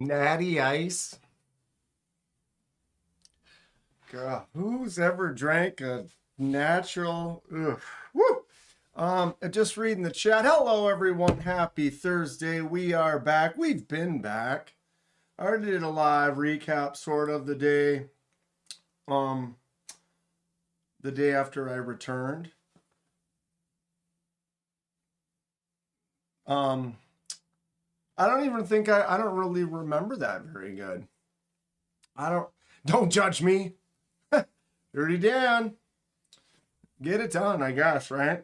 Natty Ice. God, who's ever drank a natural? Ugh. Woo! Just reading the chat. Hello, everyone. Happy Thursday. We are back. We've been back. I already did a live recap, sort of, the day after I returned. I don't even think I don't really remember that very good. Don't judge me. Dirty Dan. Get it done, I guess, right?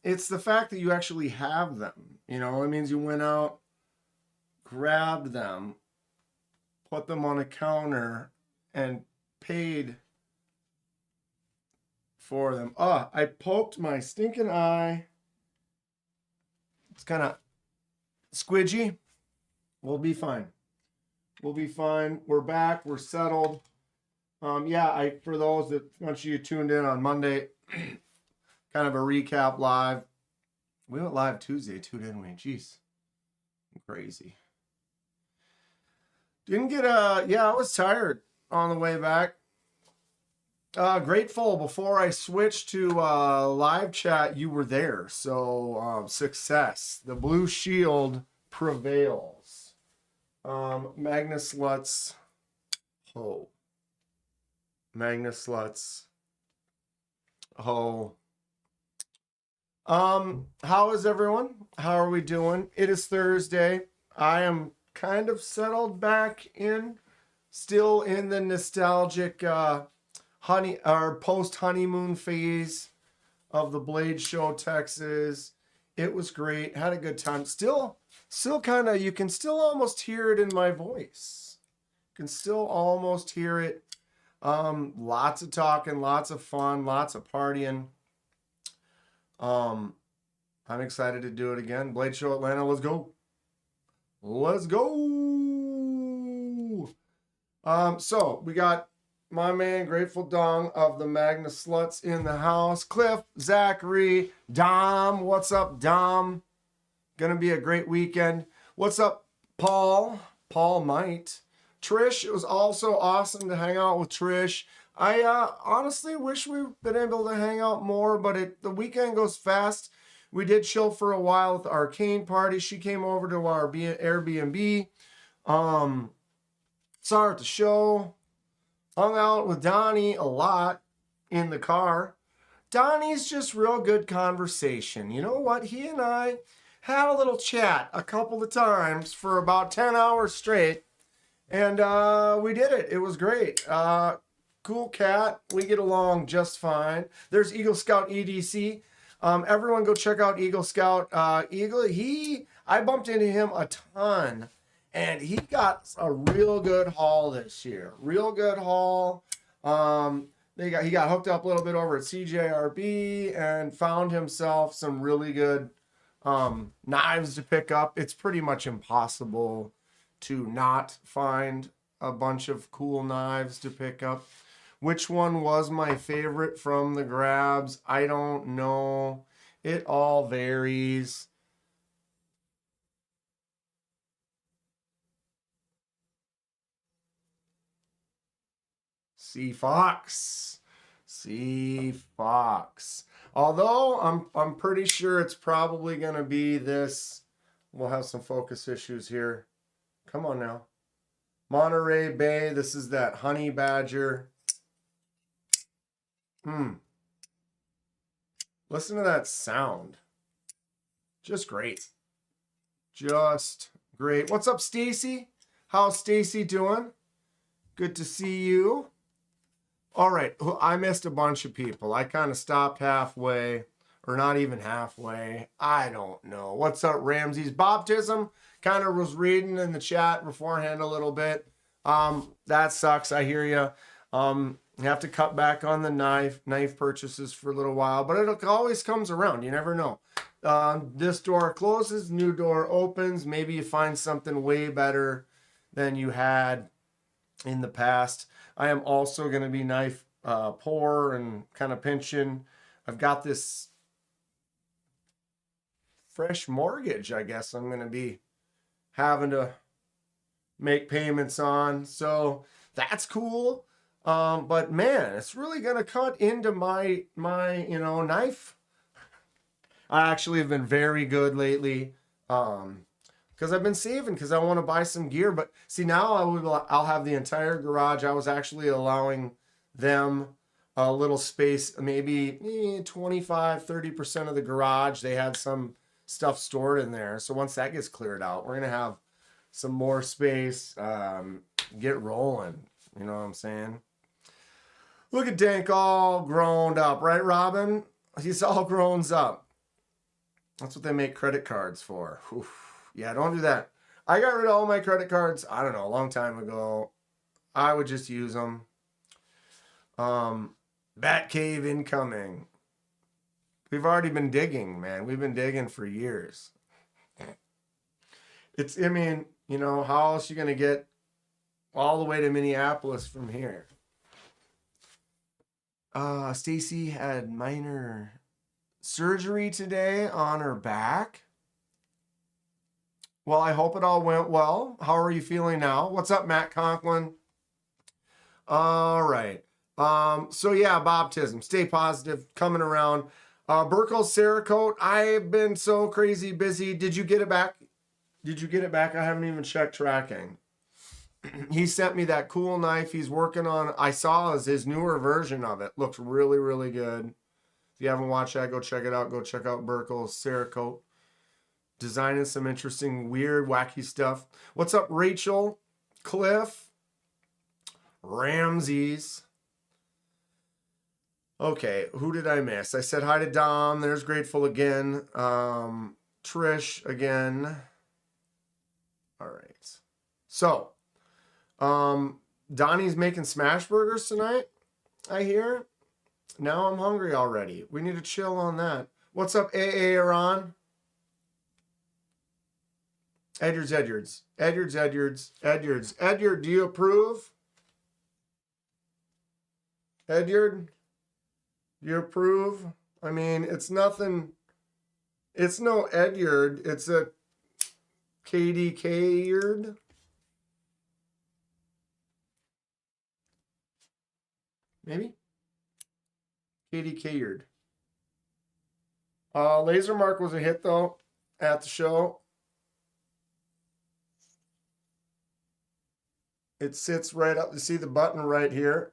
It's the fact that you actually have them. You know, it means you went out, grabbed them, put them on a counter, and paid for them. I poked my stinking eye. It's kind of squidgy. We'll be fine. We'll be fine. We're back. We're settled. For those that once you tuned in on Monday, kind of a recap live. We went live Tuesday too, didn't we? Jeez. Crazy. Didn't get I was tired on the way back. Grateful before I switched to live chat, you were there. So success. The blue shield prevails. Magnus Lutz. Ho. Magnus Lutz. Ho. How is everyone? How are we doing? It is Thursday. I am kind of settled back in, still in the nostalgic post honeymoon phase of the Blade Show, Texas. It was great. Had a good time. Still kind of, you can still almost hear it in my voice. You can still almost hear it. Lots of talking, lots of fun, lots of partying. I'm excited to do it again. Blade Show Atlanta, let's go. Let's go. So we got my man Grateful Dong of the Magnus Sluts in the house. Cliff, Zachary, Dom. What's up, Dom? Gonna be a great weekend. What's up, Paul? Paul might. Trish, it was also awesome to hang out with Trish. I honestly wish we've been able to hang out more, but the weekend goes fast. We did chill for a while with the Arcane party. She came over to our Airbnb. Saw her at the show. Hung out with Donnie a lot in the car. Donnie's just real good conversation. You know what? He and I had a little chat a couple of times for about 10 hours straight. And we did it. It was great. Cool cat. We get along just fine. There's Eagle Scout EDC. Everyone go check out Eagle Scout. Eagle, I bumped into him a ton. And he got a real good haul this year. Real good haul. He got hooked up a little bit over at CJRB and found himself some really good knives to pick up. It's pretty much impossible to not find a bunch of cool knives to pick up. Which one was my favorite from the grabs? I don't know. It all varies. Sea Fox. Although I'm pretty sure it's probably going to be this. We'll have some focus issues here. Come on now. Monterey Bay. This is that honey badger. Listen to that sound. Just great. Just great. What's up, Stacy? How's Stacy doing? Good to see you. All right. I missed a bunch of people. I kind of stopped halfway, or not even halfway. I don't know. What's up, Ramsey's Baptism? Kind of was reading in the chat beforehand a little bit. That sucks. I hear you. You have to cut back on the knife purchases for a little while, but it always comes around. You never know. This door closes, new door opens. Maybe you find something way better than you had in the past. I am also going to be knife poor and kind of pinching. I've got this fresh mortgage, I guess I'm going to be having to make payments on. So that's cool. But man, it's really gonna cut into my knife. I actually have been very good lately. Because I've been saving because I want to buy some gear. But see, now I'll have the entire garage. I was actually allowing them a little space, maybe 25, 30% of the garage. They had some stuff stored in there. So once that gets cleared out, we're going to have some more space, get rolling. You know what I'm saying? Look at Dank all grown up, right, Robin? He's all grown up. That's what they make credit cards for. Oof. Yeah, don't do that. I got rid of all my credit cards, I don't know, a long time ago. I would just use them. Bat cave incoming. We've already been digging, man. We've been digging for years. I mean, how else are you going to get all the way to Minneapolis from here? Stacy had minor surgery today on her back. Well, I hope it all went well. How are you feeling now? What's up, Matt Conklin? All right. So yeah, baptism. Stay positive. Coming around. Burkle's Cerakote. I've been so crazy busy. Did you get it back? I haven't even checked tracking. He sent me that cool knife he's working on. I saw his newer version of it. Looks really, really good. If you haven't watched that, go check it out. Go check out Burkle's Cerakote. Designing some interesting, weird, wacky stuff. What's up, Rachel? Cliff? Ramses? Okay, who did I miss? I said hi to Dom. There's Grateful again. Trish again. All right. So, Donnie's making smash burgers tonight, I hear. Now I'm hungry already. We need to chill on that. What's up, AA Iran? Edwards. Edyard, do you approve? Edyard, do you approve? I mean, it's nothing. It's no Edyard. It's a KDK-yard. Maybe? KDK-yard. Laser Mark was a hit, though, at the show. It sits right up. You see the button right here?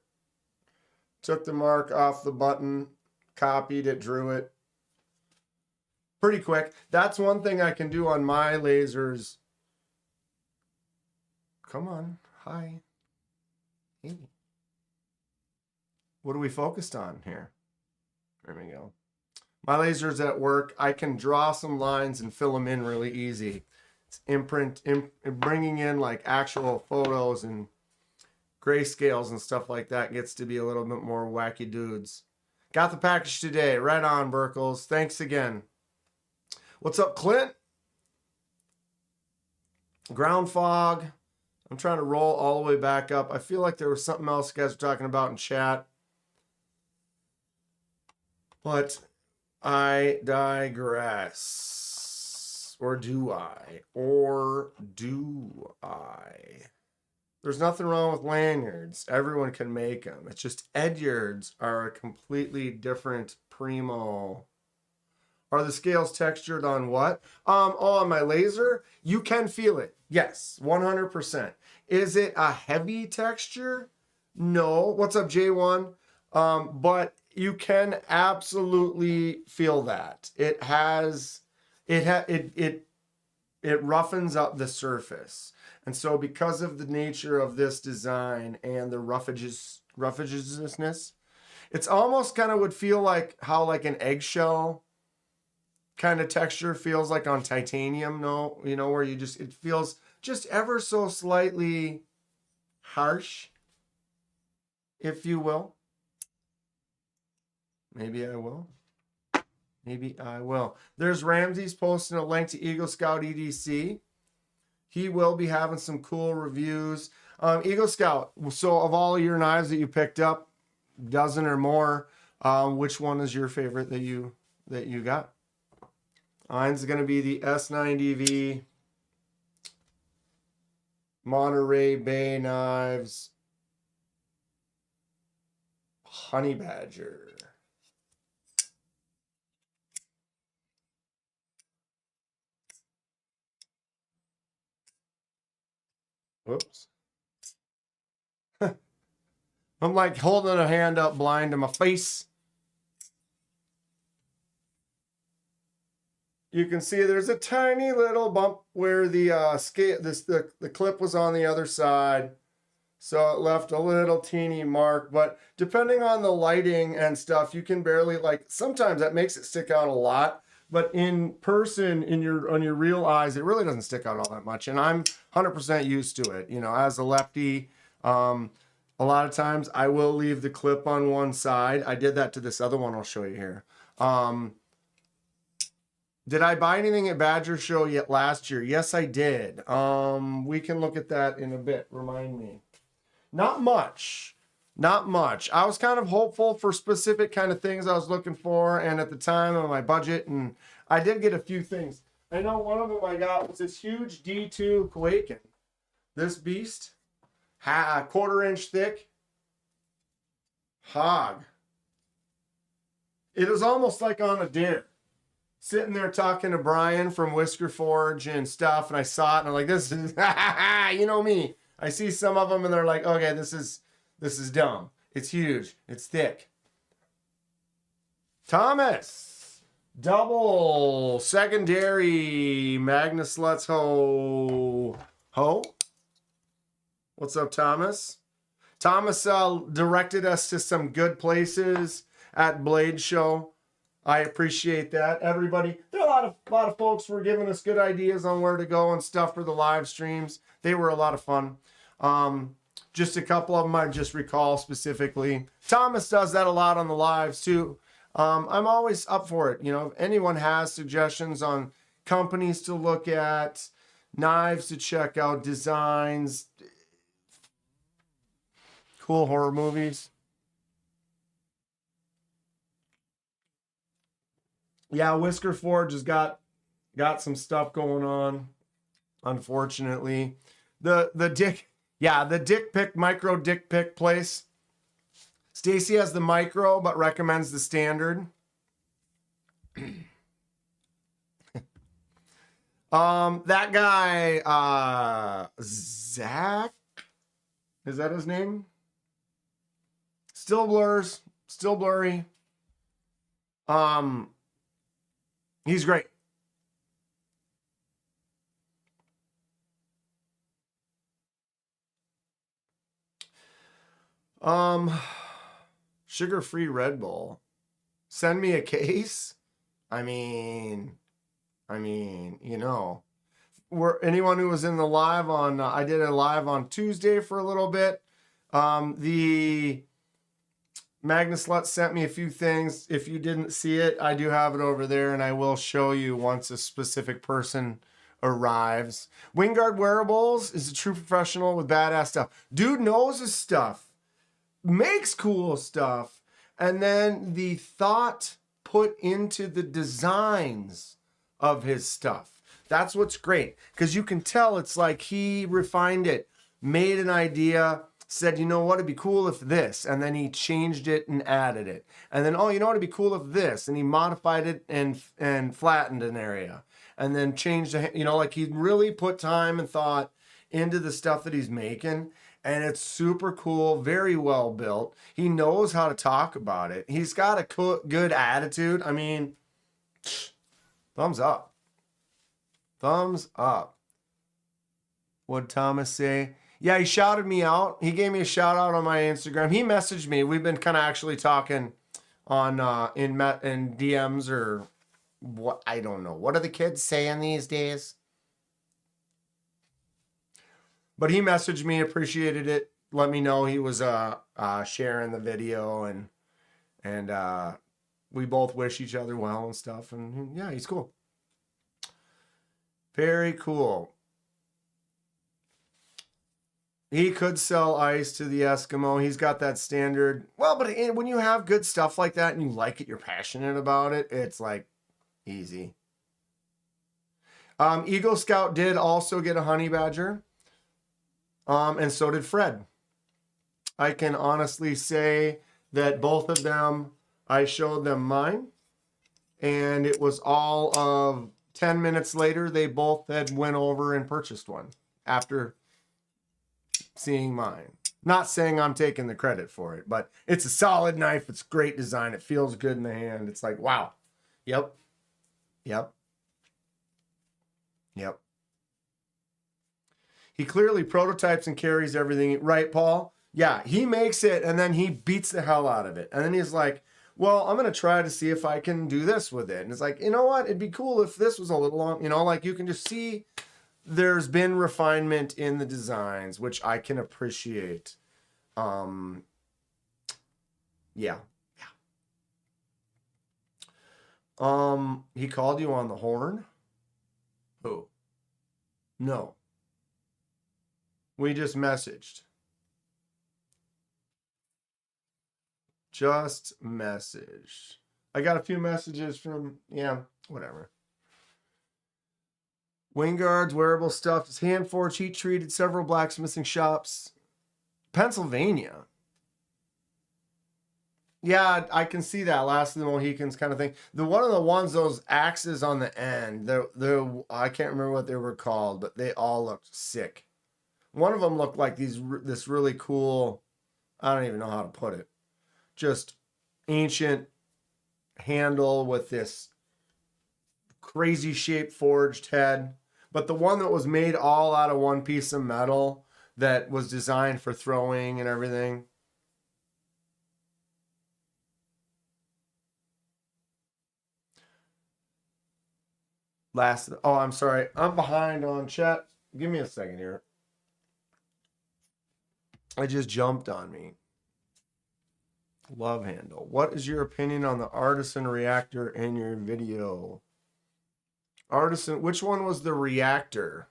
Took the mark off the button, copied it, drew it. Pretty quick. That's one thing I can do on my lasers. Come on. Hi. Hey. What are we focused on here? There we go. My lasers at work, I can draw some lines and fill them in really easy. Bringing in like actual photos and grayscales and stuff like that gets to be a little bit more wacky dudes. Got the package today. Right on, Burkles. Thanks again. What's up, Clint? Ground fog. I'm trying to roll all the way back up. I feel like there was something else you guys were talking about in chat. But I digress. Or do I? There's nothing wrong with lanyards. Everyone can make them. It's just Edyards are a completely different primo. Are the scales textured on what? On my laser? You can feel it. Yes, 100%. Is it a heavy texture? No. What's up, J1? But you can absolutely feel that. It roughens up the surface. And so because of the nature of this design and the roughages-ness, it's almost kind of would feel like how like an eggshell kind of texture feels like on titanium, where it feels just ever so slightly harsh, if you will. Maybe I will. There's Ramsey's posting a link to Eagle Scout EDC. He will be having some cool reviews. Eagle Scout, so of all of your knives that you picked up, dozen or more, which one is your favorite that you got? Mine's going to be the S9DV Monterey Bay knives. Honey Badger. Whoops. I'm like holding a hand up blind to my face. You can see there's a tiny little bump where the the clip was on the other side. So it left a little teeny mark, but depending on the lighting and stuff, you can barely, like, sometimes that makes it stick out a lot, but in person, on your real eyes, it really doesn't stick out all that much. And I'm 100% used to it. You know, as a lefty, a lot of times I will leave the clip on one side. I did that to this other one I'll show you here. Did I buy anything at Badger Show yet last year? Yes, I did. We can look at that in a bit. Remind me. Not much. Not much. I was kind of hopeful for specific kind of things I was looking for, and at the time on my budget, and I did get a few things. I know one of them I got was this huge D2 Kooie. This beast, a 1/4 inch thick, hog. It was almost like on a dare. Sitting there talking to Brian from Whisker Forge and stuff, and I saw it, and I'm like, this is, you know me. I see some of them and they're like, okay, this is dumb. It's huge. It's thick. Thomas. Double secondary Magnus Lutz Ho. What's up, Thomas? Thomas directed us to some good places at Blade Show. I appreciate that. Everybody, there are a lot of folks were giving us good ideas on where to go and stuff for the live streams. They were a lot of fun. Just a couple of them I just recall specifically. Thomas does that a lot on the lives too. I'm always up for it. You know, if anyone has suggestions on companies to look at, knives to check out, designs, cool horror movies. Yeah, Whisker Forge has got some stuff going on, unfortunately. The dick pic, micro dick pic place. Stacy has the micro, but recommends the standard. That guy, Zach, is that his name? Still blurs, still blurry. He's great. Sugar-free Red Bull. Send me a case. I mean, you know, anyone who was in the live on, I did a live on Tuesday for a little bit. The Magnus Lutz sent me a few things. If you didn't see it, I do have it over there, and I will show you once a specific person arrives. Wingard Wearables is a true professional with badass stuff. Dude knows his stuff, makes cool stuff, and then the thought put into the designs of his stuff. That's what's great, because you can tell it's like he refined it, made an idea, said, you know what, it'd be cool if this, and then he changed it and added it. And then, oh, you know what, it'd be cool if this, and he modified it and flattened an area. And then changed, you know, like he really put time and thought into the stuff that he's making. And it's super cool, very well built. He knows how to talk about it. He's got a good attitude. I mean, thumbs up. Thumbs up. What'd Thomas say? Yeah, he shouted me out. He gave me a shout out on my Instagram. He messaged me. We've been kind of actually talking on in DMs or what, I don't know. What are the kids saying these days? But he messaged me, appreciated it, let me know he was sharing the video, and we both wish each other well and stuff. And yeah, he's cool. Very cool. He could sell ice to the Eskimo. He's got that standard. Well, but when you have good stuff like that and you like it, you're passionate about it, it's like easy. Eagle Scout did also get a honey badger. And so did Fred. I can honestly say that both of them, I showed them mine, and it was all of 10 minutes later, they both had went over and purchased one after seeing mine. Not saying I'm taking the credit for it, but it's a solid knife. It's great design. It feels good in the hand. It's like, wow. Yep. Yep. Yep. He clearly prototypes and carries everything. Right, Paul? Yeah, he makes it and then he beats the hell out of it. And then he's like, well, I'm going to try to see if I can do this with it. And it's like, you know what? It'd be cool if this was a little long, you know, like you can just see there's been refinement in the designs, which I can appreciate. Yeah. He called you on the horn? Who? No. We just messaged. Just messaged. I got a few messages from, yeah, whatever. Wing guards, wearable stuff, is hand forged, heat treated, several blacksmithing shops. Pennsylvania. Yeah, I can see that. Last of the Mohicans kind of thing. The one of the ones, those axes on the end, they're I can't remember what they were called, but they all looked sick. One of them looked like this really cool, I don't even know how to put it, just ancient handle with this crazy shaped forged head. But the one that was made all out of one piece of metal that was designed for throwing and everything. Oh, I'm sorry. I'm behind on chat. Give me a second here. It just jumped on me. Love handle. What is your opinion on the Artisan reactor in your video? Artisan, which one was the reactor?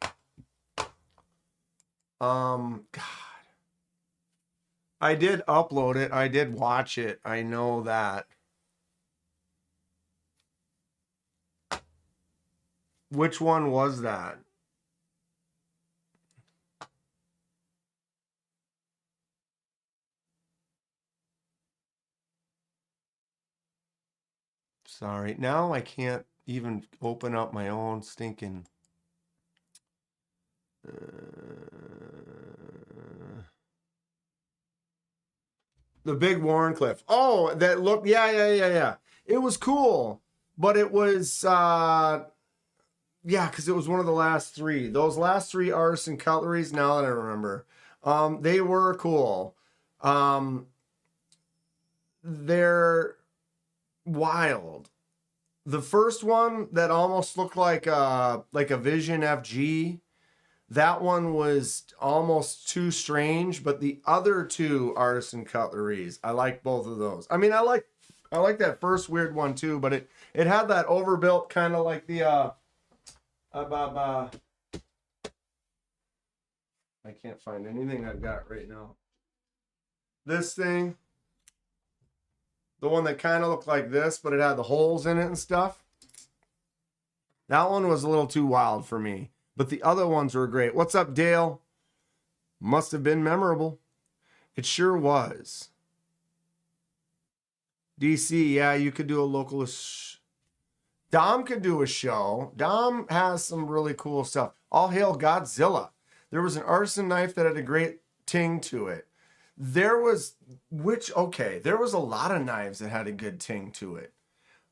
God. I did upload it. I did watch it. I know that. Which one was that? Sorry. Now I can't even open up my own stinking... the big Warncliffe. Oh, that looked... Yeah. It was cool. But it was... yeah, because it was one of the last three. Those last three Artisan Cutleries, now that I remember, they were cool. They're wild. The first one that almost looked like a Vision FG, that one was almost too strange. But the other two Artisan Cutleries, I like both of those. I mean, I like that first weird one too, but it had that overbuilt kind of like the I can't find anything I've got right now. This thing, the one that kind of looked like this, but it had the holes in it and stuff. That one was a little too wild for me, but the other ones were great. What's up, Dale? Must have been memorable. It sure was. DC, yeah, you could do a local... Dom could do a show. Dom has some really cool stuff. All hail Godzilla. There was an artisan knife that had a great ting to it. There was a lot of knives that had a good ting to it.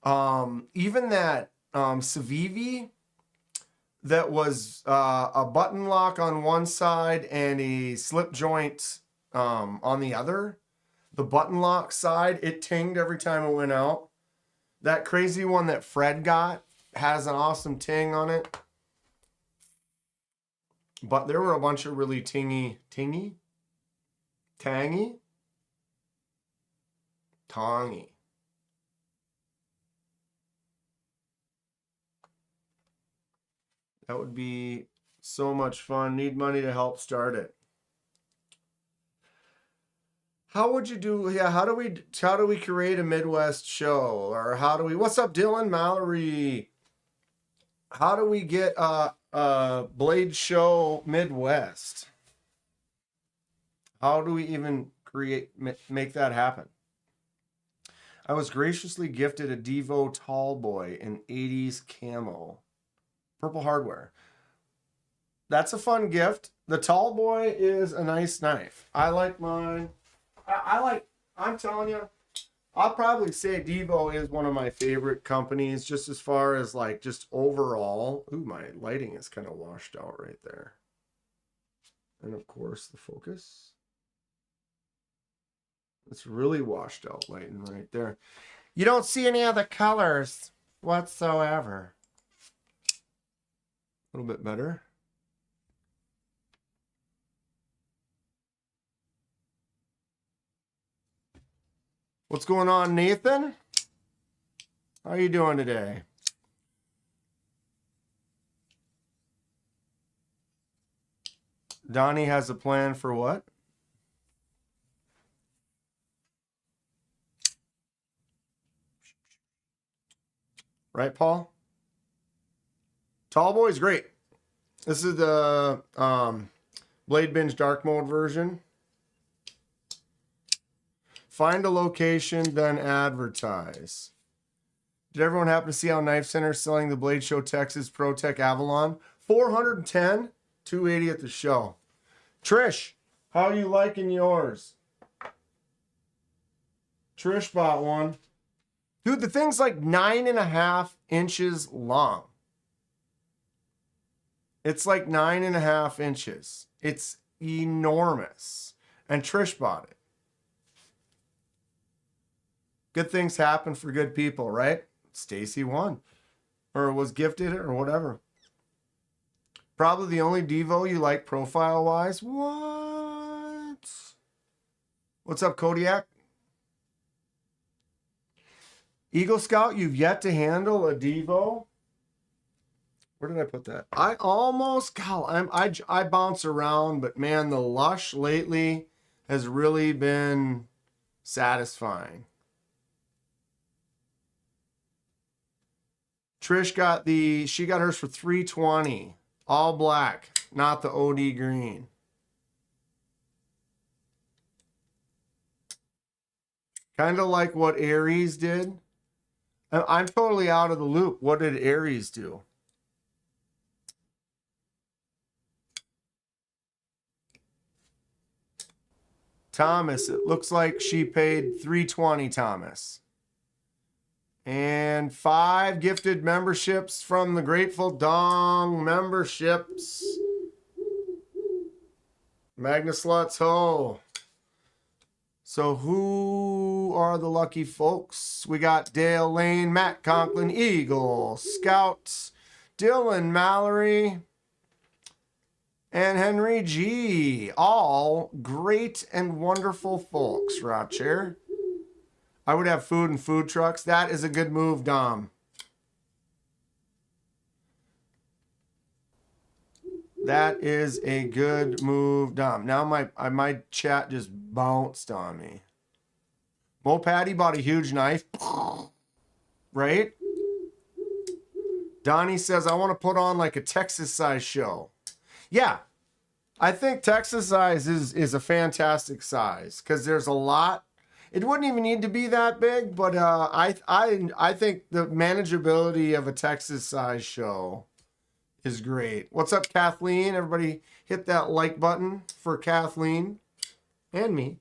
Even that Civivi that was a button lock on one side and a slip joint on the other. The button lock side, it tinged every time it went out. That crazy one that Fred got has an awesome ting on it. But there were a bunch of really tangy. That would be so much fun. Need money to help start it. How would you do? Yeah, how do we create a Midwest show? Or how do we? What's up, Dylan Mallory? How do we get a Blade show Midwest? How do we even make that happen? I was graciously gifted a DVO tall boy in 80s camo. Purple hardware. That's a fun gift. The tall boy is a nice knife. I like mine. I'm telling you, I'll probably say DVO is one of my favorite companies just as far as like just overall. Ooh, my lighting is kind of washed out right there. And of course the focus. It's really washed out lighting right there. You don't see any other colors whatsoever. A little bit better. What's going on, Nathan? How are you doing today? Donnie has a plan for what? Right, Paul? Tall boy's great. This is the Bladebinge dark mode version. Find a location, then advertise. Did everyone happen to see how Knife Center is selling the Blade Show Texas Pro Tech Avalon? 410, 280 at the show. Trish, how are you liking yours? Trish bought one. Dude, the thing's like 9.5 inches long. It's like 9.5 inches. It's enormous. And Trish bought it. Good things happen for good people, right? Stacy won. Or was gifted it or whatever. Probably the only DVO you like profile-wise. What? What's up, Kodiak? Eagle Scout, you've yet to handle a DVO? Where did I put that? I almost, God, I bounce around, but man, the Lush lately has really been satisfying. Trish she got hers for $320. All black, not the OD green. Kind of like what Aries did. I'm totally out of the loop. What did Aries do? Thomas, it looks like she paid $320, Thomas. And 5 gifted memberships from the Grateful Dong memberships. Magnus Sluts Ho. So who are the lucky folks? We got Dale Lane, Matt Conklin, Eagle, Scout, Dylan Mallory, and Henry G. All great and wonderful folks, Roger. I would have food and food trucks. That is a good move, Dom. That is a good move, Dom. Now my chat just bounced on me. Mo Patty bought a huge knife. Right? Donnie says, I want to put on like a Texas size show. Yeah. I think Texas size is a fantastic size because there's a lot. It wouldn't even need to be that big, but I think the manageability of a Texas size show is great. What's up, Kathleen? Everybody hit that like button for Kathleen and me.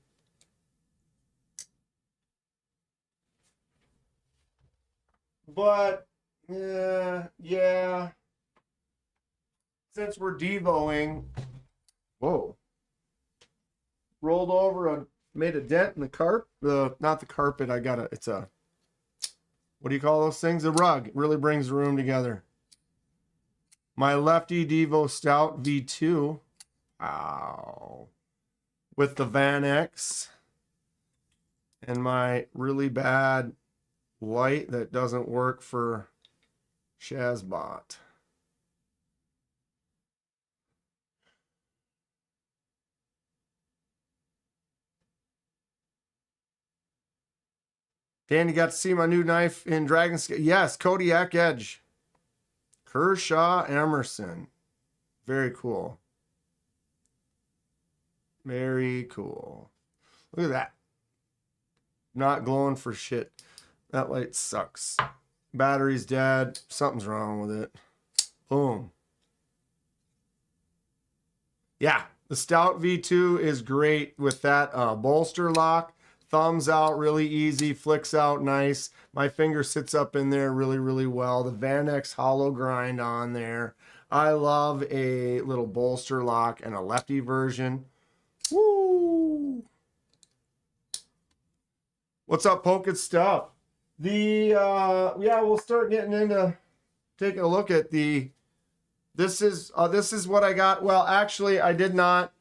But yeah. Since we're DVOing, whoa, rolled over made a dent in the carpet. Not the carpet. It's a, what do you call those things? A rug. It really brings the room together. My lefty Devo Stout V2. Wow. With the Van X. And my really bad light that doesn't work for Shazbot. Dan, you got to see my new knife in Dragon Scale. Yes, Kodiak Edge. Kershaw Emerson. Very cool. Very cool. Look at that. Not glowing for shit. That light sucks. Battery's dead. Something's wrong with it. Boom. Yeah, the Stout V2 is great with that bolster lock. Thumbs out really easy, flicks out nice. My finger sits up in there really, really well. The Van X hollow grind on there. I love a little bolster lock and a lefty version. Woo! What's up, Pocket Stuff? Yeah, we'll start getting into taking a look at the. This is what I got. Well, actually, I did not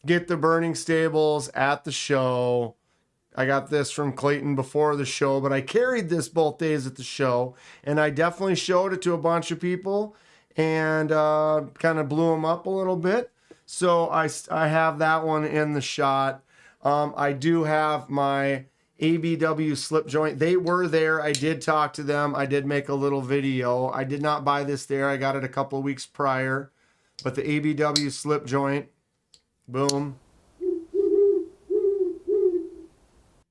get the burning stables at the show. I got this from Clayton before the show, but I carried this both days at the show, and I definitely showed it to a bunch of people and kind of blew them up a little bit. So I have that one in the shot. I do have my ABW slip joint. They were there. I did talk to them. I did make a little video. I did not buy this there. I got it a couple of weeks prior. But the ABW slip joint, boom.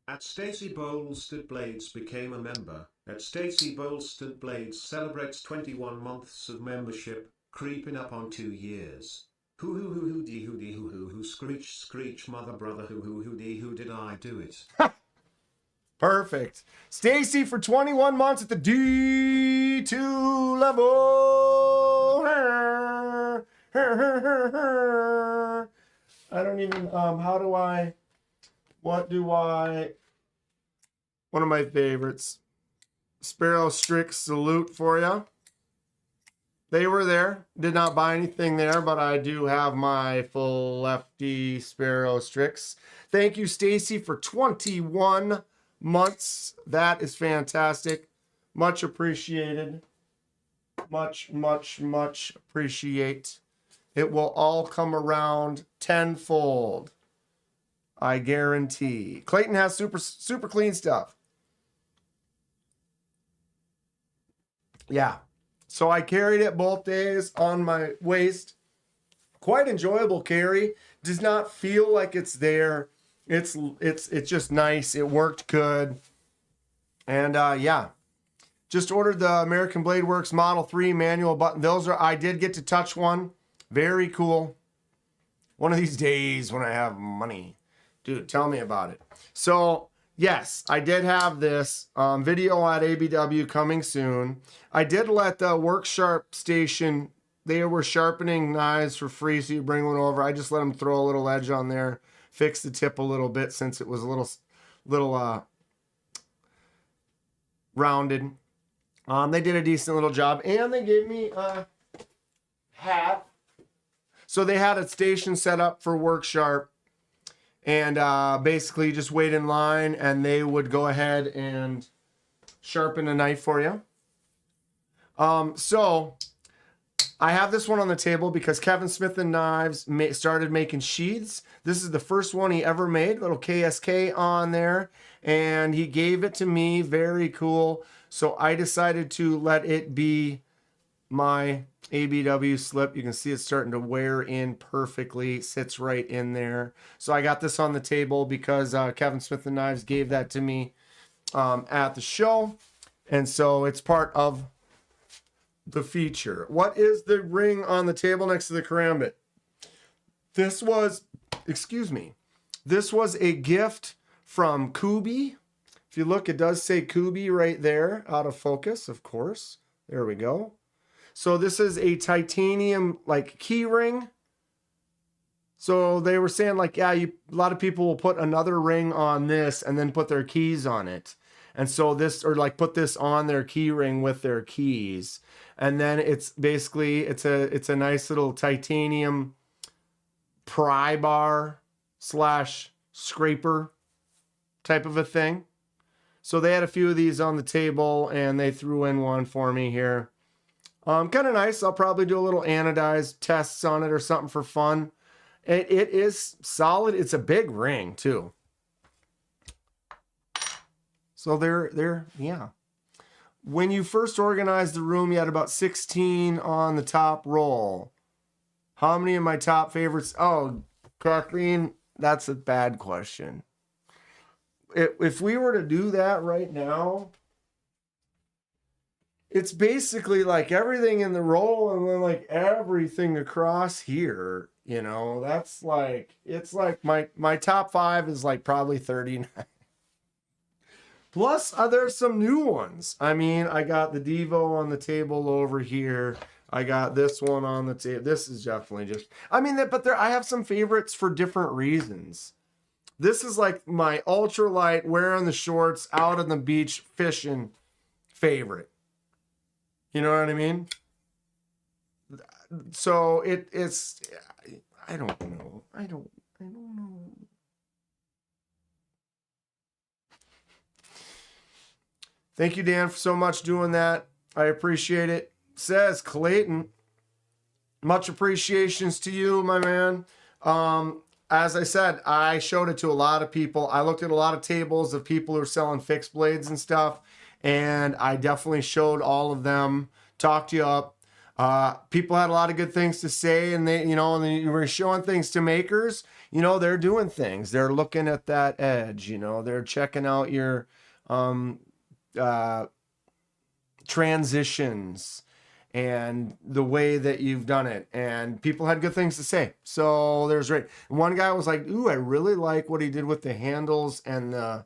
At Stacy Bolstead Blades became a member. At Stacy Bolstead Blades celebrates 21 months of membership, creeping up on 2 years. Hoo screech mother brother hoo did I do it? Perfect. Stacy for 21 months at the D2 level. I don't even, one of my favorites. Sparrow Strix salute for you. They were there. Did not buy anything there, but I do have my full lefty Sparrow Strix. Thank you, Stacy, for 21 months. That is fantastic. Much appreciated. Much appreciate. It will all come around tenfold. I guarantee. Clayton has super clean stuff. Yeah. So I carried it both days on my waist. Quite enjoyable carry. Does not feel like it's there. It's just nice. It worked good. And yeah. Just ordered the American Blade Works Model 3 manual button. I did get to touch one. Very cool. One of these days when I have money. Dude, tell me about it. So, yes, I did have this video at ABW coming soon. I did let the Work Sharp station, they were sharpening knives for free, so you bring one over. I just let them throw a little edge on there, fix the tip a little bit since it was a little rounded. They did a decent little job, and they gave me a hat. So they had a station set up for Work Sharp. And basically just wait in line and they would go ahead and sharpen a knife for you. So I have this one on the table because Kevin Smith and Knives started making sheaths. This is the first one he ever made, little KSK on there. And he gave it to me, very cool. So I decided to let it be my ABW slip. You can see it's starting to wear in perfectly, sits right in there. So I got this on the table because Kevin Smith and Knives gave that to me at the show, and so it's part of the feature. What is the ring on the table next to the karambit? This was a gift from Kooie. If you look, it does say Kooie right there, out of focus, of course. There we go. So this is a titanium like key ring. So they were saying like, yeah, a lot of people will put another ring on this and then put their keys on it. And so this, or like put this on their key ring with their keys. And then it's basically, it's a nice little titanium pry bar / scraper type of a thing. So they had a few of these on the table and they threw in one for me here. Kind of nice. I'll probably do a little anodized tests on it or something for fun. It is solid. It's a big ring too. So yeah. When you first organized the room, you had about 16 on the top roll. How many of my top favorites? Oh, Kathleen, That's a bad question. If we were to do that right now, it's basically like everything in the roll and then like everything across here, you know, that's like, it's like my top 5 is like probably 39. Plus, there's some new ones. I mean, I got the DVO on the table over here. I got this one on the table. This is definitely just, I mean, but I have some favorites for different reasons. This is like my ultralight, wearing the shorts, out on the beach, fishing favorite. You know what I mean? So it's, I don't know. I don't know. Thank you, Dan, for so much doing that. I appreciate it. Says Clayton. Much appreciations to you, my man. As I said, I showed it to a lot of people. I looked at a lot of tables of people who are selling fixed blades and stuff, and I definitely showed all of them, talked you up. People had a lot of good things to say, and they, you know, and you were showing things to makers. You know, they're doing things. They're looking at that edge. You know, they're checking out your transitions and the way that you've done it, and people had good things to say. So there's right. One guy was like, "Ooh, I really like what he did with the handles and the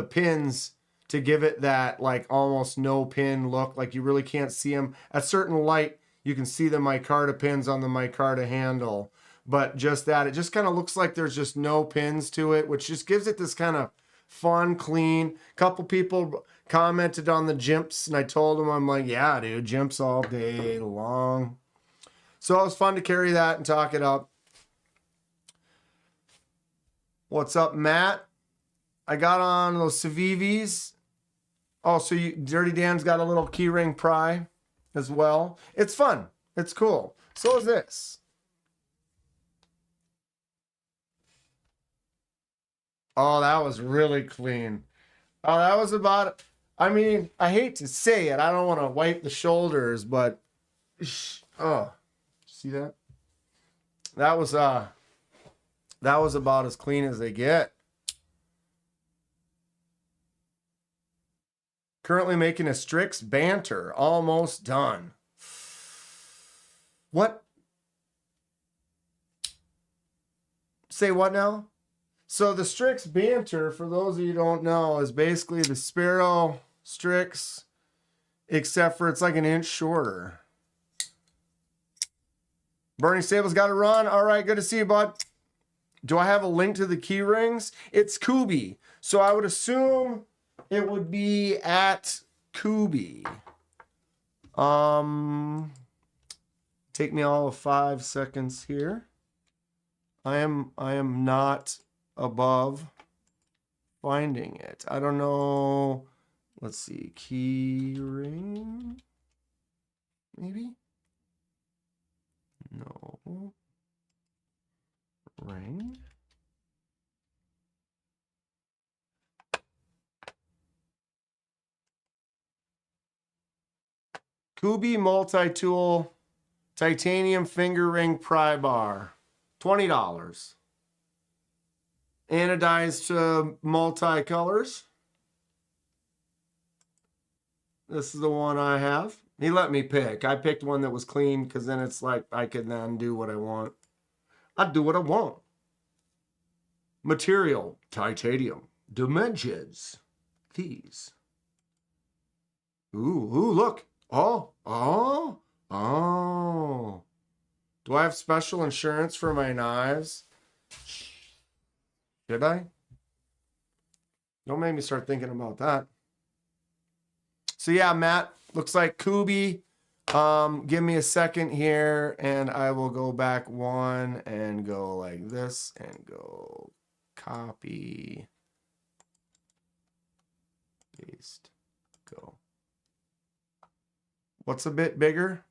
pins to give it that like almost no pin look. Like you really can't see them at certain light. You can see the micarta pins on the micarta handle, but just that it just kind of looks like there's just no pins to it, which just gives it this kind of fun, clean. Couple people commented on the jimps, and I told them, I'm like, yeah, dude, jimps all day long. So it was fun to carry that and talk it up. What's up, Matt? I got on those Civivis. Oh, so Dirty Dan's got a little keyring pry as well. It's fun. It's cool. So is this. Oh, that was really clean. Oh, that was about, I mean, I hate to say it. I don't want to wipe the shoulders, but oh, see that? That was about as clean as they get. Currently making a Strix Banter, almost done. What? Say what now? So the Strix Banter, for those of you who don't know, is basically the Sparrow Strix, except for it's like an inch shorter. Bernie Stable's got to run. All right, good to see you, bud. Do I have a link to the key rings? It's Kooie. So I would assume it would be at Kooie. Take me all of 5 seconds here. I am not above finding it. I don't know. Let's see. Key ring. Maybe? No. Ring. Kooie multi-tool titanium finger ring pry bar. $20. Anodized multi-colors. This is the one I have. He let me pick. I picked one that was clean because then it's like I could then do what I want. I do what I want. Material, titanium. Dimensions, these. Ooh, look. Oh. Do I have special insurance for my knives? Did I? Don't make me start thinking about that. So yeah, Matt, looks like Kooie. Give me a second here and I will go back one and go like this and go copy, paste, go. What's a bit bigger?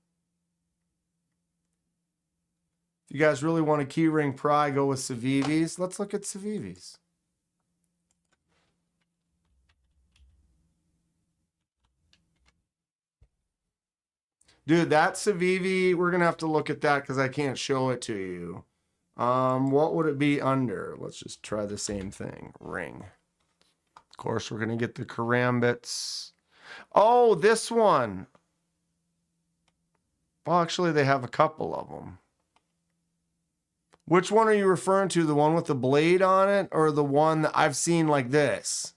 If you guys really want a keyring pry, go with Civivis. Let's look at Civivis. Dude, that Civivi, we're going to have to look at that because I can't show it to you. What would it be under? Let's just try the same thing. Ring. Of course, we're going to get the karambits. Oh, this one. Well, actually, they have a couple of them. Which one are you referring to? The one with the blade on it or the one that I've seen like this?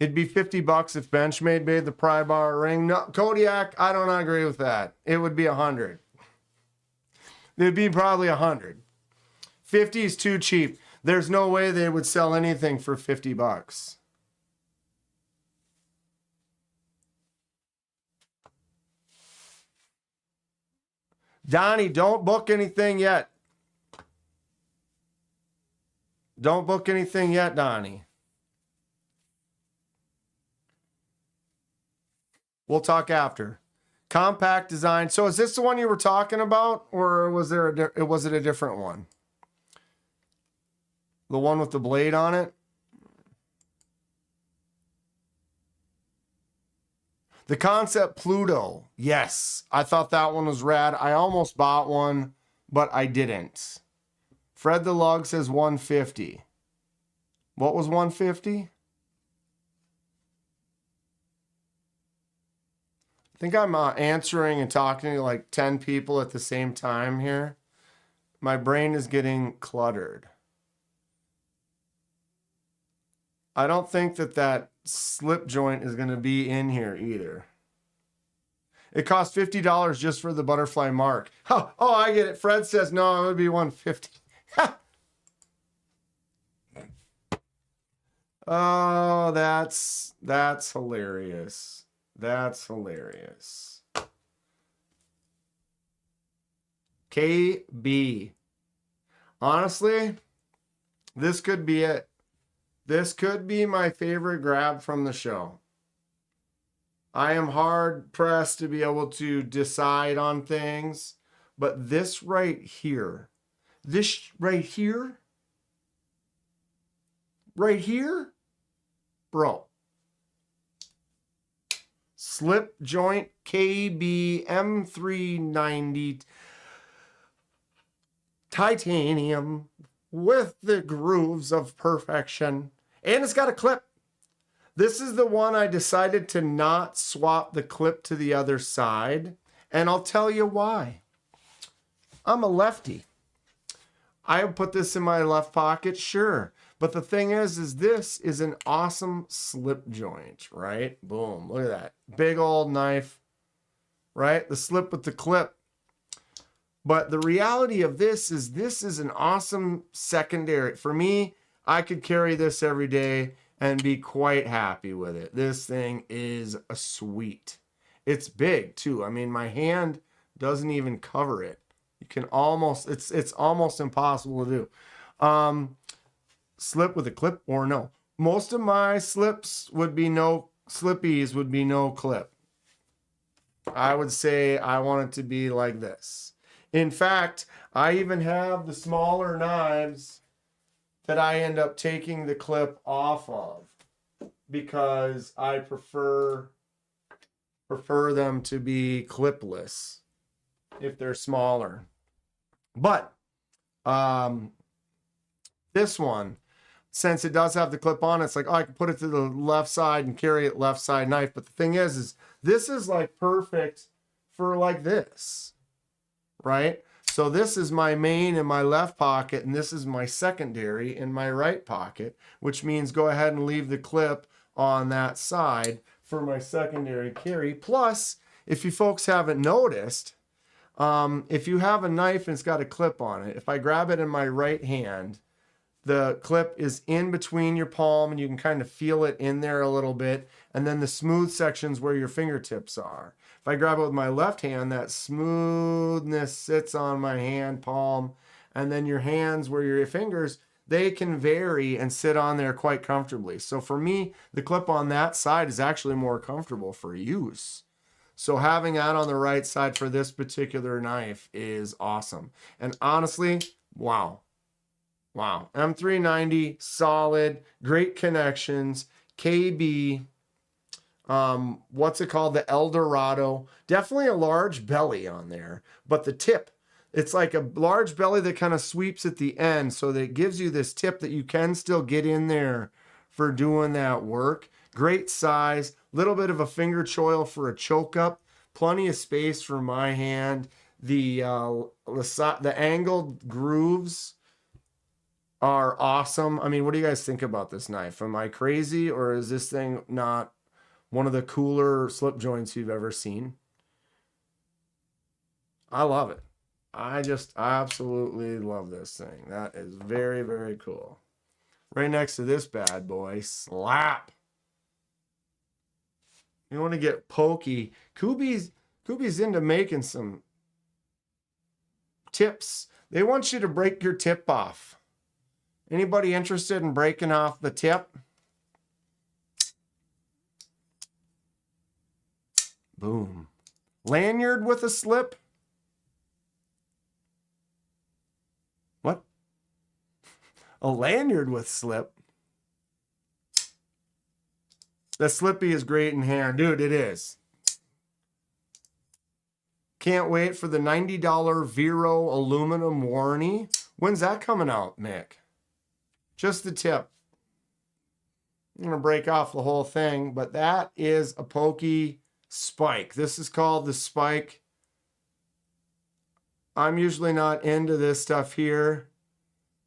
It'd be $50 if Benchmade made the pry bar ring. No, Kodiak, I don't agree with that. It would be 100. It'd be probably 100. 50 is too cheap. There's no way they would sell anything for $50. Donnie, don't book anything yet. Don't book anything yet, Donnie. We'll talk after. Compact design. So is this the one you were talking about, or was it a different one? The one with the blade on it? The Concept Pluto. Yes, I thought that one was rad. I almost bought one, but I didn't. Fred the Lug says 150. What was 150? I think I'm answering and talking to like 10 people at the same time here. My brain is getting cluttered. I don't think that slip joint is going to be in here either. It costs $50 just for the butterfly mark. Oh, I get it. Fred says no, it would be 150. Oh, that's hilarious. That's hilarious. KB. Honestly, this could be it. This could be my favorite grab from the show. I am hard pressed to be able to decide on things, but this right here, bro. Slip joint KB M390 titanium with the grooves of perfection. And it's got a clip. This is the one I decided to not swap the clip to the other side. And I'll tell you why. I'm a lefty. I would put this in my left pocket, sure. But the thing is this is an awesome slip joint, right? Boom, look at that. Big old knife, right? The slip with the clip. But the reality of this is an awesome secondary. For me, I could carry this every day and be quite happy with it. This thing is a sweet. It's big too. I mean, my hand doesn't even cover it. You can almost, it's almost impossible to do. Slip with a clip or no. Most of my slippies would be no clip. I would say I want it to be like this. In fact, I even have the smaller knives that I end up taking the clip off of because I prefer them to be clipless if they're smaller. But this one, since it does have the clip on, it's like, oh, I can put it to the left side and carry it left side knife. But the thing is this is like perfect for like this, right? So this is my main in my left pocket, and this is my secondary in my right pocket, which means go ahead and leave the clip on that side for my secondary carry. Plus, if you folks haven't noticed, if you have a knife and it's got a clip on it, if I grab it in my right hand, the clip is in between your palm and you can kind of feel it in there a little bit. And then the smooth sections where your fingertips are. If I grab it with my left hand, that smoothness sits on my hand palm. And then your hands where your fingers, they can vary and sit on there quite comfortably. So for me, the clip on that side is actually more comfortable for use. So having that on the right side for this particular knife is awesome. And honestly, Wow. Wow. M390, solid, great connections. KB, what's it called? The Eldorado. Definitely a large belly on there, but the tip, it's like a large belly that kind of sweeps at the end, so that it gives you this tip that you can still get in there for doing that work. Great size, little bit of a finger choil for a choke up, plenty of space for my hand. The angled grooves are awesome. I mean, what do you guys think about this knife? Am I crazy, or is this thing not one of the cooler slip joints you've ever seen? I love it. I just absolutely love this thing. That is very, very cool. Right next to this bad boy, slap. You want to get pokey. Kooie's into making some tips. They want you to break your tip off. Anybody interested in breaking off the tip? Boom. Lanyard with a slip? What? A lanyard with slip? The slippy is great in hand. Dude, it is. Can't wait for the $90 Vero aluminum warranty. When's that coming out, Mick? Just the tip. I'm going to break off the whole thing, but that is a pokey spike. This is called the spike. I'm usually not into this stuff here,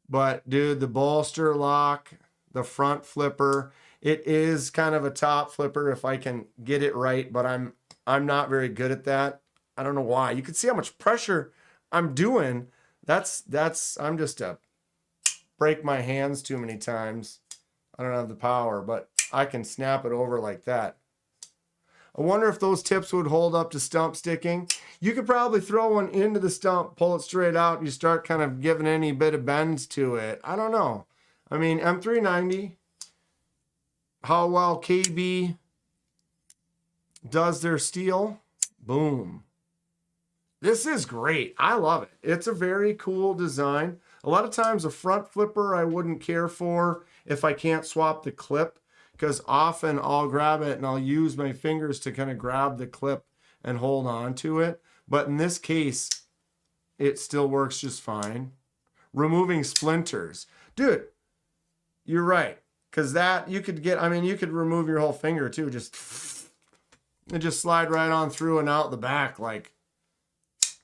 but dude, the bolster lock, the front flipper, it is kind of a top flipper if I can get it right, but I'm not very good at that. I don't know why. You can see how much pressure I'm doing. I'm just a break my hands too many times. I don't have the power, but I can snap it over like that. I wonder if those tips would hold up to stump sticking. You could probably throw one into the stump, pull it straight out, and you start kind of giving any bit of bends to it. I don't know. I mean, M390, how well KB does their steel. Boom. This is great. I love it. It's a very cool design. A lot of times a front flipper I wouldn't care for if I can't swap the clip, because often I'll grab it and I'll use my fingers to kind of grab the clip and hold on to it. But in this case, it still works just fine. Removing splinters. Dude, you're right. Because that, you could remove your whole finger too. And just slide right on through and out the back like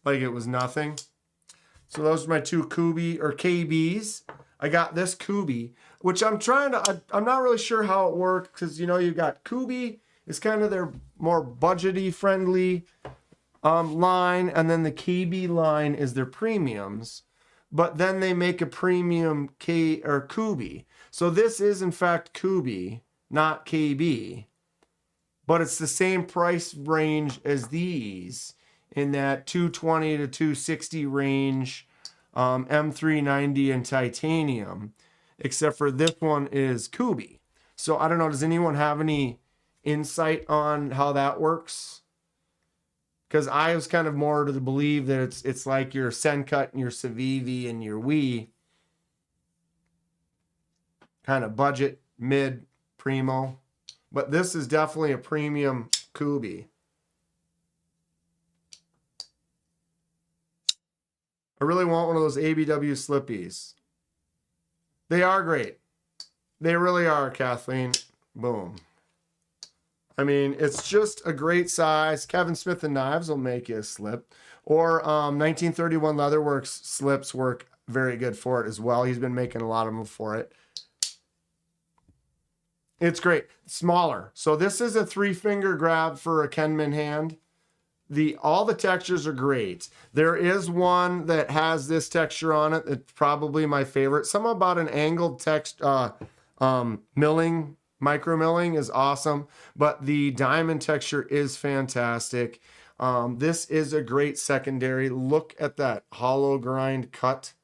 it was nothing. So those are my two Kooie or KBs. I got this Kooie, which I'm not really sure how it works, because you've got Kooie, it's kind of their more budgety friendly line, and then the KB line is their premiums, but then they make a premium Kooie. So this is in fact Kooie, not KB, but it's the same price range as these in that 220 to 260 range. M390 and titanium, except for this one is Kooie. So I don't know, does anyone have any insight on how that works? Because I was kind of more to believe that it's like your Sencut and your Civivi and your Wii, kind of budget, mid, primo. But this is definitely a premium Kooie. I really want one of those ABW slippies. They are great. They really are, Kathleen. Boom. I mean, it's just a great size. Kevin Smith and Knives will make you a slip. Or 1931 Leatherworks slips work very good for it as well. He's been making a lot of them for it. It's great. Smaller. So this is a 3-finger grab for a Kenman hand. All the textures are great. There is one that has this texture on it. It's probably my favorite. Something about an angled milling, micro milling is awesome, but the diamond texture is fantastic. This is a great secondary. Look at that hollow grind cut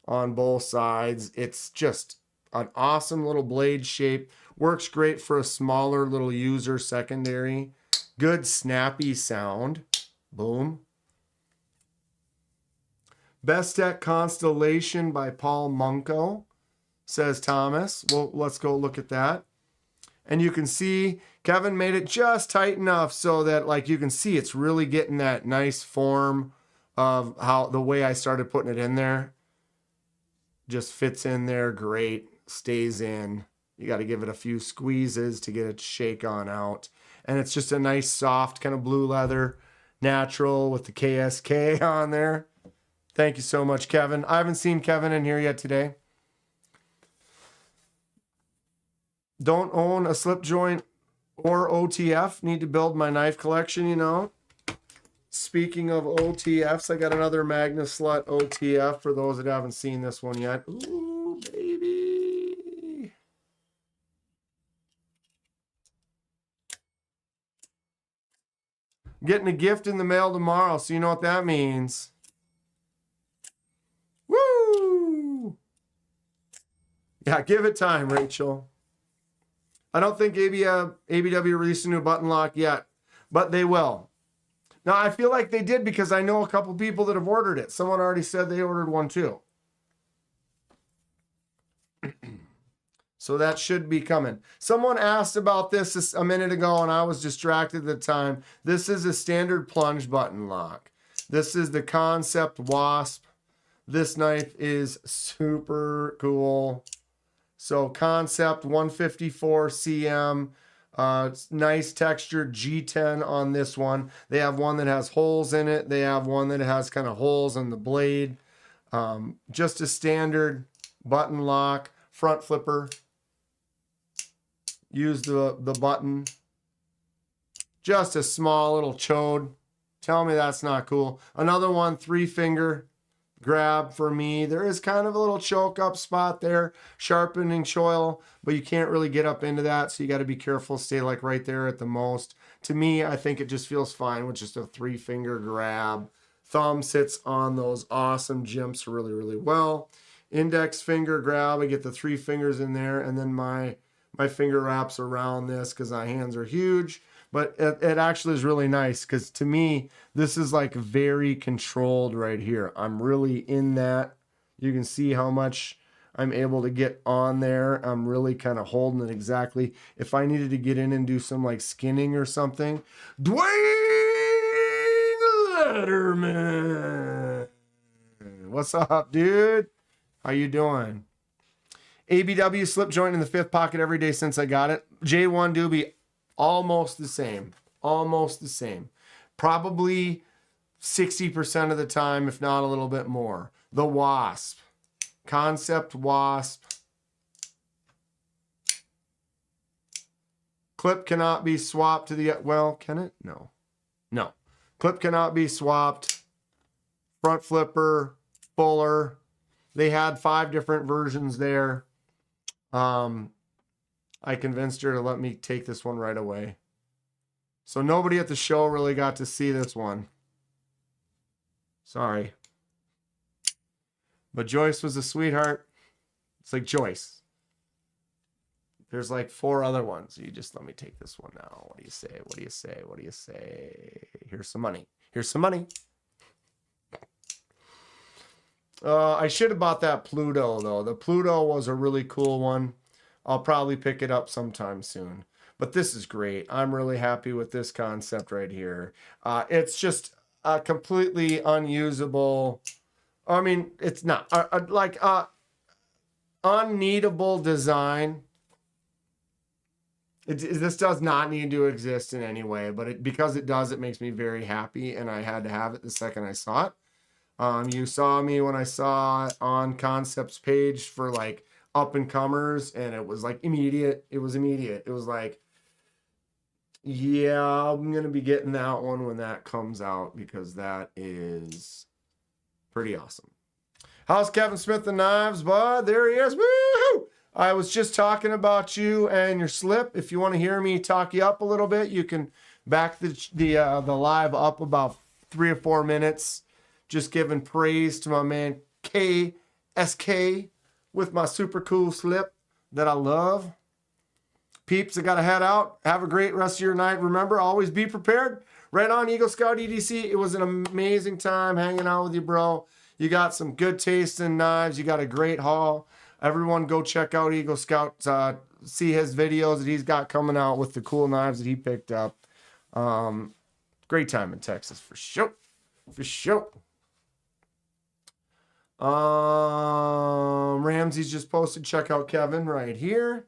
on both sides. It's just an awesome little blade shape. Works great for a smaller little user secondary. Good snappy sound. Boom. Bestech Constellation by Paul Munko, says Thomas. Well, let's go look at that. And you can see Kevin made it just tight enough so that like you can see it's really getting that nice form of how the way I started putting it in there. Just fits in there great, stays in. You got to give it a few squeezes to get it to shake on out. And it's just a nice soft kind of blue leather, natural with the KSK on there. Thank you so much, Kevin. I haven't seen Kevin in here yet today. Don't own a slip joint or OTF. Need to build my knife collection, you know. Speaking of OTFs, I got another Magna Slut OTF for those that haven't seen this one yet. Ooh, baby. Getting a gift in the mail tomorrow, so you know what that means. Woo! Yeah, give it time, Rachel. I don't think ABW released a new button lock yet, but they will. Now, I feel like they did because I know a couple people that have ordered it. Someone already said they ordered one too. So that should be coming. Someone asked about this a minute ago and I was distracted at the time. This is a standard plunge button lock. This is the Kansept Wasp. This knife is super cool. So Kansept 154 cm. Nice textured G10 on this one. They have one that has holes in it. They have one that has kind of holes in the blade. Just a standard button lock, front flipper. Use the button. Just a small little chode. Tell me that's not cool. Another one, 3-finger grab for me. There is kind of a little choke up spot there, sharpening choil, but you can't really get up into that, so you got to be careful, stay like right there at the most. To me, I think it just feels fine with just a 3-finger grab. Thumb sits on those awesome jimps really, really well. Index finger grab, I get the 3 fingers in there, and then my finger wraps around this because my hands are huge. But it actually is really nice because to me, this is like very controlled right here. I'm really in that. You can see how much I'm able to get on there. I'm really kind of holding it exactly. If I needed to get in and do some like skinning or something. Dwayne Letterman. What's up, dude? How you doing? ABW slip joint in the 5th pocket every day since I got it. J1 Doobie. Almost the same. Almost the same. Probably 60% of the time, if not a little bit more. The Wasp. Kansept Wasp. Clip cannot be swapped to the... Well, can it? No. No. Clip cannot be swapped. Front flipper. Fuller. They had 5 different versions there. I convinced her to let me take this one right away. So nobody at the show really got to see this one. Sorry. But Joyce was a sweetheart. It's like Joyce. There's like 4 other ones. You just let me take this one now. What do you say? What do you say? What do you say? Here's some money. Here's some money. I should have bought that Pluto though. The Pluto was a really cool one. I'll probably pick it up sometime soon. But this is great. I'm really happy with this Kansept right here. It's just a completely unusable. I mean, it's not like unneedable design. This does not need to exist in any way, but because it does, it makes me very happy, and I had to have it the second I saw it. You saw me when I saw it on Kansept's page for like up and comers, and it was like immediate. It was immediate. It was like, yeah, I'm gonna be getting that one when that comes out because that is pretty awesome. How's Kevin Smith the knives, bud? There he is. Woo! I was just talking about you and your slip. If you want to hear me talk you up a little bit, you can back the live up about 3 or 4 minutes. Just giving praise to my man KSK with my super cool slip that I love. Peeps, I got to head out. Have a great rest of your night. Remember, always be prepared. Right on, Eagle Scout EDC. It was an amazing time hanging out with you, bro. You got some good taste in knives. You got a great haul. Everyone go check out Eagle Scout. See his videos that he's got coming out with the cool knives that he picked up. Great time in Texas for sure. For sure. Ramsey's just posted. Check out Kevin right here.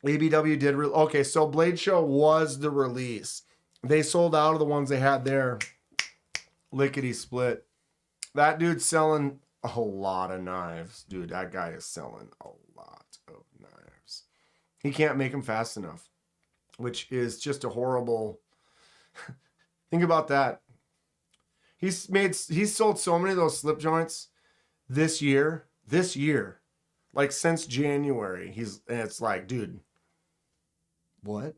ABW did. Okay, so Blade Show was the release. They sold out of the ones they had there. Lickety split. That dude's selling a lot of knives. Dude, that guy is selling a lot of knives. He can't make them fast enough, which is just a horrible... Think about that. He's sold so many of those slip joints this year, like since January. And it's like, dude, what?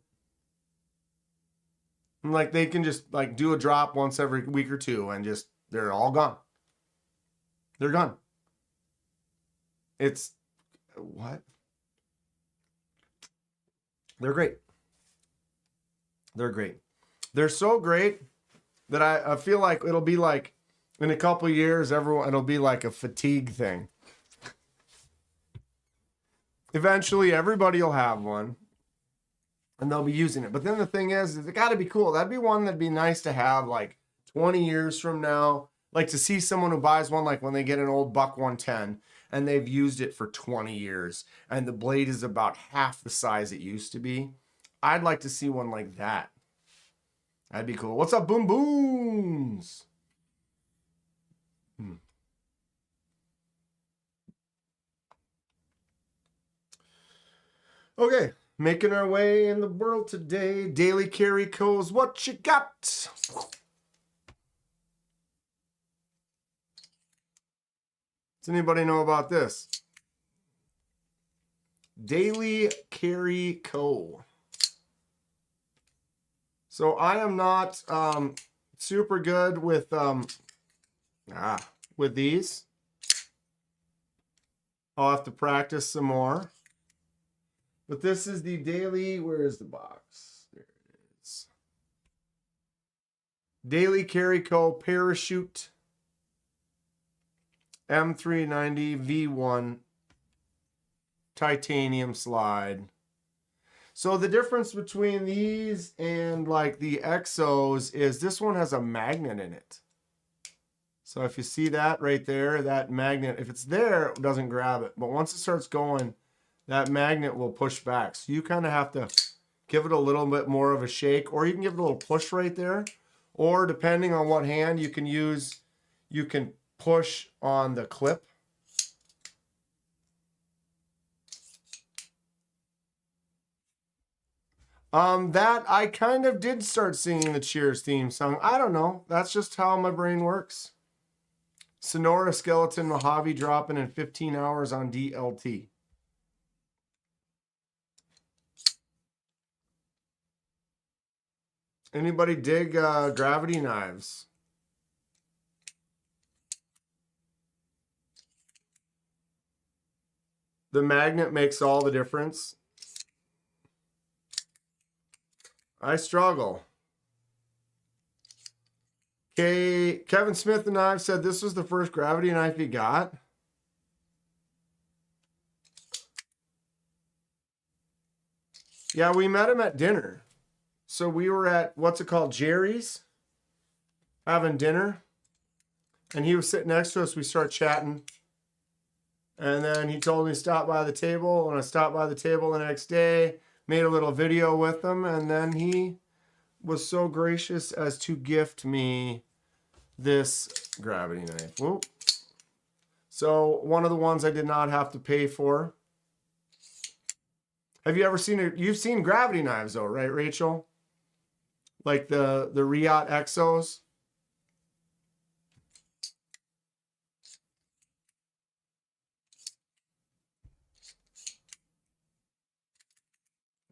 And like they can just like do a drop once every week or two and just, they're all gone. They're gone. It's, what? They're great. They're great. They're so great that I feel like it'll be like in a couple of years, it'll be like a fatigue thing. Eventually, everybody will have one and they'll be using it. But then the thing is it got to be cool. That'd be one that'd be nice to have like 20 years from now. Like to see someone who buys one, like when they get an old Buck 110 and they've used it for 20 years and the blade is about half the size it used to be. I'd like to see one like that. That'd be cool. What's up, Boom Booms? Okay, making our way in the world today. Daily Carry Co's what you got? Does anybody know about this? Daily Carry Co. So I am not super good with these. I'll have to practice some more. But this is the Daily, where is the box? There it is. Daily Carry Co. Parachute M390 V1 titanium slide. So the difference between these and like the Exos is this one has a magnet in it. So if you see that right there, that magnet, if it's there, it doesn't grab it. But once it starts going, that magnet will push back. So you kind of have to give it a little bit more of a shake, or you can give it a little push right there. Or depending on what hand you can use, you can push on the clip. That I kind of did start singing the Cheers theme song. I don't know. That's just how my brain works. Sonora Skeleton Mojave dropping in 15 hours on DLT. Anybody dig gravity knives? The magnet makes all the difference. I struggle. Okay, Kevin Smith and I said this was the first gravity knife he got. Yeah, we met him at dinner. So we were at, what's it called, Jerry's, having dinner. And he was sitting next to us. We start chatting. And then he told me to stop by the table. And I stopped by the table the next day. Made a little video with him, and then he was so gracious as to gift me this gravity knife. Whoop. So one of the ones I did not have to pay for. Have you ever seen it? You've seen gravity knives though, right, Rachel? Like the Riot Exos.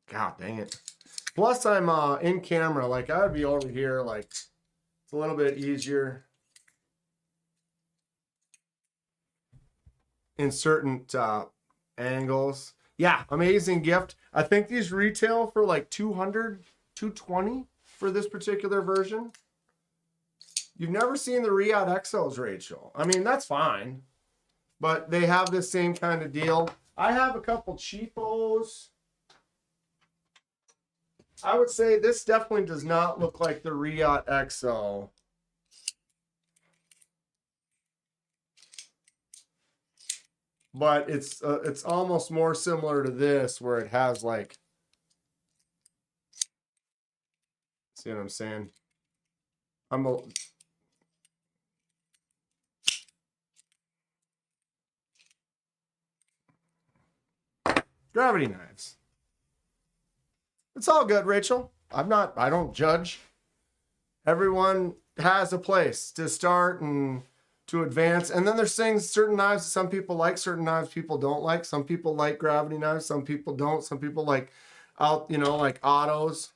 God dang it. Plus I'm in camera, like I would be over here, like it's a little bit easier in certain angles. Yeah, amazing gift. I think these retail for like $200, $220 for this particular version. You've never seen the Riyadh Exos, Rachel. I mean, that's fine. But they have this same kind of deal. I have a couple cheapos. I would say this definitely does not look like the Riyadh Exo. But it's almost more similar to this, where it has like, see what I'm saying? Gravity knives. It's all good, Rachel. I don't judge. Everyone has a place to start and to advance. And then there's things, certain knives that some people like, certain knives people don't like. Some people like gravity knives, some people don't. Some people like like autos,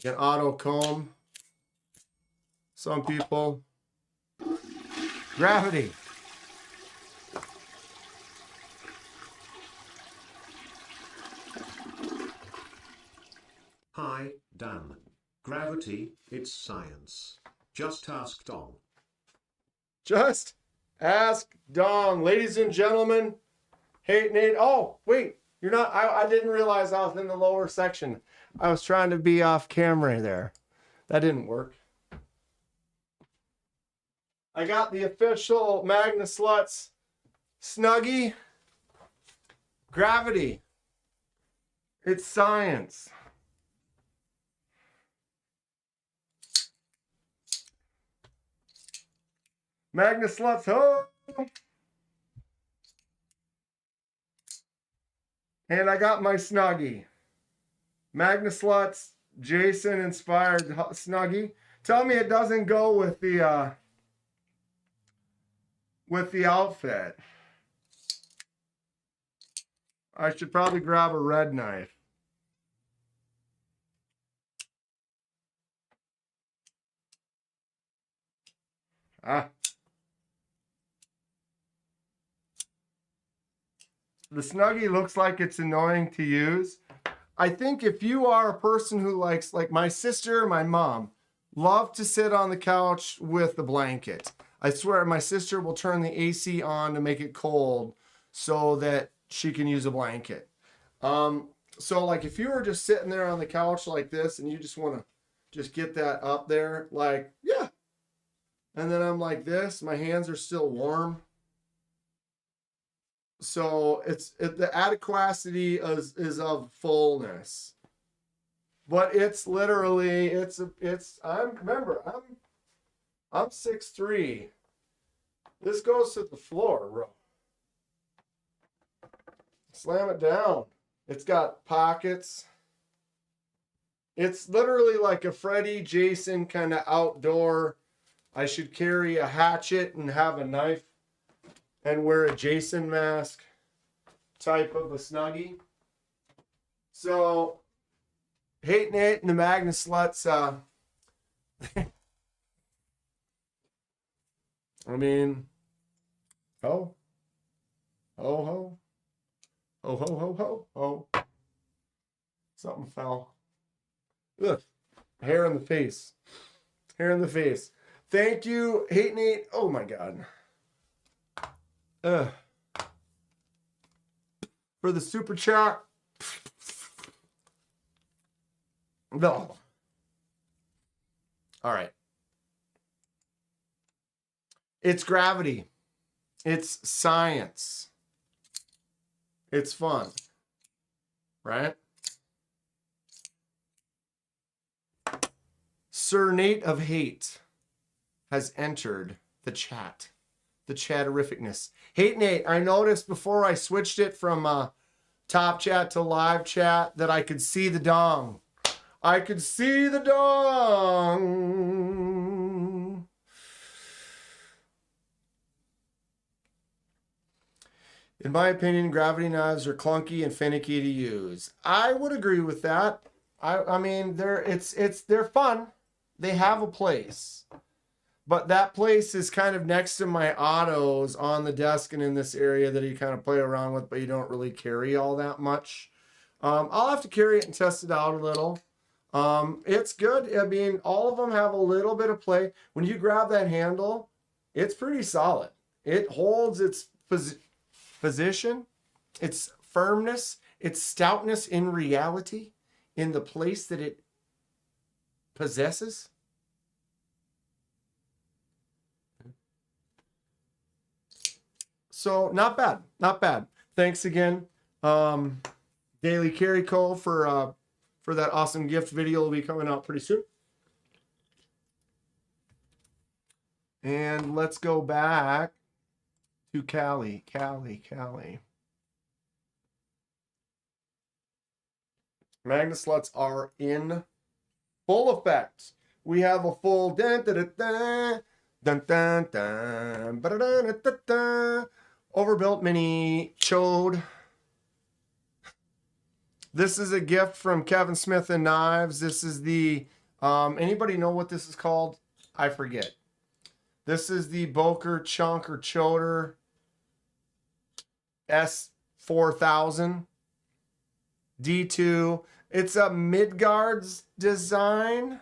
like an auto comb. Some people, gravity. Hi, Dan. Gravity, it's science. Just ask Dong. Just ask Dong. Ladies and gentlemen. Hey, Nate. Oh, wait. You're not. I didn't realize I was in the lower section. I was trying to be off camera there. That didn't work. I got the official Magna Sluts Snuggie. Gravity. It's science. Magna Sluts, ho! And I got my Snuggie. Magna Sluts, Jason inspired Snuggie. Tell me it doesn't go with the outfit. I should probably grab a red knife. The Snuggie looks like it's annoying to use. I think if you are a person who likes, like my sister, my mom, love to sit on the couch with the blanket. I swear my sister will turn the AC on to make it cold so that she can use a blanket. So like if you were just sitting there on the couch like this and you just want to just get that up there, like, yeah. And then I'm like this, my hands are still warm. So the adequacy is of fullness, but it's literally I'm 6'3". This goes to the floor, bro. Slam it down. It's got pockets. It's literally like a Freddy Jason kind of outdoor. I should carry a hatchet and have a knife and wear a Jason mask type of a Snuggie. So, hating it and the Magna Sluts, I mean, ho, ho, ho, ho, ho, ho, ho, ho. Something fell. Look, hair in the face. Hair in the face. Thank you, Hate Nate. Oh my God. For the super chat. No. All right. It's gravity. It's science. It's fun. Right? Sir Nate of Hate has entered the chat. The chatterificness. Hate Nate, I noticed before I switched it from top chat to live chat that I could see the dong. I could see the dong. In my opinion, gravity knives are clunky and finicky to use. I would agree with that. I mean, they're fun. They have a place. But that place is kind of next to my autos on the desk and in this area that you kind of play around with, but you don't really carry all that much. I'll have to carry it and test it out a little. It's good. I mean, all of them have a little bit of play. When you grab that handle, it's pretty solid. It holds its position, its firmness, its stoutness in reality, in the place that it possesses. So not bad, not bad. Thanks again, Daily Carry Co. for that awesome gift video. Will be coming out pretty soon. And let's go back to Cali. Magnet sluts are in full effect. We have a full dun dun dun dun dun dun dun dun dun Overbuilt mini chode. This is a gift from Kevin Smith and Knives. This is the anybody know what this is called? I forget. This is the Boker Chunk or Choder S4000 D2. It's a Midgard's design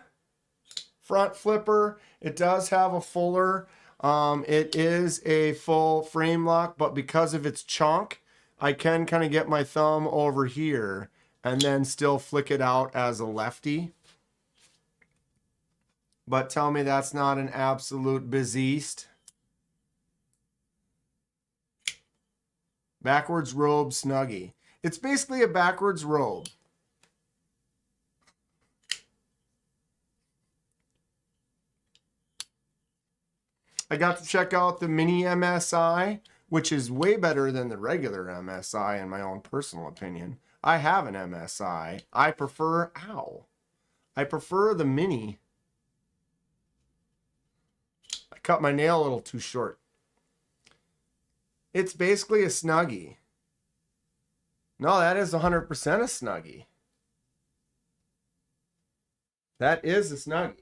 front flipper. It does have a fuller. It is a full frame lock, but because of its chunk, I can kind of get my thumb over here and then still flick it out as a lefty. But tell me that's not an absolute beast. Backwards robe Snuggie. It's basically a backwards robe. I got to check out the mini MSI, which is way better than the regular MSI in my own personal opinion. I have an MSI. I prefer, I prefer the mini. I cut my nail a little too short. It's basically a Snuggie. No, that is 100% a Snuggie. That is a Snuggie.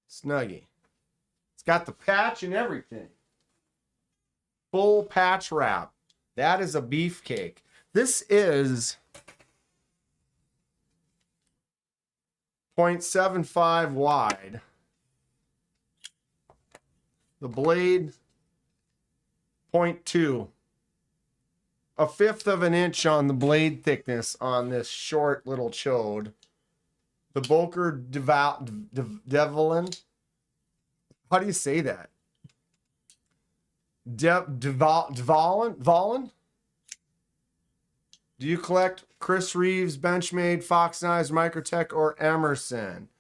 Snuggie. It's got the patch and everything. Full patch wrap. That is a beefcake. This is 0.75 wide. The blade 0.2. A fifth of an inch on the blade thickness on this short little chode. The Boker Devlin. How do you say that? Devlin? Do you collect Chris Reeves, Benchmade, Fox Knives, Microtech, or Emerson?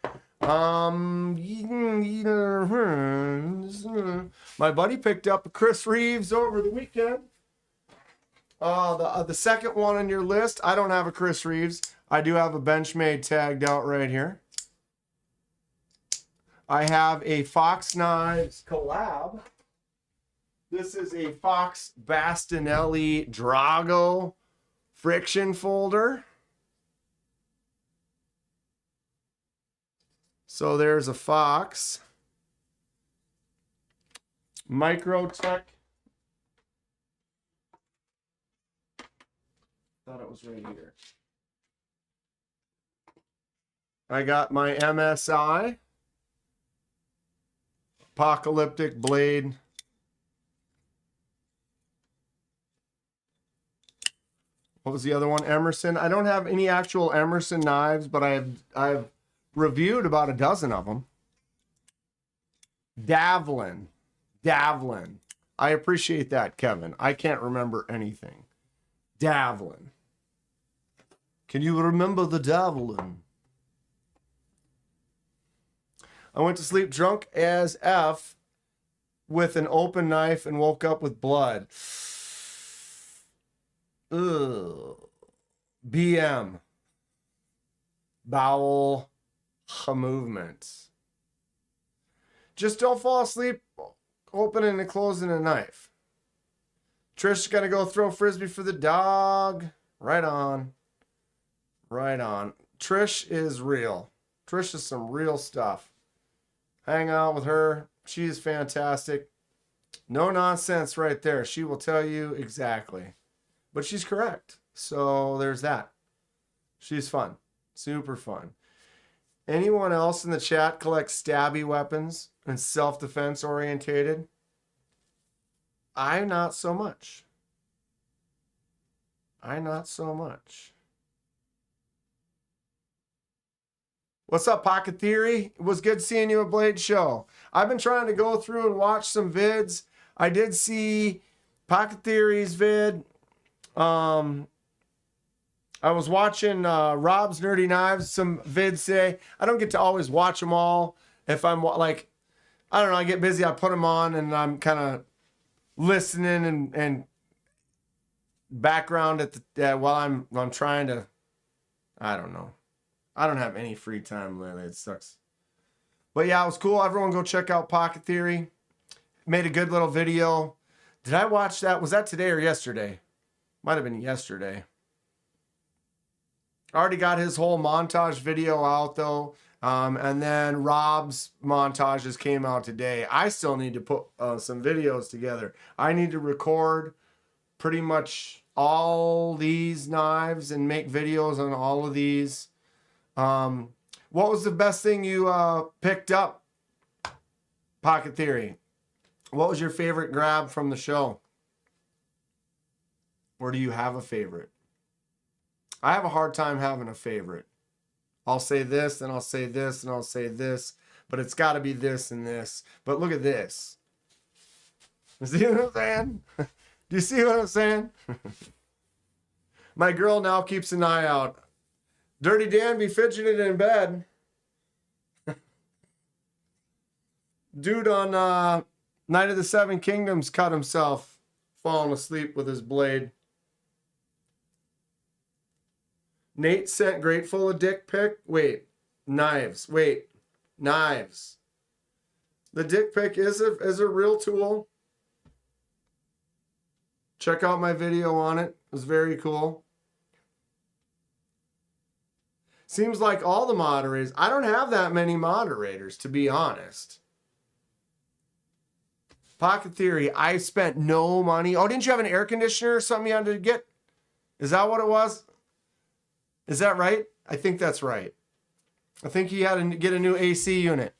My buddy picked up a Chris Reeves over the weekend. The second one on your list, I don't have a Chris Reeves. I do have a Benchmade tagged out right here. I have a Fox Knives collab. This is a Fox Bastinelli Drago friction folder. So there's a Fox. Microtech. Thought it was right here. I got my MSI. Apocalyptic blade. What was the other one? Emerson. I don't have any actual Emerson knives, but I've reviewed about a dozen of them. Davlin. I appreciate that, Kevin. I can't remember anything. Davlin. Can you remember the Davlin? I went to sleep drunk as F with an open knife and woke up with blood. Ugh. BM. Bowel movements. Just don't fall asleep opening and closing a knife. Trish's gonna go throw frisbee for the dog. Right on. Right on. Trish is real. Trish is some real stuff. Hang out with her. She is fantastic. No nonsense right there. She will tell you exactly. But she's correct. So there's that. She's fun. Super fun. Anyone else in the chat collects stabby weapons and self-defense orientated? I not so much. I not so much. What's up, Pocket Theory? It was good seeing you at Blade Show. I've been trying to go through and watch some vids. I did see Pocket Theory's vid. I was watching Rob's Nerdy Knives, some vids today. I don't get to always watch them all. If I'm like, I don't know, I get busy, I put them on and I'm kind of listening and background at the while I'm trying to, I don't know. I don't have any free time lately. It sucks. But yeah, it was cool. Everyone go check out Pocket Theory. Made a good little video. Did I watch that? Was that today or yesterday? Might have been yesterday. Already got his whole montage video out though. And then Rob's montages came out today. I still need to put some videos together. I need to record pretty much all these knives and make videos on all of these. What was the best thing you picked up? Pocket Theory. What was your favorite grab from the show? Or do you have a favorite? I have a hard time having a favorite. I'll say this, and I'll say this, and I'll say this, but it's got to be this and this. But look at this. See what I'm saying? Do you see what I'm saying? My girl now keeps an eye out. Dirty Dan be fidgeting in bed. Dude on Night of the Seven Kingdoms cut himself falling asleep with his blade. Nate sent Grateful a dick pic. Wait, knives. Wait, knives. The dick pic is a real tool. Check out my video on it. It was very cool. Seems like all the moderators. I don't have that many moderators, to be honest. Pocket Theory, I spent no money. Oh, didn't you have an air conditioner or something you had to get? Is that what it was? Is that right? I think that's right. I think he had to get a new AC unit.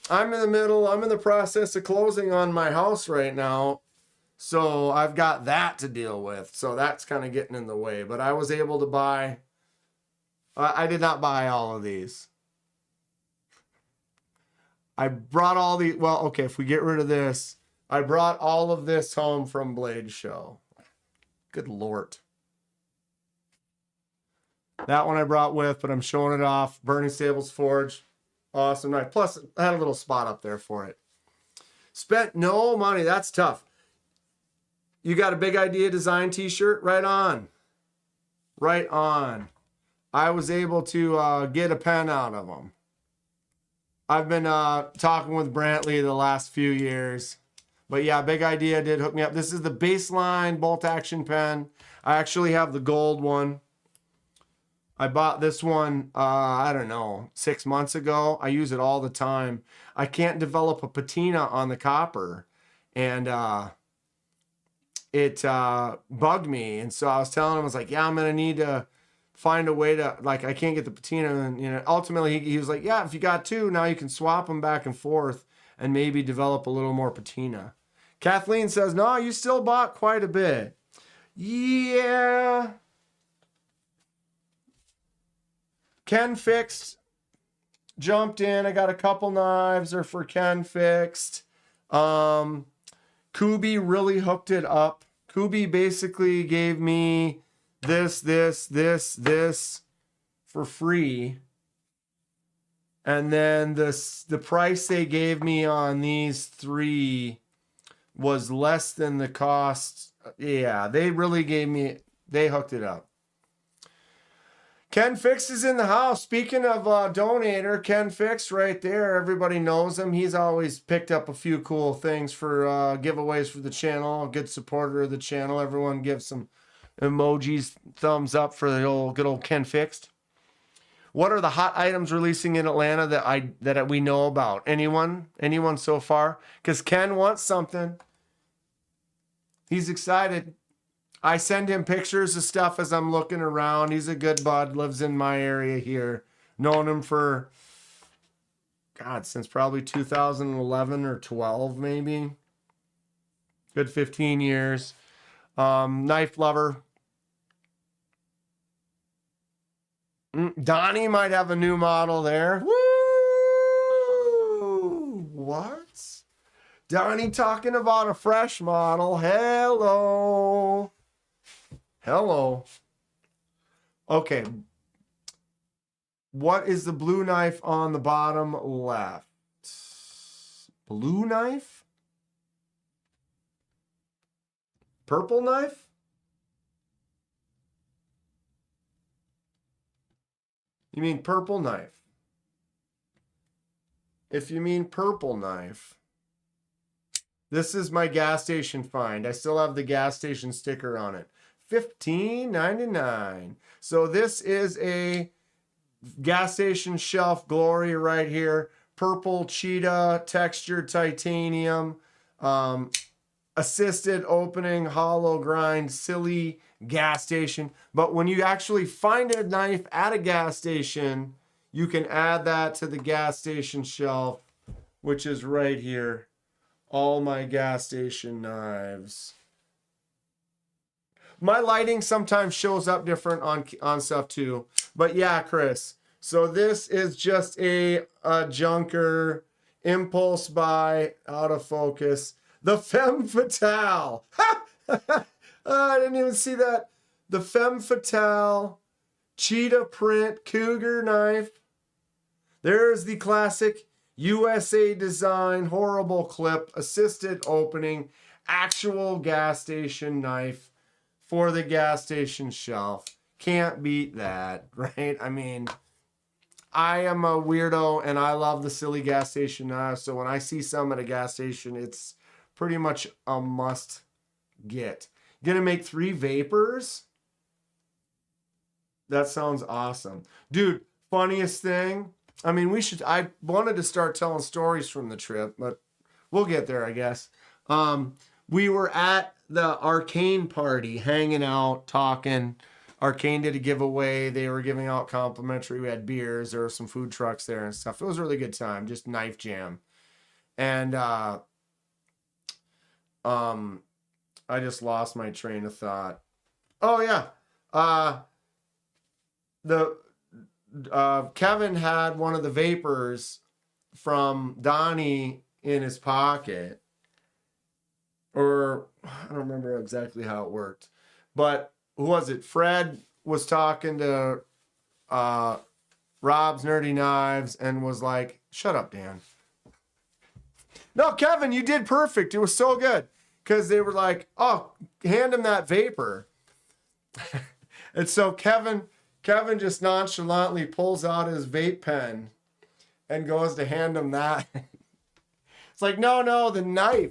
I'm in the process of closing on my house right now. So I've got that to deal with. So that's kind of getting in the way. But I was able to buy, I did not buy all of these. I brought all the, well, okay, if we get rid of this, I brought all of this home from Blade Show. Good Lord. That one I brought with, but I'm showing it off. Burning Stables Forge. Awesome knife. Plus, I had a little spot up there for it. Spent no money. That's tough. You got a Big Idea Design t-shirt? Right on. Right on. I was able to get a pen out of them. I've been talking with Brantley the last few years. But yeah, Big Idea did hook me up. This is the baseline bolt action pen. I actually have the gold one. I bought this one, I don't know, 6 months ago. I use it all the time. I can't develop a patina on the copper. And it bugged me. And so I was telling him, I was like, yeah, I'm going to need to find a way to, like, I can't get the patina. And, you know, ultimately he was like, yeah, if you got two, now you can swap them back and forth and maybe develop a little more patina. Kathleen says, no, you still bought quite a bit. Yeah. Ken Fixed jumped in. I got a couple knives are for Ken Fixed. Kooie really hooked it up. Kooie basically gave me this for free. And then the price they gave me on these three was less than the cost. Yeah, they really they hooked it up. Ken Fix is in the house. Speaking of donator, Ken Fix right there. Everybody knows him. He's always picked up a few cool things for giveaways for the channel. A good supporter of the channel. Everyone gives some emojis, thumbs up for the good old Ken Fixed. What are the hot items releasing in Atlanta that we know about? Anyone so far? Because Ken wants something. He's excited. I send him pictures of stuff as I'm looking around. He's a good bud, lives in my area here. Known him for, God, since probably 2011 or 12, maybe. Good 15 years. Knife lover. Donnie might have a new model there. Woo! What? Donnie talking about a fresh model. Hello. Hello. Okay. What is the blue knife on the bottom left? Blue knife? Purple knife? You mean purple knife? If you mean purple knife, this is my gas station find. I still have the gas station sticker on it. $15.99. So this is a gas station shelf glory right here. Purple cheetah, textured titanium, assisted opening, hollow grind, silly gas station. But when you actually find a knife at a gas station, you can add that to the gas station shelf, which is right here. All my gas station knives. My lighting sometimes shows up different on stuff too. But yeah, Chris. So this is just a junker impulse buy, out of focus. The Femme Fatale. I didn't even see that. The Femme Fatale cheetah print cougar knife. There's the classic USA design, horrible clip, assisted opening, actual gas station knife for the gas station shelf. Can't beat that, right? I mean, I am a weirdo and I love the silly gas station knives. So when I see some at a gas station, it's pretty much a must get. Gonna make 3 vapors? That sounds awesome. Dude, funniest thing. I mean, I wanted to start telling stories from the trip, but we'll get there, I guess. We were at the Arcane party, hanging out, talking. Arcane did a giveaway. They were giving out complimentary. We had beers. There were some food trucks there and stuff. It was a really good time, just knife jam. And I just lost my train of thought. Oh, yeah. Kevin had one of the vapors from Donnie in his pocket. Or I don't remember exactly how it worked. But who was it? Fred was talking to Rob's Nerdy Knives and was like, shut up, Dan. No, Kevin, you did perfect. It was so good. Because they were like, oh, hand him that vapor. And so Kevin just nonchalantly pulls out his vape pen and goes to hand him that. It's like, no, the knife.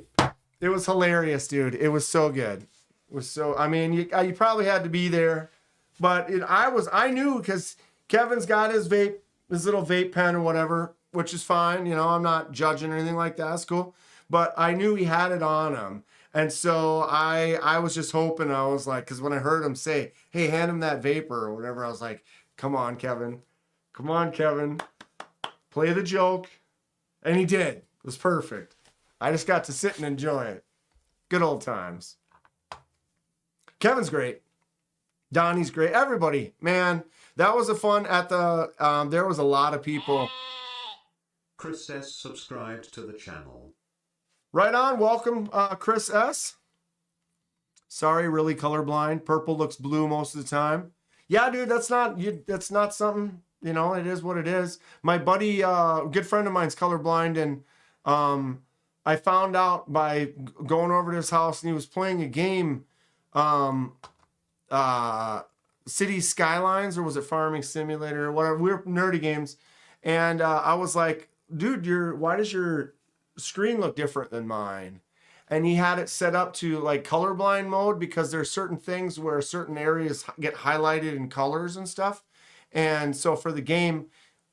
It was hilarious, dude. It was so good. It was so, I mean, you probably had to be there. But I knew because Kevin's got his little vape pen or whatever, which is fine. You know, I'm not judging or anything like that. That's cool. But I knew he had it on him. And so I was just hoping, I was like, because when I heard him say, hey, hand him that vapor or whatever, I was like, come on, Kevin. Come on, Kevin. Play the joke. And he did. It was perfect. I just got to sit and enjoy it. Good old times. Kevin's great. Donnie's great. Everybody, man, that was a fun at the, there was a lot of people. Chris S. subscribed to the channel. Right on. Welcome, Chris S. Sorry, really colorblind. Purple looks blue most of the time. Yeah, dude, that's not something, you know, it is what it is. My buddy, good friend of mine's colorblind, and I found out by going over to his house, and he was playing a game, City Skylines, or was it Farming Simulator or whatever. We were nerdy games. And I was like, dude, why does your screen look different than mine? And he had it set up to like colorblind mode because there's certain things where certain areas get highlighted in colors and stuff. And so for the game,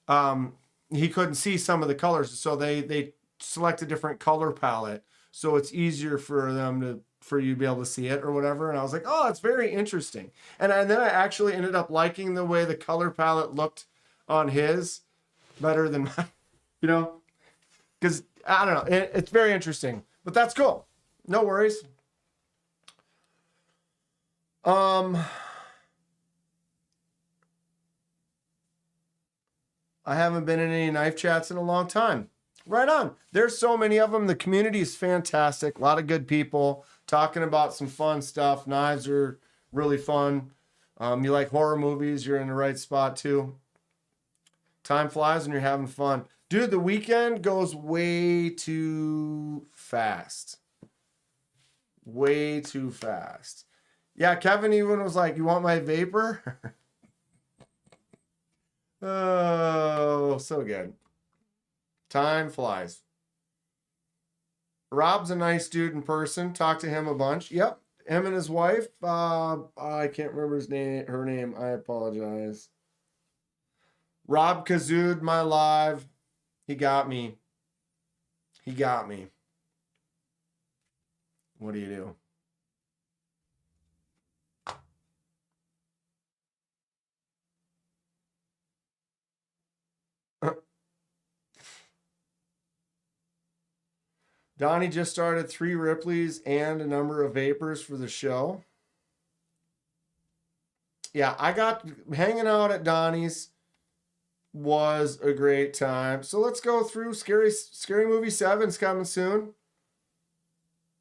he couldn't see some of the colors. So they select a different color palette. So it's easier for you to be able to see it or whatever. And I was like, oh, it's very interesting. And then I actually ended up liking the way the color palette looked on his better than mine, you know, because I don't know, it's very interesting, but that's cool. No worries. I haven't been in any knife chats in a long time. Right on. There's so many of them. The community is fantastic. A lot of good people talking about some fun stuff. Knives are really fun. You like horror movies, you're in the right spot too. Time flies when you're having fun. Dude, the weekend goes way too fast. Way too fast. Yeah, Kevin even was like, you want my vapor? Oh, so good. Time flies. Rob's a nice dude in person. Talked to him a bunch. Yep. Him and his wife. I can't remember her name. I apologize. Rob kazooed my live. He got me. He got me. What do you do? Donnie just started 3 Ripley's and a number of vapors for the show. Yeah, I got hanging out at Donnie's was a great time. So let's go through Scary Movie 7's coming soon.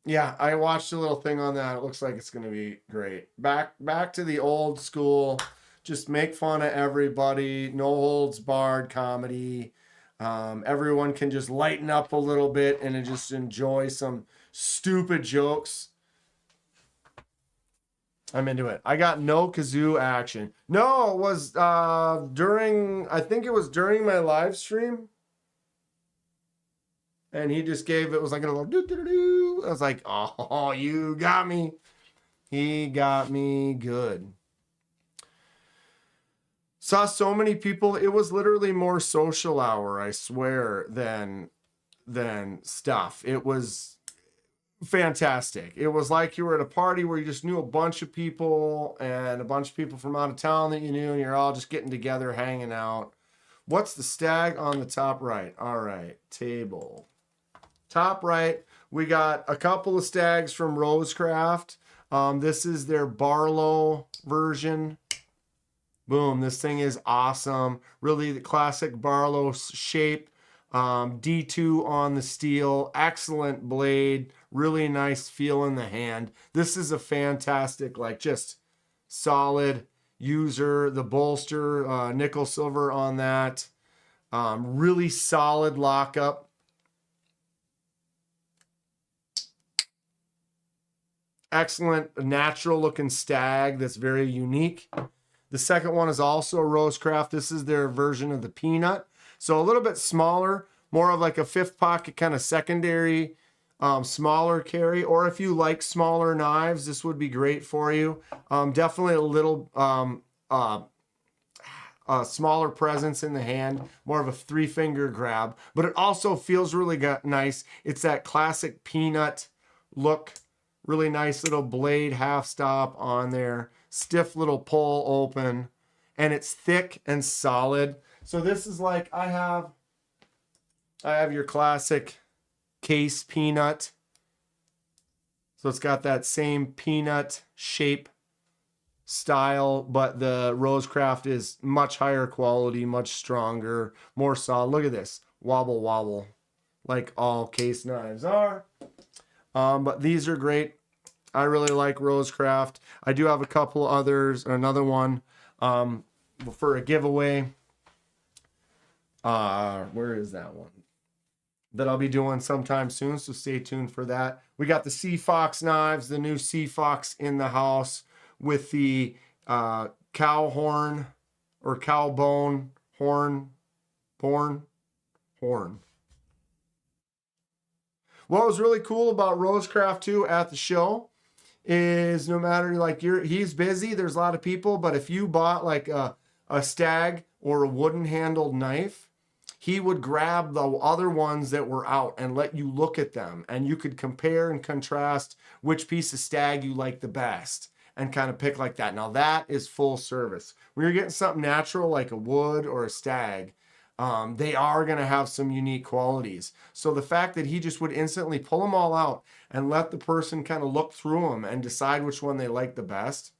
Yeah, I watched a little thing on that. It looks like it's going to be great. Back to the old school. Just make fun of everybody. No holds barred comedy. Everyone can just lighten up a little bit and just enjoy some stupid jokes. I'm into it. I got no kazoo action. No, it was I think it was during my live stream. And he just it was like a little doo-doo-doo-doo. I was like, oh, you got me. He got me good. Saw so many people. It was literally more social hour, I swear, than stuff. It was fantastic. It was like you were at a party where you just knew a bunch of people and a bunch of people from out of town that you knew, and you're all just getting together, hanging out. What's the stag on the top right? All right, table. Top right, we got a couple of stags from Rosecraft. This is their Barlow version. Boom, this thing is awesome. Really the classic Barlow shape. D2 on the steel. Excellent blade. Really nice feel in the hand. This is a fantastic, like just solid user. The bolster, nickel silver on that. Really solid lockup. Excellent natural looking stag that's very unique. The second one is also Rosecraft. This is their version of the Peanut. So a little bit smaller, more of like a 5th pocket kind of secondary, smaller carry. Or if you like smaller knives, this would be great for you. Definitely a little smaller presence in the hand, more of a 3-finger grab. But it also feels really nice. It's that classic Peanut look. Really nice little blade half stop on there. Stiff little pull open. And it's thick and solid. So this is like, I have your classic case Peanut. So it's got that same Peanut shape style, but the Rosecraft is much higher quality, much stronger, more solid. Look at this. Wobble, wobble. Like all case knives are. But these are great. I really like Rosecraft. I do have a couple others, another one for a giveaway. Where is that one? That I'll be doing sometime soon, so stay tuned for that. We got the Sea Fox knives, the new Sea Fox in the house with the cow horn or cow bone horn. What was really cool about Rosecraft too at the show is no matter like he's busy, there's a lot of people, but if you bought like a a stag or a wooden handled knife, he would grab the other ones that were out and let you look at them. And you could compare and contrast which piece of stag you like the best and kind of pick like that. Now that is full service. When you're getting something natural like a wood or a stag, they are going to have some unique qualities. So the fact that he just would instantly pull them all out and let the person kind of look through them and decide which one they like the best,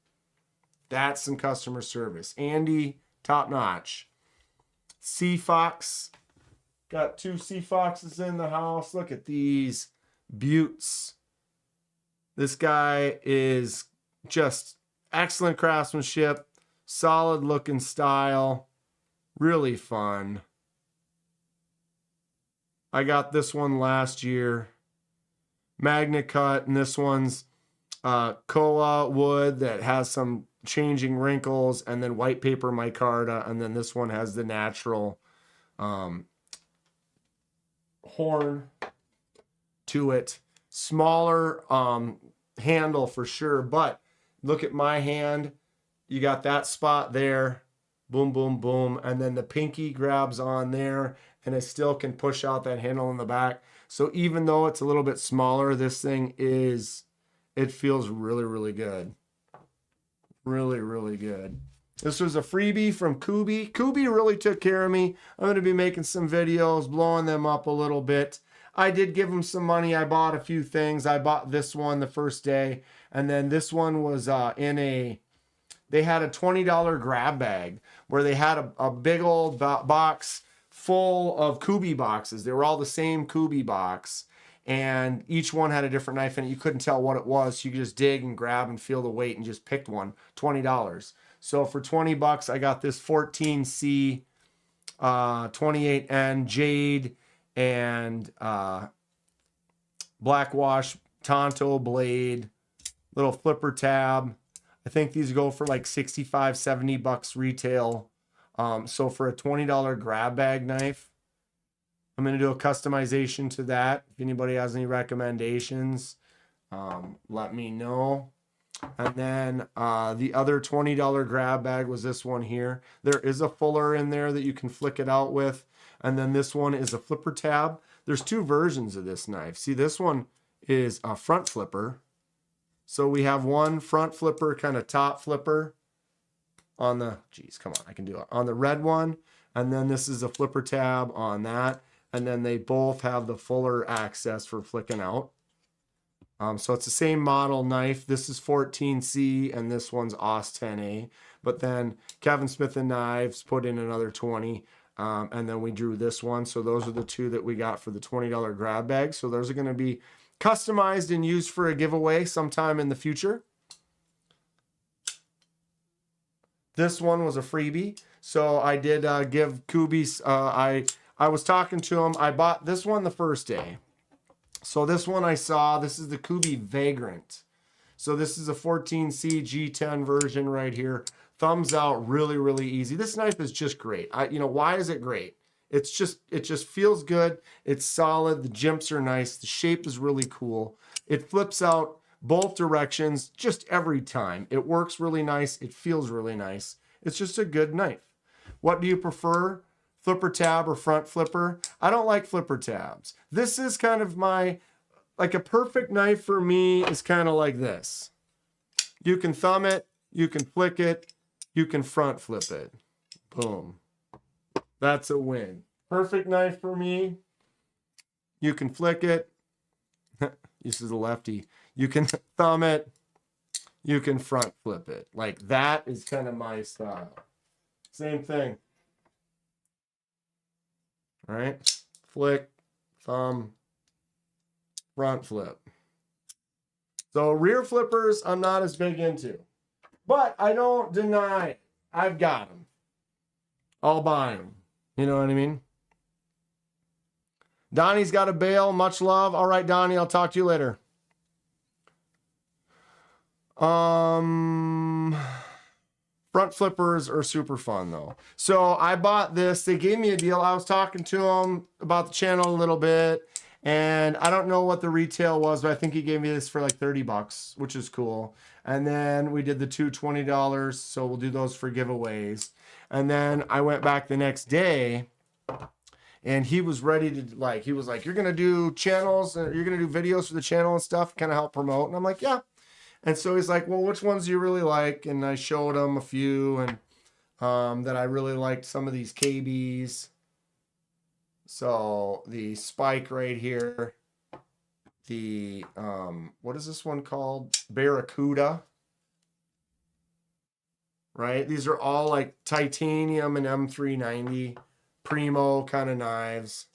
that's some customer service. Andy, top notch. Sea Fox. Got 2 Sea Foxes in the house. Look at these buttes. This guy is just excellent craftsmanship, solid looking style, really fun. I got this one last year. Magna cut, and this one's koa wood that has some changing wrinkles, and then white paper micarta, and then this one has the natural horn to it. Smaller handle for sure, but look at my hand. You got that spot there, boom, boom, boom, and then the pinky grabs on there, and it still can push out that handle in the back. So even though it's a little bit smaller, this thing it feels really, really good. Really, really good. This was a freebie from Kooie. Kooie really took care of me. I'm going to be making some videos, blowing them up a little bit. I did give them some money. I bought a few things. I bought this one the first day. And then this one was they had a $20 grab bag where they had a big old box full of Kooie boxes. They were all the same Kooie box. And each one had a different knife in it. You couldn't tell what it was. So you could just dig and grab and feel the weight and just picked one. $20. So for $20, I got this 14C, 28N Jade and black wash Tonto blade, little flipper tab. I think these go for like $65, $70 retail. So for a $20 grab bag knife, I'm going to do a customization to that. If anybody has any recommendations, let me know. And then the other $20 grab bag was this one here. There is a fuller in there that you can flick it out with. And then this one is a flipper tab. There's 2 versions of this knife. See, this one is a front flipper. So we have one front flipper, kind of top flipper on the, geez, come on, I can do it. On the red one. And then this is a flipper tab on that. And then they both have the fuller access for flicking out. So it's the same model knife. This is 14C and this one's OS 10A. But then Kevin Smith and Knives put in another 20. And then we drew this one. So those are the 2 that we got for the $20 grab bag. So those are going to be customized and used for a giveaway sometime in the future. This one was a freebie. So I did give Kooie, I was talking to him. I bought this one the first day. So this one I saw, this is the Kooie Vagrant. So this is a 14C G10 version right here. Thumbs out, really, really easy. This knife is just great. Why is it great? It just feels good. It's solid. The jimps are nice. The shape is really cool. It flips out both directions just every time. It works really nice. It feels really nice. It's just a good knife. What do you prefer? Flipper tab or front flipper? I don't like flipper tabs. This is kind of like a perfect knife for me is kind of like this. You can thumb it, you can flick it, you can front flip it. Boom. That's a win. Perfect knife for me. You can flick it. This is a lefty. You can thumb it. You can front flip it. Like that is kind of my style. Same thing. All right, flick, thumb, front flip. So rear flippers, I'm not as big into, but I don't deny it. I've got them. I'll buy them. You know what I mean? Donnie's got a bail. Much love. All right, Donnie, I'll talk to you later. Front flippers are super fun though. So I bought this. They gave me a deal. I was talking to him about the channel a little bit, and I don't know what the retail was, but I think he gave me this for like $30, which is cool. And then we did the two $20, so we'll do those for giveaways. And then I went back the next day, and he was ready to, like, he was like, you're going to do channels, and you're going to do videos for the channel and stuff, kind of help promote. And I'm like, yeah. And so he's like, well, which ones do you really like? And I showed him a few, and that I really liked some of these KBs. So the Spike right here, the, what is this one called? Barracuda. Right? These are all like titanium and M390 primo kind of knives.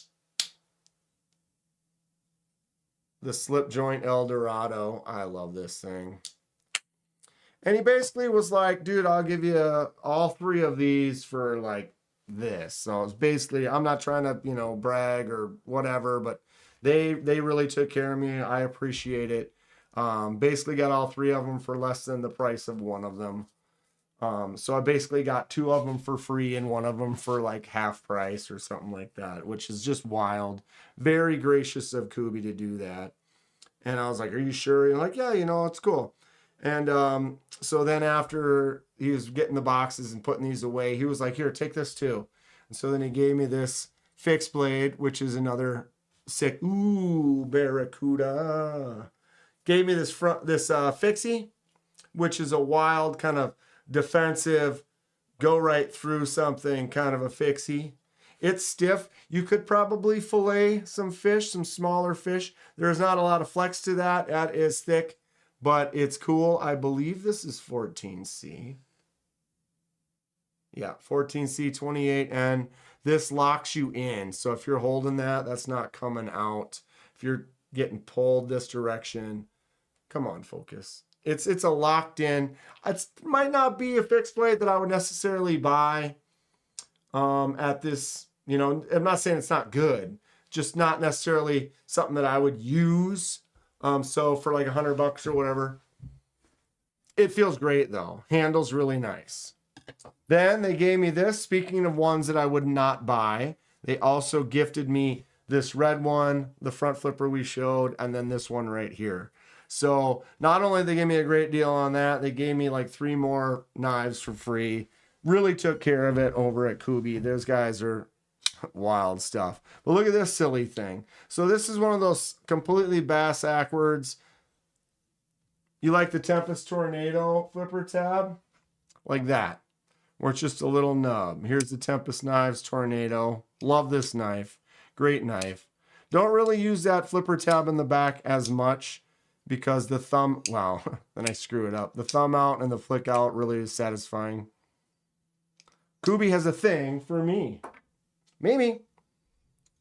The slip joint Eldorado. I love this thing. And he basically was like, dude, I'll give you all 3 of these for like this. So it's basically, I'm not trying to, you know, brag or whatever, but they really took care of me. I appreciate it. Basically got all 3 of them for less than the price of one of them. So I basically got 2 of them for free and 1 of them for like half price or something like that, which is just wild. Very gracious of Kooie to do that. And I was like, are you sure? And like, yeah, you know, it's cool. And so then after he was getting the boxes and putting these away, he was like, here, take this too. And so then he gave me this fixed blade, which is another sick, ooh, Barracuda. Gave me this fixie, which is a wild kind of defensive, go right through something kind of a fixie. It's stiff. You could probably fillet some fish, some smaller fish. There's not a lot of flex to that. That is thick, but it's cool. I believe this is 14C. Yeah, 14C 28, and this locks you in. So if you're holding that, that's not coming out. If you're getting pulled this direction, come on, focus. It's a locked in. It might not be a fixed blade that I would necessarily buy at this, you know, I'm not saying it's not good, just not necessarily something that I would use. So for like $100 or whatever, it feels great though. Handle's really nice. Then they gave me this. Speaking of ones that I would not buy, they also gifted me this red one, the front flipper we showed, and then this one right here. So not only they gave me a great deal on that, they gave me like 3 more knives for free. Really took care of it over at Kooie. Those guys are wild stuff. But look at this silly thing. So this is one of those completely backwards. You like the Tempest Tornado flipper tab? Like that. Where it's just a little nub. Here's the Tempest Knives Tornado. Love this knife. Great knife. Don't really use that flipper tab in the back as much because the thumb, wow, then I screw it up. The thumb out and the flick out really is satisfying. Kooie has a thing for me. Maybe.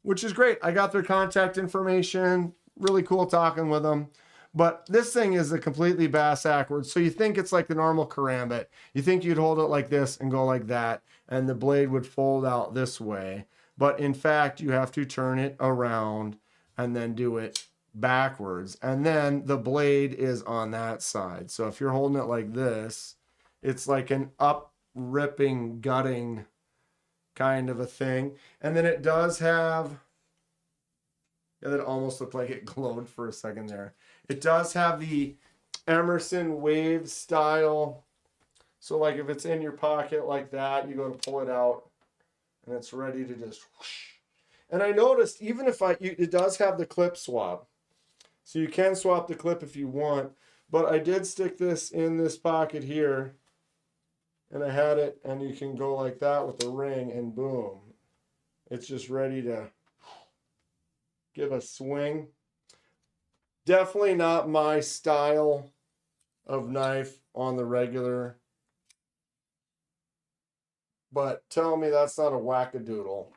Which is great. I got their contact information. Really cool talking with them. But this thing is a completely backwards. So you think it's like the normal karambit. You think you'd hold it like this and go like that, and the blade would fold out this way. But in fact, you have to turn it around and then do it backwards. And then the blade is on that side. So if you're holding it like this, it's like an up ripping, gutting kind of a thing. And then it does have, yeah, that almost looked like it glowed for a second there. It does have the Emerson wave style. So like if it's in your pocket like that, you go to pull it out and it's ready to just whoosh. And I noticed even if it does have the clip swap. So you can swap the clip if you want, but I did stick this in this pocket here and I had it, and you can go like that with the ring and boom. It's just ready to give a swing. Definitely not my style of knife on the regular. But tell me that's not a wackadoodle.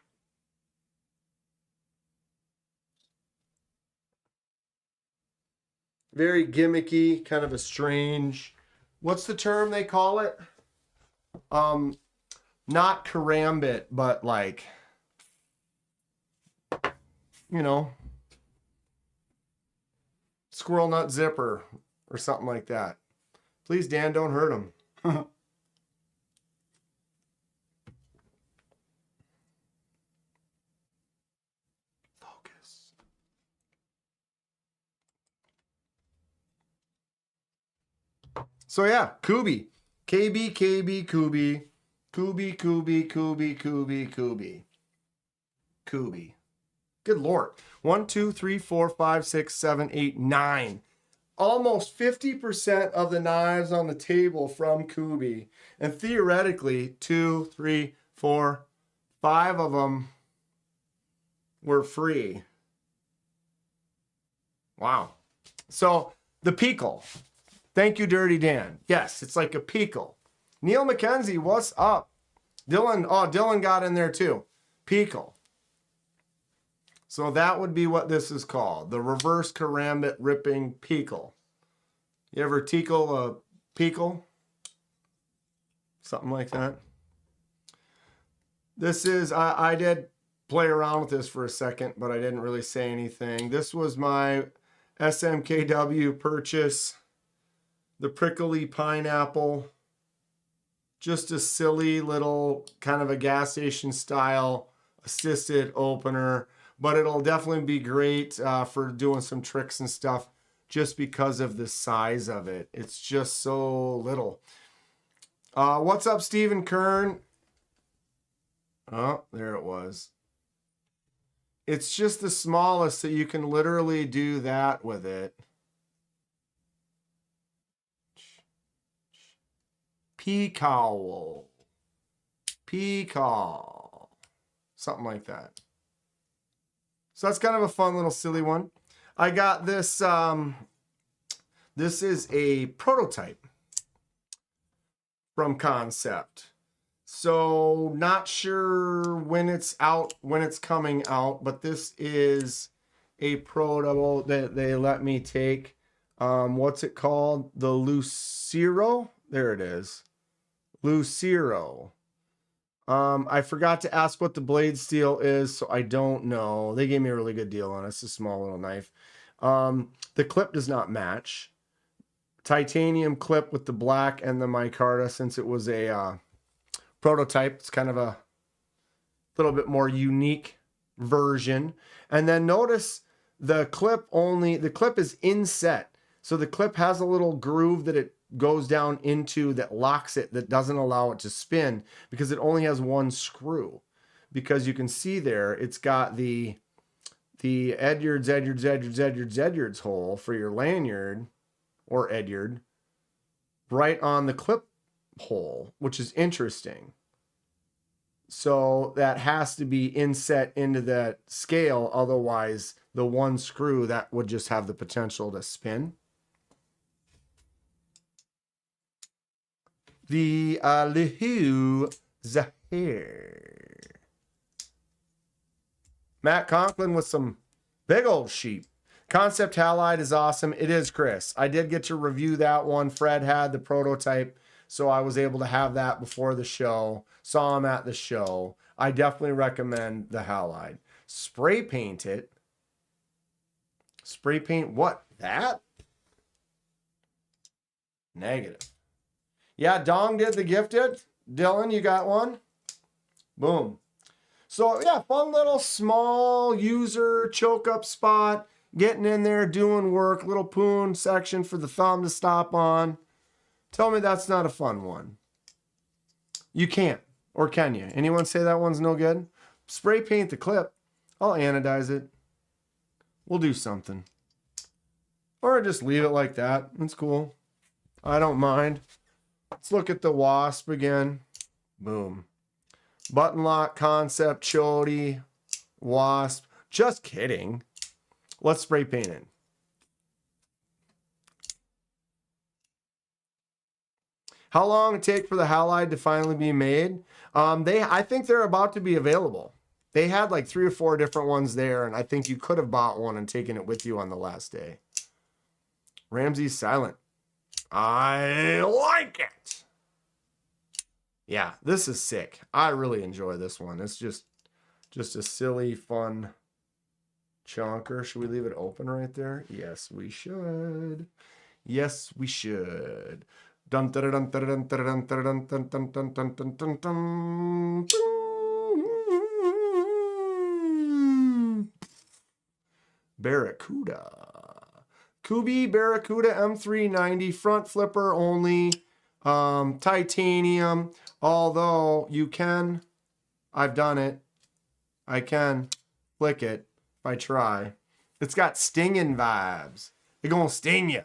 Very gimmicky, kind of a strange, what's the term they call it? Not karambit, but like, you know, squirrel nut zipper or something like that. Please, Dan, don't hurt him. Focus. So yeah, Kooie. KB, Kooie. Kooie, Kooie, Kooie, Kooie, Kooie. Kooie. Good Lord. 1, 2, 3, 4, 5, 6, 7, 8, 9. Almost 50% of the knives on the table from Kooie. And theoretically, 2, 3, 4, 5 of them were free. Wow. So the Pickle. Thank you, Dirty Dan. Yes, it's like a Pickle. Neil McKenzie, what's up? Dylan, oh, Dylan got in there too. Pickle. So that would be what this is called. The reverse karambit ripping Pickle. You ever tickle a Pickle? Something like that. This is, I did play around with this for a second, but I didn't really say anything. This was my SMKW purchase. The prickly pineapple. Just a silly little kind of a gas station style assisted opener. But it'll definitely be great for doing some tricks and stuff just because of the size of it. It's just so little. What's up, Stephen Kern? Oh, there it was. It's just the smallest, so you can literally do that with it. Peacowl. Peacowl. Something like that. So that's kind of a fun little silly one. I got this. This is a prototype from Kansept. So not sure when it's out, when it's coming out, but this is a prototype that they let me take. What's it called? The Lucero. There it is. Lucero. I forgot to ask what the blade steel is, so I don't know. They gave me a really good deal on it. It's a small little knife. The clip does not match. Titanium clip with the black and the micarta, since it was a prototype. It's kind of a little bit more unique version. And then notice the clip is inset. So the clip has a little groove that it goes down into that locks it, that doesn't allow it to spin because it only has one screw. Because you can see there, it's got the Edyards hole for your lanyard or Edyard right on the clip hole, which is interesting. So that has to be inset into that scale. Otherwise, the one screw that would just have the potential to spin. The Lihu Zahir. Matt Conklin with some big old sheep. Concept Halide is awesome. It is, Chris. I did get to review that one. Fred had the prototype, so I was able to have that before the show. Saw him at the show. I definitely recommend the Halide. Spray paint it. Spray paint what? That? Negative. Yeah, Dong did the gifted. Dylan, you got one? Boom. So, yeah, fun little small user choke up spot. Getting in there, doing work. Little poon section for the thumb to stop on. Tell me that's not a fun one. You can't. Or can you? Anyone say that one's no good? Spray paint the clip. I'll anodize it. We'll do something. Or just leave it like that. It's cool. I don't mind. Let's look at the Wasp again. Boom. Button lock, Concept, Chody, Wasp. Just kidding. Let's spray paint it. How long it take for the Halide to finally be made? I think they're about to be available. They had like 3 or 4 different ones there, and I think you could have bought one and taken it with you on the last day. Ramsey's silent. I like it. Yeah, this is sick. I really enjoy this one. It's just a silly, fun chunker. Should we leave it open right there? Yes, we should. Yes, we should. Dun dun dun dun dun dun dun dun dun dun dun dun dun dun dun. Barracuda. Kooie Barracuda M390 front flipper only. Titanium, although you can, I've done it, I can flick it if I try. It's got stinging vibes. They're gonna sting you.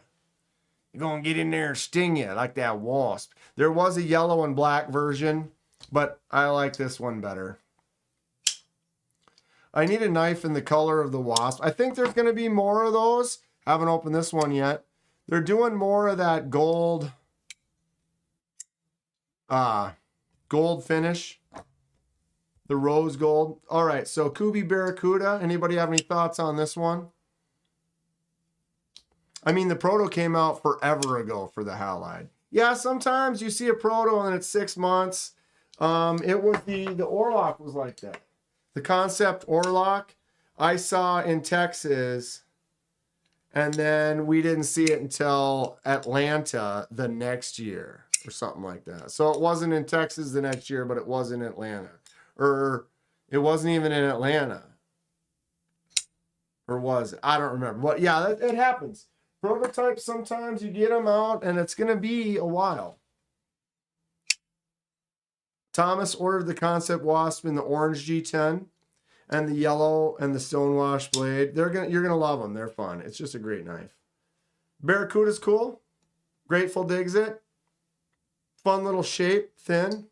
You're gonna get in there and sting you like that wasp. There was a yellow and black version, but I like this one better. I need a knife in the color of the wasp. I think there's gonna be more of those. Haven't opened this one yet. They're doing more of that gold, gold finish. The rose gold. All right, so Kooie Barracuda. Anybody have any thoughts on this one? I mean, the proto came out forever ago for the halide. Yeah, sometimes you see a proto and it's 6 months. It was the Orlock was like that. The Concept Orlock I saw in Texas, and then we didn't see it until Atlanta the next year or something like that. So it wasn't in Texas the next year, but it was in Atlanta. Or it wasn't even in Atlanta. Or was it? I don't remember. But yeah, it happens. Prototypes, sometimes you get them out and it's going to be a while. Thomas ordered the Concept Wasp in the orange G10 and the yellow and the Stonewash blade. You're gonna love them. They're fun. It's just a great knife. Barracuda's cool. Grateful digs it. Fun little shape, thin.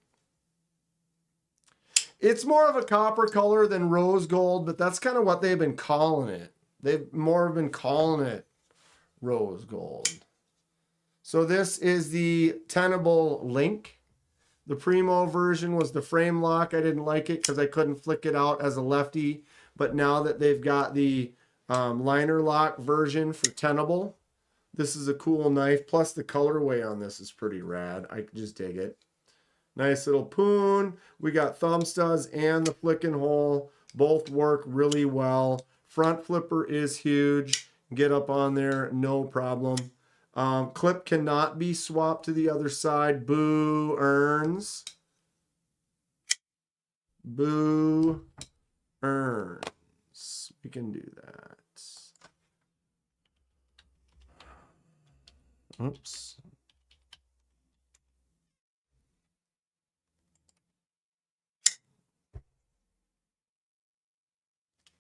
It's more of a copper color than rose gold, but that's kind of what they've been calling it. They've more been calling it rose gold. So this is the Tenable Link. The Primo version was the frame lock. I didn't like it because I couldn't flick it out as a lefty. But now that they've got the liner lock version for Tenable, this is a cool knife. Plus the colorway on this is pretty rad. I just dig it. Nice little poon. We got thumb studs and the flicking hole. Both work really well. Front flipper is huge. Get up on there, no problem. Clip cannot be swapped to the other side. Boo earns. Boo earns. We can do that. Oops.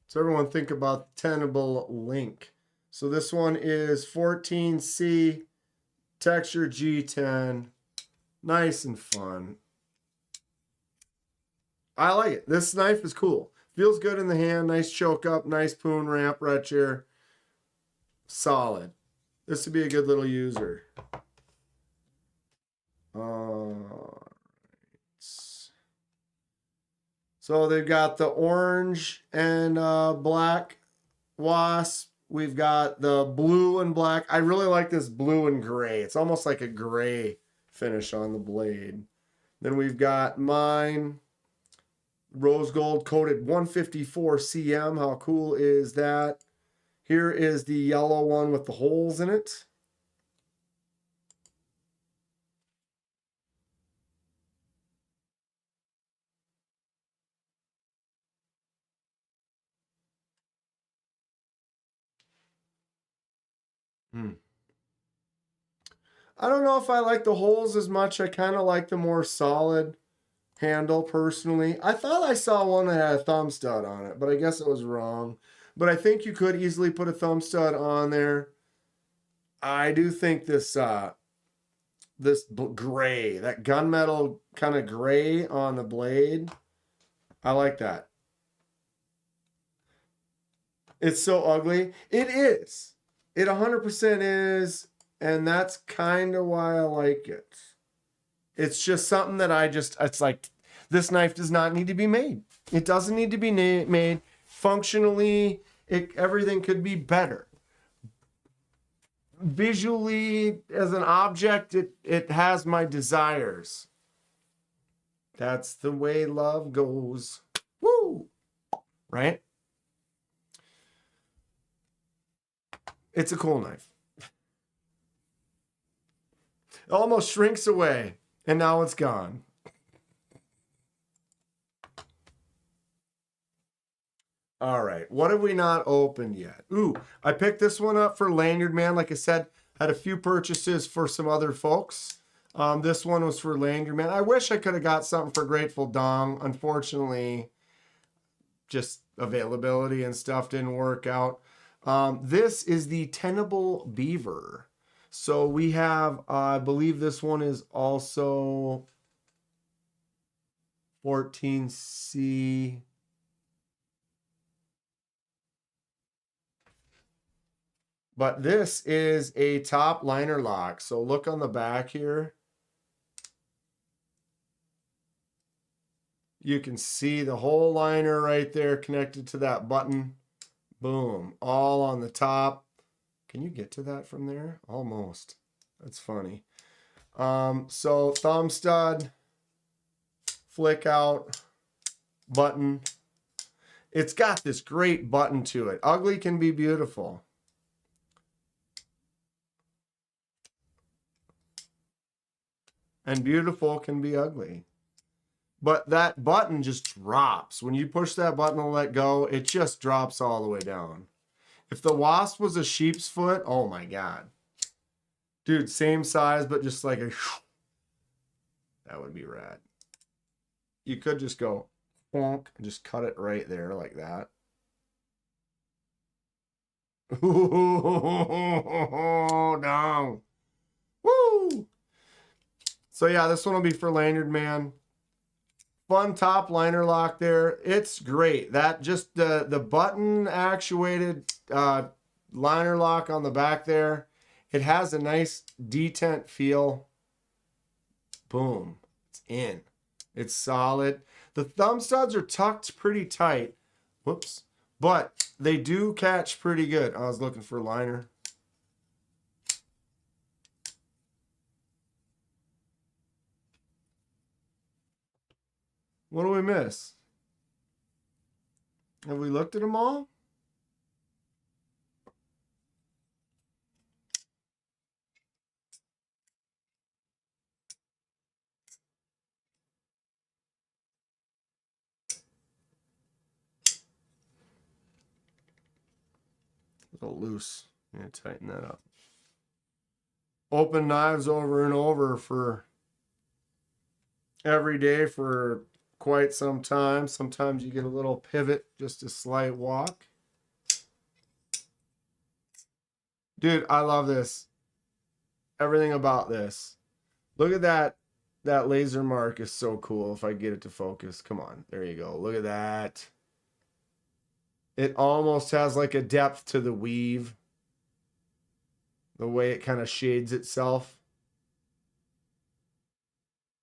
So everyone think about the Tenable Link. So this one is 14C texture G10. Nice and fun. I like it. This knife is cool. Feels good in the hand. Nice choke up. Nice poon ramp right here. Solid. This would be a good little user. So they've got the orange and black wasp. We've got the blue and black. I really like this blue and gray. It's almost like a gray finish on the blade. Then we've got mine, rose gold coated 154 cm. How cool is that? Here is the yellow one with the holes in it. I don't know if I like the holes as much. I kind of like the more solid handle personally. I thought I saw one that had a thumb stud on it, but I guess it was wrong. But I think you could easily put a thumb stud on there. I do think this this gray, that gunmetal kind of gray on the blade, I like that. It's so ugly. It is. It 100% is. And that's kind of why I like it. It's just something that it's like, this knife does not need to be made. It doesn't need to be made. Functionally, everything could be better. Visually, as an object, it has my desires. That's the way love goes. Woo! Right? It's a cool knife. It almost shrinks away, and now it's gone. All right, what have we not opened yet? Ooh, I picked this one up for Lanyard Man. Like I said, had a few purchases for some other folks. This one was for Landryman. I wish I could have got something for Grateful Dong. Unfortunately, just availability and stuff didn't work out. This is the Tenable Beaver. So we have, I believe this one is also 14C. But this is a top liner lock. So look on the back here. You can see the whole liner right there connected to that button. Boom. All on the top. Can you get to that from there? Almost. That's funny. So thumb stud, flick out, button. It's got this great button to it. Ugly can be beautiful. And beautiful can be ugly. But that button just drops. When you push that button to let go, it just drops all the way down. If the Wasp was a sheep's foot, oh my God. Dude, same size, but just like a... That would be rad. You could just go, bonk, and just cut it right there like that. Ooh, down. Woo! So yeah, this one will be for Lanyard Man. Fun top liner lock there. It's great. That just the button actuated liner lock on the back there. It has a nice detent feel. Boom. It's in. It's solid. The thumb studs are tucked pretty tight. Whoops. But they do catch pretty good. I was looking for liner. What do we miss? Have we looked at them all? A little loose. I'm going to tighten that up. Open knives over and over for every day for quite some time. Sometimes you get a little pivot, just a slight walk. Dude, I love this. Everything about this. Look at that. That laser mark is so cool. If I get it to focus. Come on. There you go. Look at that. It almost has like a depth to the weave. The way it kind of shades itself.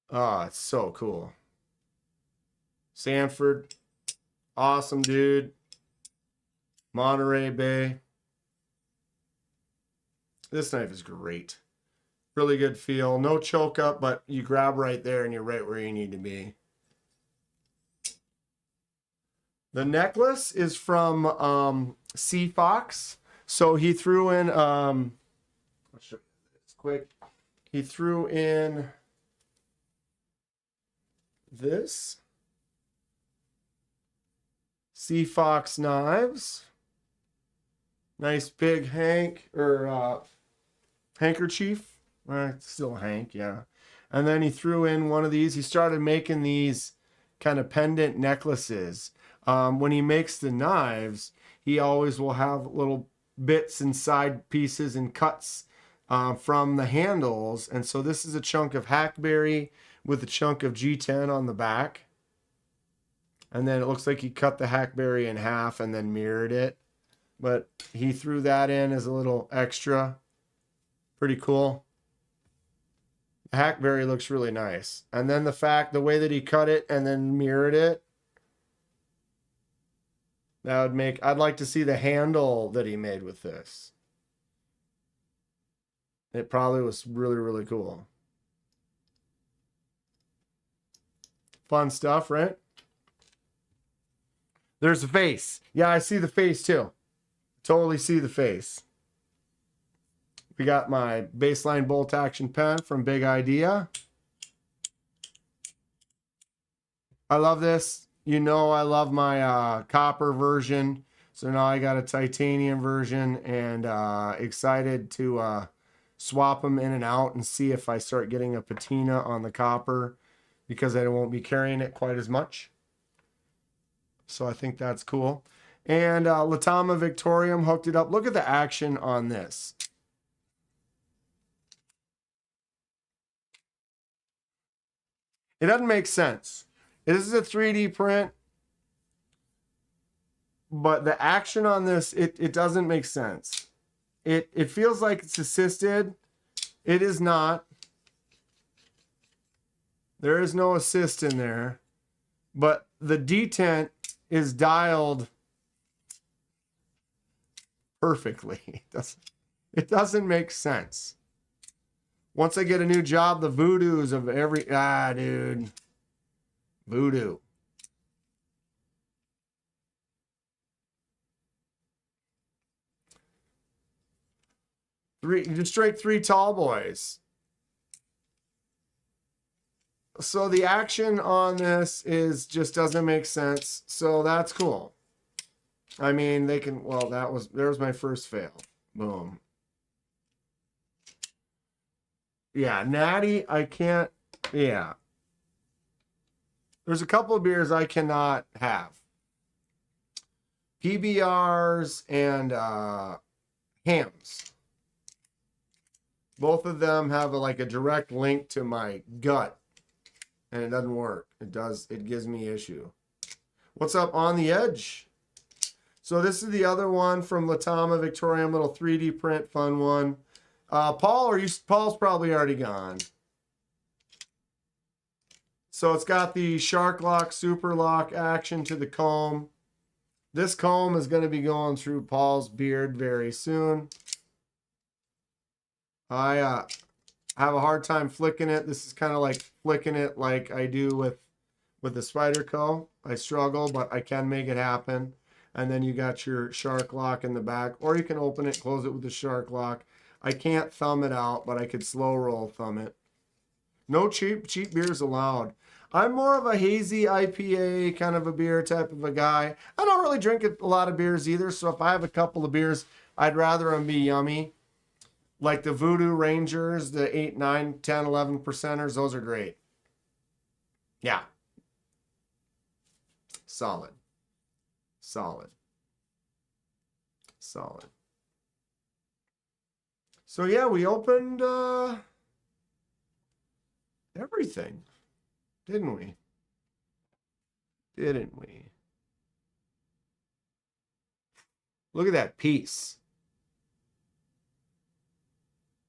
Oh, it's so cool. Sanford. Awesome, dude. Monterey Bay. This knife is great. Really good feel. No choke up, but you grab right there and you're right where you need to be. The necklace is from Sea Fox. So he threw in, I'll show you this quick. He threw in this. Sea Fox knives. Nice big handkerchief. Still Hank, yeah. And then he threw in one of these. He started making these kind of pendant necklaces. When he makes the knives, he always will have little bits and side pieces and cuts from the handles. And so this is a chunk of hackberry with a chunk of G10 on the back. And then it looks like he cut the hackberry in half and then mirrored it. But he threw that in as a little extra. Pretty cool. The hackberry looks really nice. And then the way that he cut it and then mirrored it. That would make, I'd like to see the handle that he made with this. It probably was really, really cool. Fun stuff, right? There's the face. Yeah, I see the face too. Totally see the face. We got my baseline bolt action pen from Big Idea. I love this. You know I love my copper version. So now I got a titanium version and excited to swap them in and out and see if I start getting a patina on the copper, because I won't be carrying it quite as much. So I think that's cool. And Latama Victorium hooked it up. Look at the action on this. It doesn't make sense. This is a 3D print, but the action on this, it doesn't make sense. It feels like it's assisted. It is not. There is no assist in there, but the detent is dialed perfectly. It doesn't make sense. Once I get a new job, the voodoos of every, dude, voodoo. Just straight 3 tall boys. So the action on this just doesn't make sense. So that's cool. I mean, they can, well, there's my first fail. Boom. Yeah, Natty, I can't, yeah. There's a couple of beers I cannot have. PBRs and hams. Both of them have like a direct link to my gut, and it doesn't work. It gives me issue. What's up on the edge? So this is the other one from Latama Victorium, little 3D print, fun one. Paul's probably already gone. So it's got the Shark Lock, Super Lock action to the comb. This comb is going to be going through Paul's beard very soon. I have a hard time flicking it. This is kind of like flicking it like I do with the Spyderco. I struggle, but I can make it happen. And then you got your Shark Lock in the back, or you can open it, close it with the Shark Lock. I can't thumb it out, but I could slow roll thumb it. No cheap beers allowed. I'm more of a hazy IPA kind of a beer type of a guy. I don't really drink a lot of beers either, so if I have a couple of beers, I'd rather them be yummy. Like the Voodoo Rangers, the 8, 9, 10, 11 percenters, those are great. Yeah. Solid. Solid. Solid. So yeah, we opened everything, didn't we? Didn't we? Look at that piece.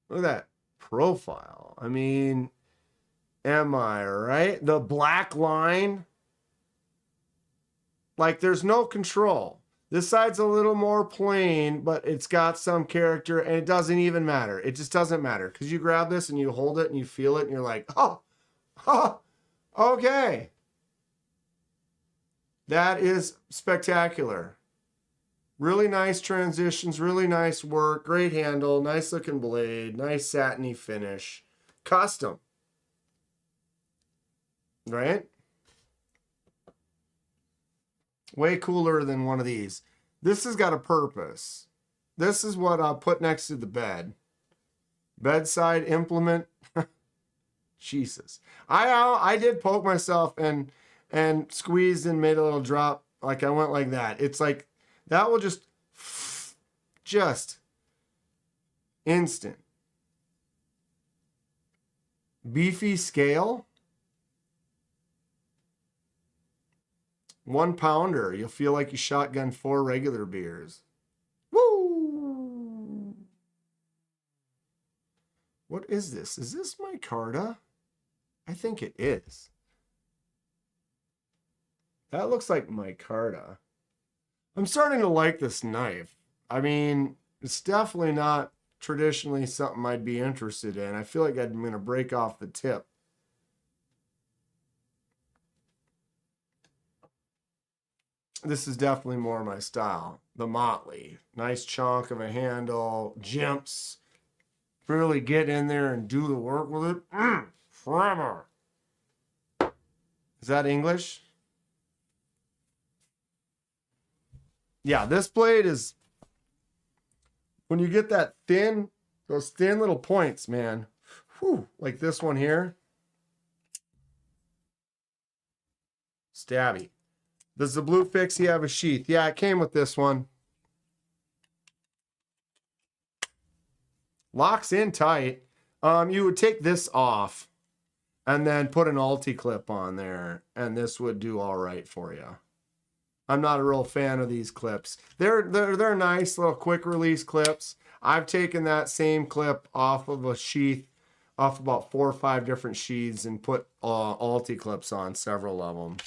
Look at that profile. I mean, am I right? The black line. Like there's no control. This side's a little more plain, but it's got some character, and it doesn't even matter. It just doesn't matter, because you grab this and you hold it and you feel it and you're like, oh, okay. That is spectacular. Really nice transitions, really nice work, great handle, nice looking blade, nice satiny finish. Custom. Right? Way cooler than one of these. This has got a purpose. This is what I'll put next to the bed. Bedside implement. Jesus. I did poke myself and squeezed and made a little drop. Like I went like that. It's like, that will just instant. Beefy scale. 1 pounder. You'll feel like you shotgun 4 regular beers. Woo! What is this? Is this micarta? I think it is. That looks like micarta. I'm starting to like this knife. I mean, it's definitely not traditionally something I'd be interested in. I feel like I'm going to break off the tip. This is definitely more my style. The Motley. Nice chunk of a handle. Jimps. Really get in there and do the work with it. Forever. Is that English? Yeah, this blade is, when you get that thin Those thin little points, man. Whew, like this one here. Stabby. Does the Blue Fixie have a sheath? Yeah, it came with this one. Locks in tight. You would take this off and then put an Alti clip on there, and this would do all right for you. I'm not a real fan of these clips. They're nice little quick release clips. I've taken that same clip off of a sheath, off about 4 or 5 different sheaths, and put Alti clips on several of them.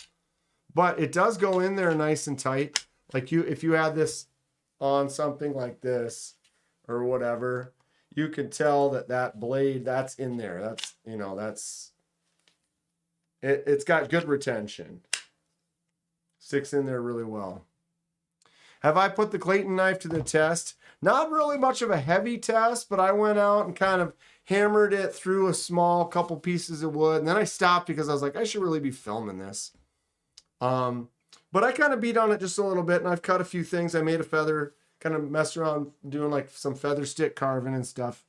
But it does go in there nice and tight. Like if you had this on something like this or whatever, you could tell that blade that's in there. That's, you know, that's it's got good retention. Sticks in there really well. Have I put the Clayton knife to the test? Not really much of a heavy test, but I went out and kind of hammered it through a small couple pieces of wood. And then I stopped because I was like, I should really be filming this. But I kind of beat on it just a little bit, and I've cut a few things. I made a feather, kind of messed around doing like some feather stick carving and stuff.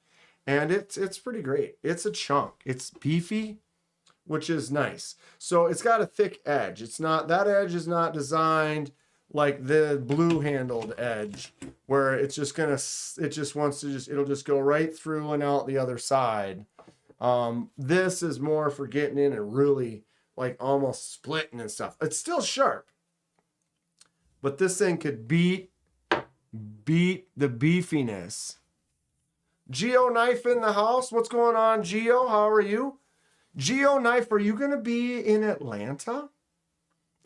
And it's pretty great. It's a chunk. It's beefy, which is nice. So it's got a thick edge. It's not, that edge is not designed like the blue handled edge where it's just gonna, it just wants to it'll just go right through and out the other side. This is more for getting in and really like almost splitting and stuff. It's still sharp, but this thing could beat the beefiness. Geo Knife in the house. What's going on, Geo? How are you? Geo Knife, are you going to be in Atlanta?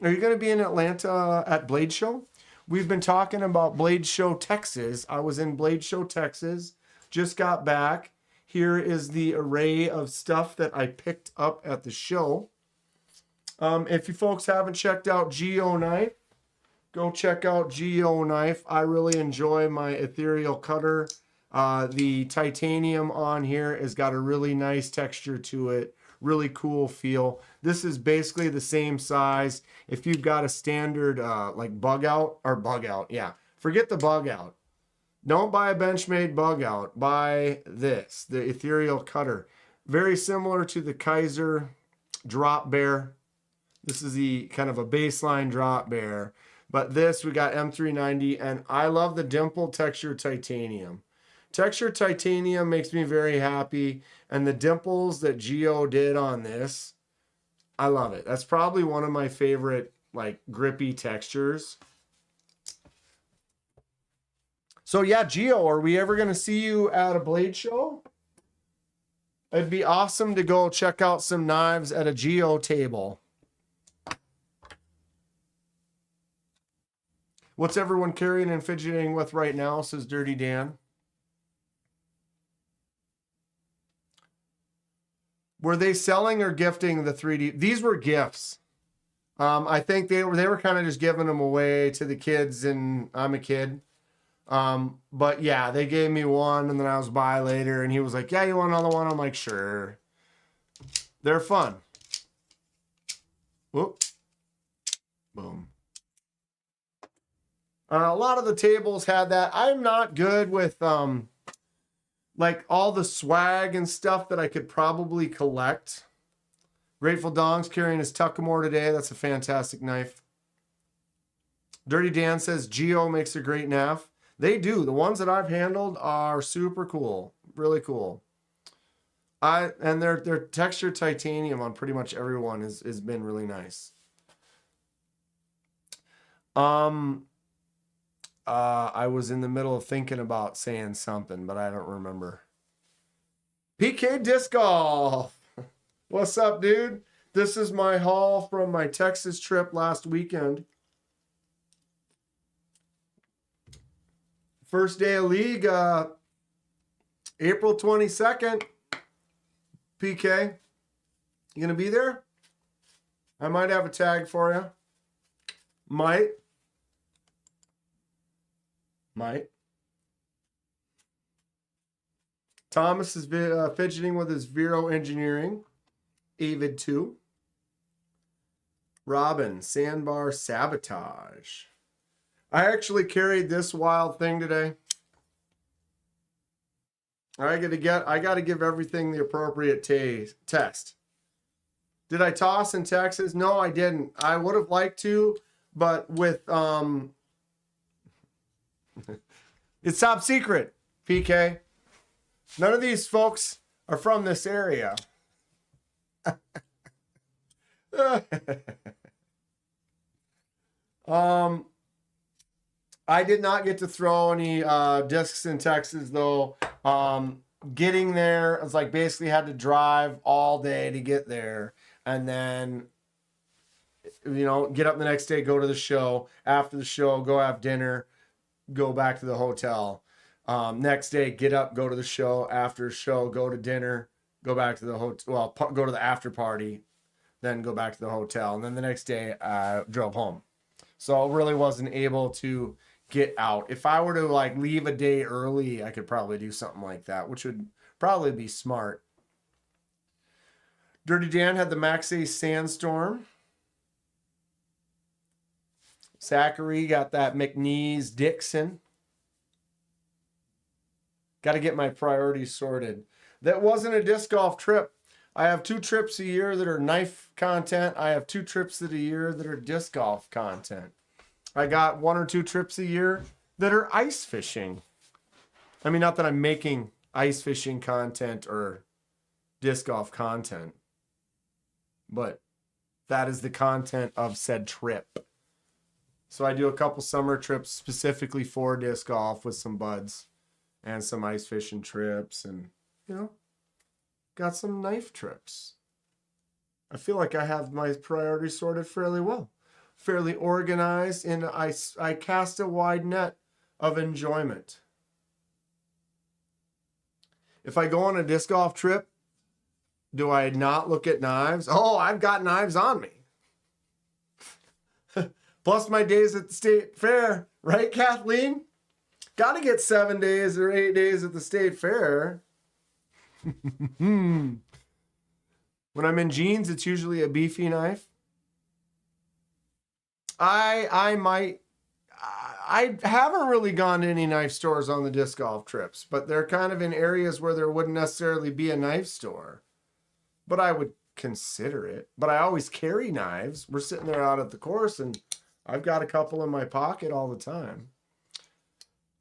Are you going to be in Atlanta at Blade Show? We've been talking about Blade Show, Texas. I was in Blade Show, Texas. Just got back. Here is the array of stuff that I picked up at the show. If you folks haven't checked out Geo Knife, go check out Geo Knife. I really enjoy my ethereal cutter. The titanium on here has got a really nice texture to it. Really cool feel. This is basically the same size. If you've got a standard like bug out, yeah. Forget the bug out. Don't buy a Benchmade bug out. Buy this, the ethereal cutter. Very similar to the Kizer drop bear. This is the kind of a baseline drop bear. But this, we got M390, and I love the dimple texture titanium. Texture titanium makes me very happy, and the dimples that Geo did on this, I love it. That's probably one of my favorite like grippy textures. So yeah, Geo, are we ever going to see you at a Blade Show? It'd be awesome to go check out some knives at a Geo table. What's everyone carrying and fidgeting with right now, says Dirty Dan. Were they selling or gifting the 3D? These were gifts. I think they were kind of just giving them away to the kids, and I'm a kid. But yeah, they gave me one, and then I was by later, and he was like, yeah, you want another one? I'm like, sure. They're fun. Whoop. Boom. A lot of the tables had that. I'm not good with like all the swag and stuff that I could probably collect. Grateful Dong's carrying his Tuckamore today. That's a fantastic knife. Dirty Dan says Geo makes a great nav. They do. The ones that I've handled are super cool. Really cool. And their texture titanium on pretty much everyone has been really nice. I was in the middle of thinking about saying something, but I don't remember. PK Disc Golf. What's up, dude? This is my haul from my Texas trip last weekend. First day of league, April 22nd. PK, you gonna be there? I might have a tag for you. Might. Thomas is fidgeting with his Vero Engineering. Avid 2. Robin, Sandbar Sabotage. I actually carried this wild thing today. I got to give everything the appropriate test. Did I toss in Texas? No, I didn't. I would have liked to, but with it's top secret, PK. None of these folks are from this area. I did not get to throw any discs in Texas though. Getting there, I was like basically had to drive all day to get there, and then get up the next day, go to the show. After the show, go have dinner, go back to the hotel. Next day, get up, go to the show. After show, go to dinner, go back to the hotel. Well, go to the after party, then go back to the hotel, and then the next day, drove home. So I really wasn't able to get out. If I were to like leave a day early, I could probably do something like that, which would probably be smart. Dirty Dan had the Max Ace Sandstorm. Zachary got that McNeese Dixon. Got to get my priorities sorted. That wasn't a disc golf trip. I have 2 trips a year that are knife content. I have 2 trips a year that are disc golf content. I got 1 or 2 trips a year that are ice fishing. I mean, not that I'm making ice fishing content or disc golf content, but that is the content of said trip. So I do a couple summer trips specifically for disc golf with some buds and some ice fishing trips, and got some knife trips. I feel like I have my priorities sorted fairly well. Fairly organized, and I cast a wide net of enjoyment. If I go on a disc golf trip, do I not look at knives? Oh, I've got knives on me. Plus my days at the state fair, right, Kathleen? Got to get 7 days or 8 days at the state fair. When I'm in jeans, it's usually a beefy knife. I haven't really gone to any knife stores on the disc golf trips, but they're kind of in areas where there wouldn't necessarily be a knife store. But I would consider it. But I always carry knives. We're sitting there out at the course, and I've got a couple in my pocket all the time.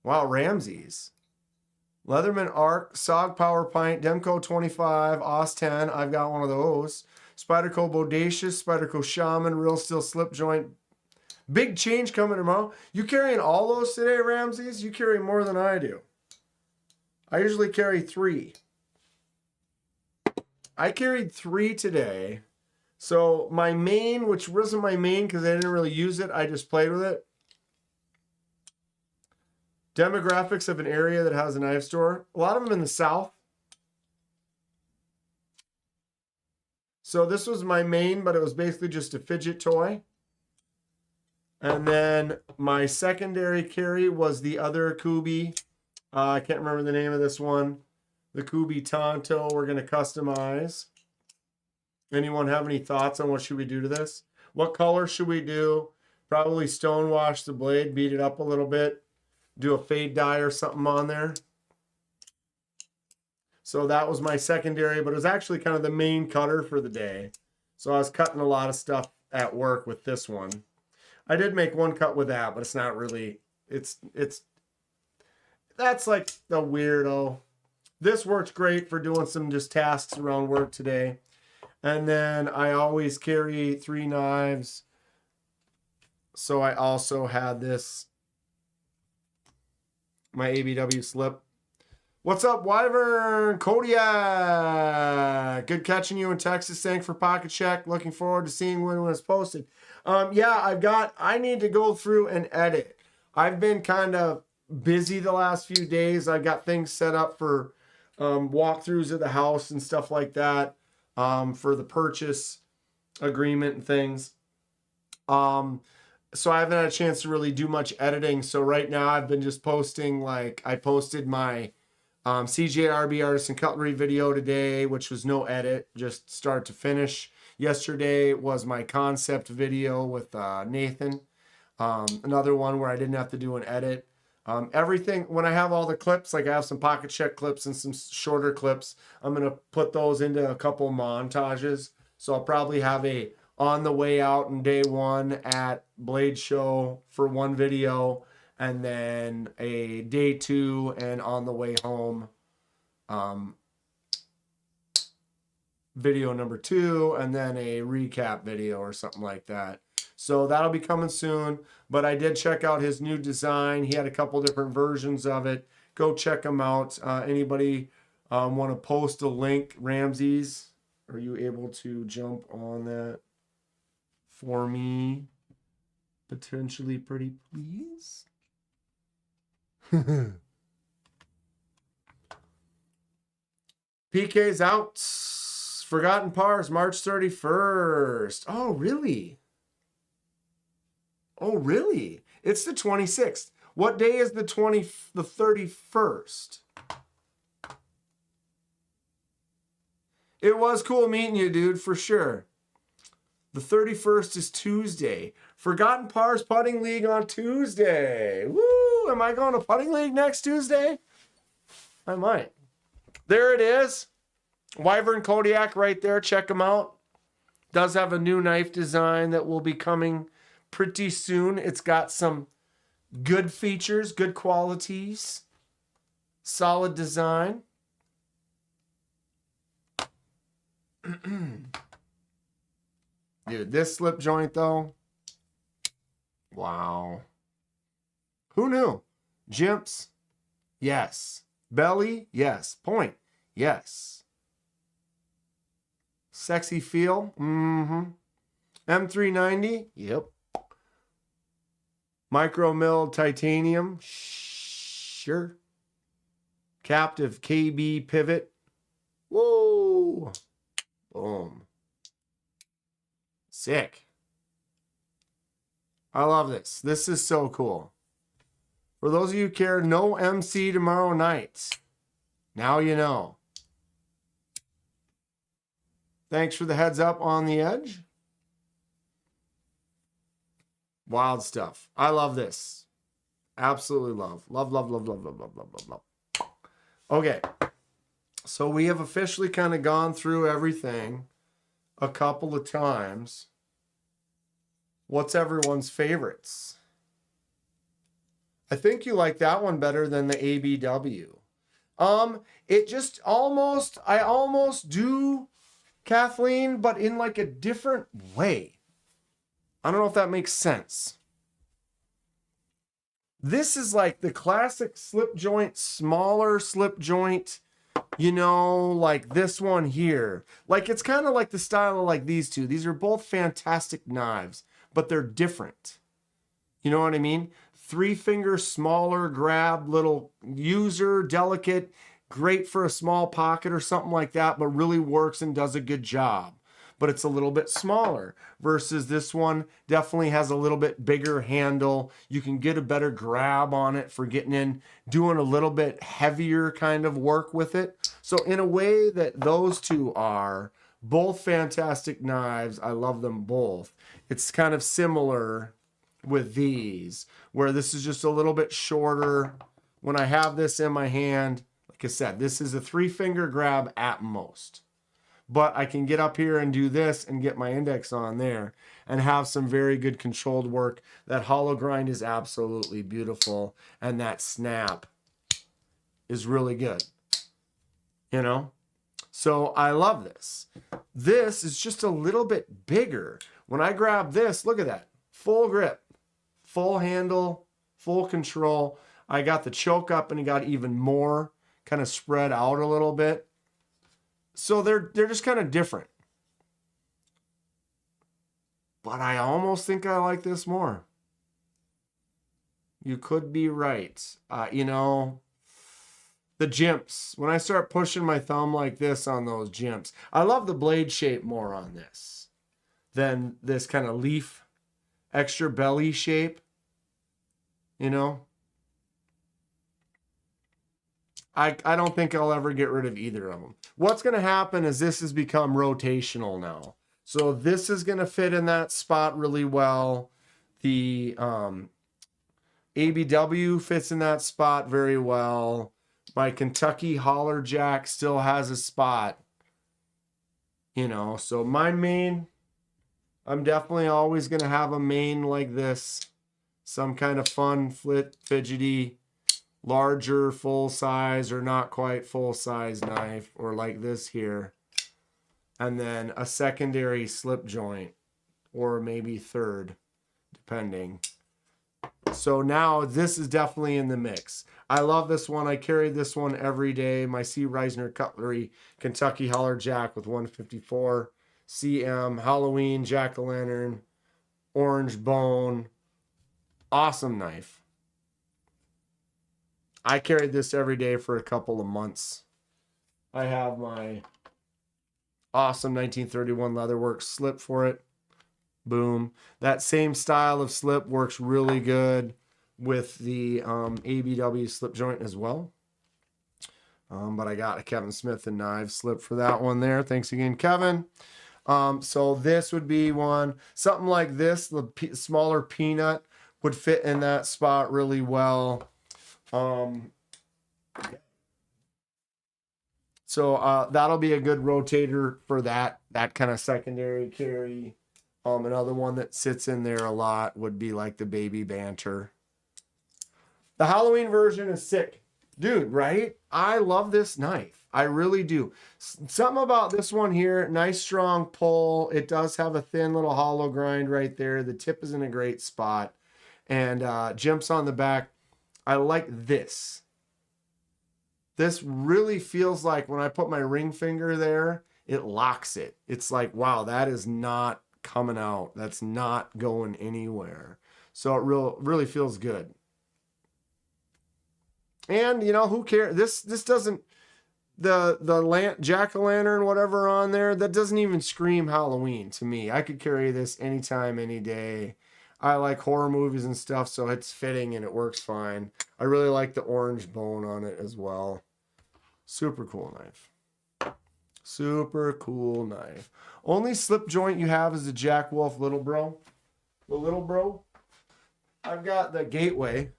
Wow, Ramsey's. Leatherman Arc, Sog Power Pint, Demco 25, Os 10. I've got one of those. Spyderco Bodacious, Spyderco Shaman, Real Steel Slip Joint. Big change coming tomorrow. You carrying all those today, Ramses? You carry more than I do. I usually carry 3. I carried 3 today. So my main, which wasn't my main because I didn't really use it, I just played with it. Demographics of an area that has a knife store. A lot of them in the South. So this was my main, but it was basically just a fidget toy. And then my secondary carry was the other Kooie. I can't remember the name of this one. The Kooie Tonto we're going to customize. Anyone have any thoughts on what should we do to this? What color should we do? Probably stone wash the blade, beat it up a little bit. Do a fade dye or something on there. So that was my secondary, but it was actually kind of the main cutter for the day. So I was cutting a lot of stuff at work with this one. I did make one cut with that, but it's not really, that's like the weirdo. This works great for doing some just tasks around work today. And then I always carry 3 knives. So I also had this, my ABW slip. What's up, Wyvern? Kodiak. Good catching you in Texas. Thanks for Pocket Check. Looking forward to seeing when it's posted. Yeah, I need to go through and edit. I've been kind of busy the last few days. I've got things set up for walkthroughs of the house and stuff like that, for the purchase agreement and things. So I haven't had a chance to really do much editing. So right now I've been just posting, like I posted my CJRB Artisan Cutlery video today, which was no edit, just start to finish. Yesterday was my Kansept video with Nathan. Another one where I didn't have to do an edit. Everything, when I have all the clips, like I have some pocket check clips and some shorter clips, I'm going to put those into a couple montages. So I'll probably have a on the way out in day one at Blade Show for one video, and then a day two and on the way home video number two, and then a recap video or something like that. So that'll be coming soon. But I did check out his new design. He had a couple different versions of it. Go check him out. Anybody want to post a link? Ramses, are you able to jump on that for me? Potentially, pretty please. PK's out. Forgotten Pars, March 31st. Oh, really? Oh, really? It's the 26th. What day is the 31st? It was cool meeting you, dude, for sure. The 31st is Tuesday. Forgotten Pars Putting League on Tuesday. Woo! Am I going to Putting League next Tuesday? I might. There it is. Wyvern Kodiak right there. Check him out. Does have a new knife design that will be coming pretty soon. It's got some good features, good qualities, solid design. Dude, this slip joint though. Wow. Who knew? Jimps? Yes. Belly? Yes. Point? Yes. Sexy feel? Mm-hmm. M390? Yep. Micro milled titanium? Sure. Captive KB pivot? Whoa. Boom. Sick. I love this. This is so cool. For those of you who care, no MC tomorrow night. Now you know. Thanks for the heads up on the edge. Wild stuff. I love this. Absolutely love. Love, love, love, love, love, love, love, love, love. Okay. So we have officially kind of gone through everything a couple of times. What's everyone's favorites? I think you like that one better than the ABW. It just almost, I almost do Kathleen, but in like a different way. I don't know if that makes sense. This is like the classic slip joint, smaller slip joint, you know, like this one here. Like it's kind of like the style of like these two. These are both fantastic knives, but they're different. You know what I mean? 3-finger, smaller grab, little user, delicate, great for a small pocket or something like that, but really works and does a good job. But it's a little bit smaller versus this one definitely has a little bit bigger handle. You can get a better grab on it for getting in, doing a little bit heavier kind of work with it. So in a way that those two are both fantastic knives. I love them both. It's kind of similar with these, where this is just a little bit shorter. When I have this in my hand, like I said, this is a 3-finger grab at most. But I can get up here and do this and get my index on there and have some very good controlled work. That hollow grind is absolutely beautiful. And that snap is really good. You know? So I love this. This is just a little bit bigger. When I grab this, look at that. Full grip, full handle, full control. I got the choke up and it got even more kind of spread out a little bit. So they're just kind of different. But I almost think I like this more. You could be right. You know, the jimps. When I start pushing my thumb like this on those jimps, I love the blade shape more on this than this kind of leaf, extra belly shape. You know? I don't think I'll ever get rid of either of them. What's going to happen is this has become rotational now. So this is going to fit in that spot really well. The ABW fits in that spot very well. My Kentucky Holler Jack still has a spot. You know, so my main, I'm definitely always going to have a main like this. Some kind of fun, fidgety, larger, full size or not quite full size knife, or like this here. And then a secondary slip joint, or maybe third, depending. So now this is definitely in the mix. I love this one. I carry this one every day. My C. Reisner Cutlery Kentucky Holler Jack with 154 CM Halloween jack-o'-lantern orange bone. Awesome knife. I carried this every day for a couple of months. I have my awesome 1931 Leatherworks slip for it. Boom. That same style of slip works really good with the ABW slip joint as well. But I got a Kevin Smith and Knives slip for that one there. Thanks again, Kevin. So this would be one. Something like this, the smaller peanut would fit in that spot really well. So that'll be a good rotator for that kind of secondary carry. Another one that sits in there a lot would be like the Baby Banter. The Halloween version is sick. Dude, right? I love this knife. I really do. Something about this one here, nice strong pull. It does have a thin little hollow grind right there. The tip is in a great spot. And jumps on the back. I like this. This really feels like when I put my ring finger there, it locks it. It's like, wow, that is not coming out. That's not going anywhere. So it really feels good. And you know, who cares? This doesn't, the jack-o'-lantern whatever on there, that doesn't even scream Halloween to me. I could carry this anytime, any day. I like horror movies and stuff, so it's fitting and it works fine. I really like the orange bone on it as well. Super cool knife. Super cool knife. Only slip joint you have is the Jack Wolf Little Bro. The Little Bro. I've got the Gateway.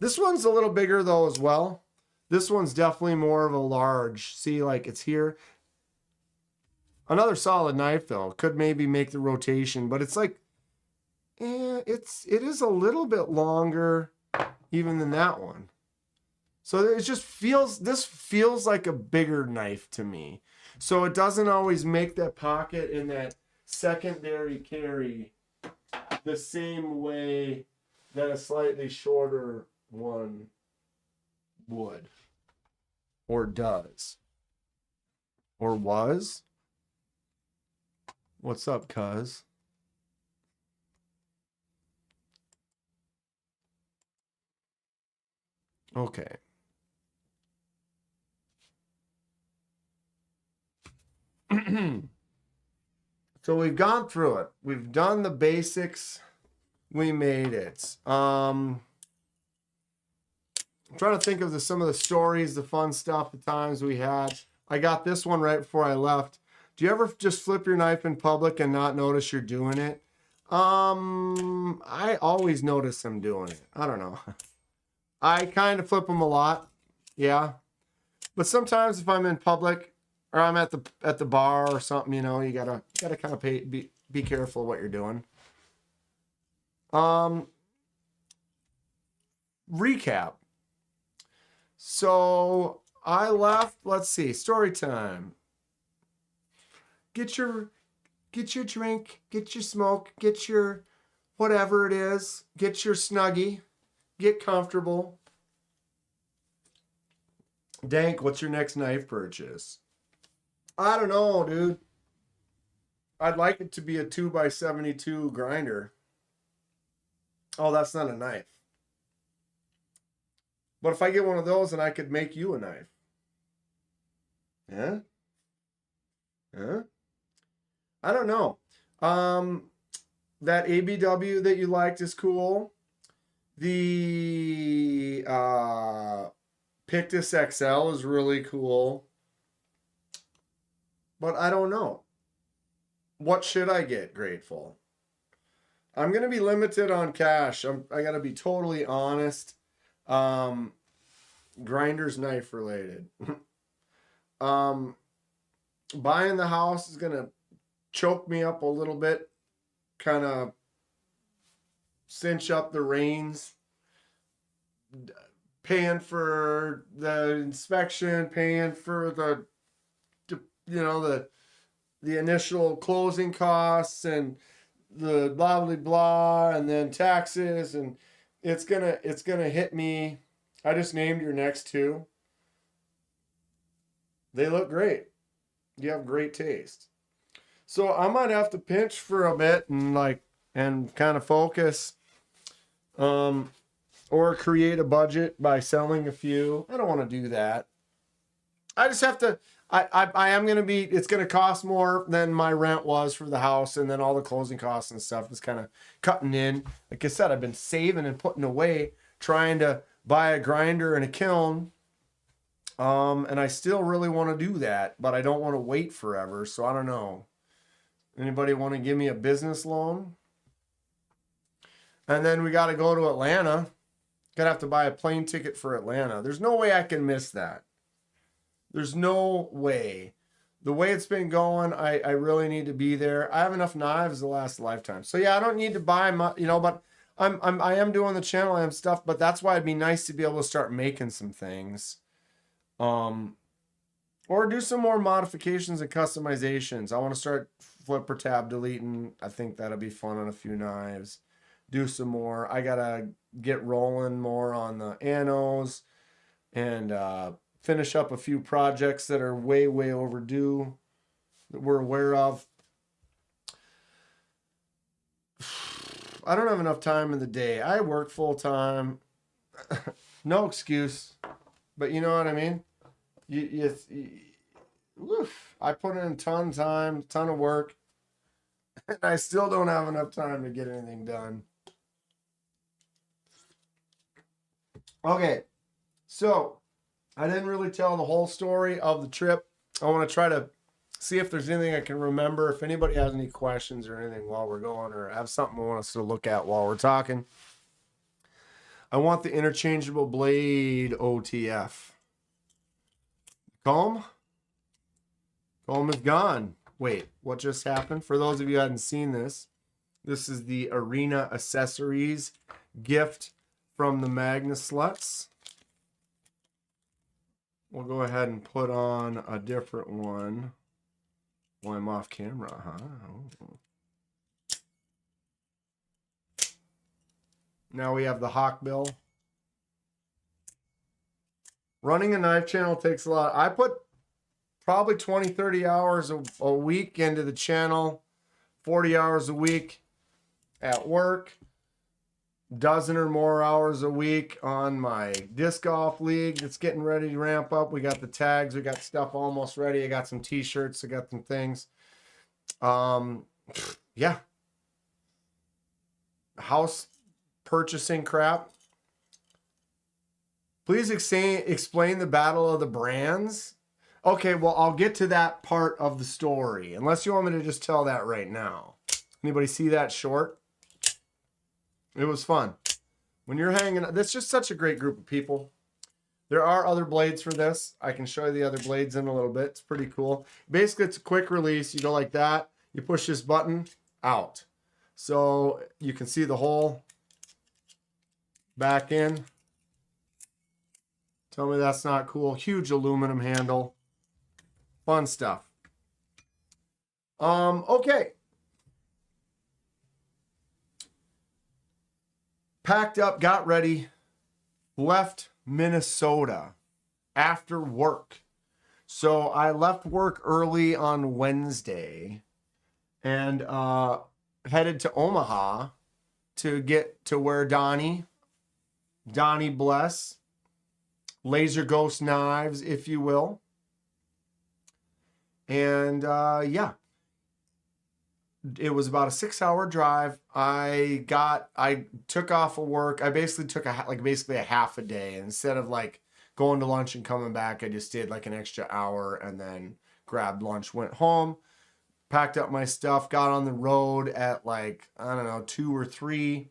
This one's a little bigger though as well. This one's definitely more of a large. See, like it's here. Another solid knife though. Could maybe make the rotation, but it's like, it is a little bit longer even than that one. So it just feels, this feels like a bigger knife to me. So it doesn't always make that pocket in that secondary carry the same way that a slightly shorter one would. Or does. Or was. What's up, cuz? Okay. So we've gone through it. We've done the basics. We made it. I'm trying to think of some of the stories, the fun stuff, the times we had. I got this one right before I left. Do you ever just flip your knife in public and not notice you're doing it? I always notice I'm doing it. I don't know. I kind of flip them a lot. Yeah. But sometimes if I'm in public, or I'm at the bar or something, you know, you gotta kind of be careful of what you're doing. Recap. So I left. Let's see. Story time. Get your drink. Get your smoke. Get your whatever it is. Get your Snuggie. Get comfortable. Dank, what's your next knife purchase? I don't know, dude. I'd like it to be a 2x72 grinder. Oh, that's not a knife. But if I get one of those, then I could make you a knife. Yeah? Huh? I don't know. That ABW that you liked is cool. The Pictus XL is really cool. But I don't know. What should I get, Grateful? I'm gonna be limited on cash. I gotta be totally honest. Grinder's knife related. um, Buying the house is gonna choke me up a little bit, kind of cinch up the reins. Paying for the inspection, paying for the initial closing costs and the blah blah blah, and then taxes, and it's gonna hit me. I just named your next two. They look great. You have great taste. So I might have to pinch for a bit and kind of focus, or create a budget by selling a few. I don't want to do that. I just have to. I am going to be. It's going to cost more than my rent was for the house, and then all the closing costs and stuff is kind of cutting in. Like I said, I've been saving and putting away, trying to buy a grinder and a kiln. And I still really want to do that, but I don't want to wait forever. So I don't know. Anybody want to give me a business loan? And then we got to go to Atlanta. Gonna have to buy a plane ticket for Atlanta. There's no way I can miss that. There's no way. The way it's been going, I really need to be there. I have enough knives to last a lifetime. So yeah, I don't need to buy my, but I am doing the channel and stuff, but that's why it'd be nice to be able to start making some things. Or do some more modifications and customizations. I want to start flipper tab deleting. I think that'll be fun on a few knives. Do some more. I gotta get rolling more on the anos and finish up a few projects that are way overdue that we're aware of. I don't have enough time in the day. I work full time. No excuse, but you know what I mean. I put in a ton of time, ton of work, and I still don't have enough time to get anything done. Okay, so I didn't really tell the whole story of the trip. I want to try to see if there's anything I can remember. If anybody has any questions or anything while we're going, or have something I want us to look at while we're talking. I want the interchangeable blade OTF. Comb is gone. Wait, what just happened? For those of you who hadn't seen this, this is the Arena Accessories gift from the Magna Sluts. We'll go ahead and put on a different one. Well, I'm off camera, huh? Now we have the Hawkbill. Running a knife channel takes a lot. I put probably 20, 30 hours a week into the channel, 40 hours a week at work, dozen or more hours a week on my disc golf league that's getting ready to ramp up. We got the tags, we got stuff almost ready. I got some t-shirts, I got some things. Yeah. House purchasing crap. Please explain the battle of the brands. Okay, well, I'll get to that part of the story, unless you want me to just tell that right now. Anybody see that short? It was fun. When you're hanging, that's just such a great group of people. There are other blades for this. I can show you the other blades in a little bit. It's pretty cool. Basically, it's a quick release. You go like that. You push this button out. So you can see the hole back in. Tell me that's not cool. Huge aluminum handle. Fun stuff. Okay. Packed up, got ready, left Minnesota after work. So I left work early on Wednesday and headed to Omaha to get to where Donnie Bless, Laser Ghost Knives, if you will. And yeah, it was about a 6-hour drive. I took off of work. I basically took a half a day. Instead of like going to lunch and coming back, I just did like an extra hour and then grabbed lunch, went home, packed up my stuff, got on the road at like, I don't know, 2 or 3.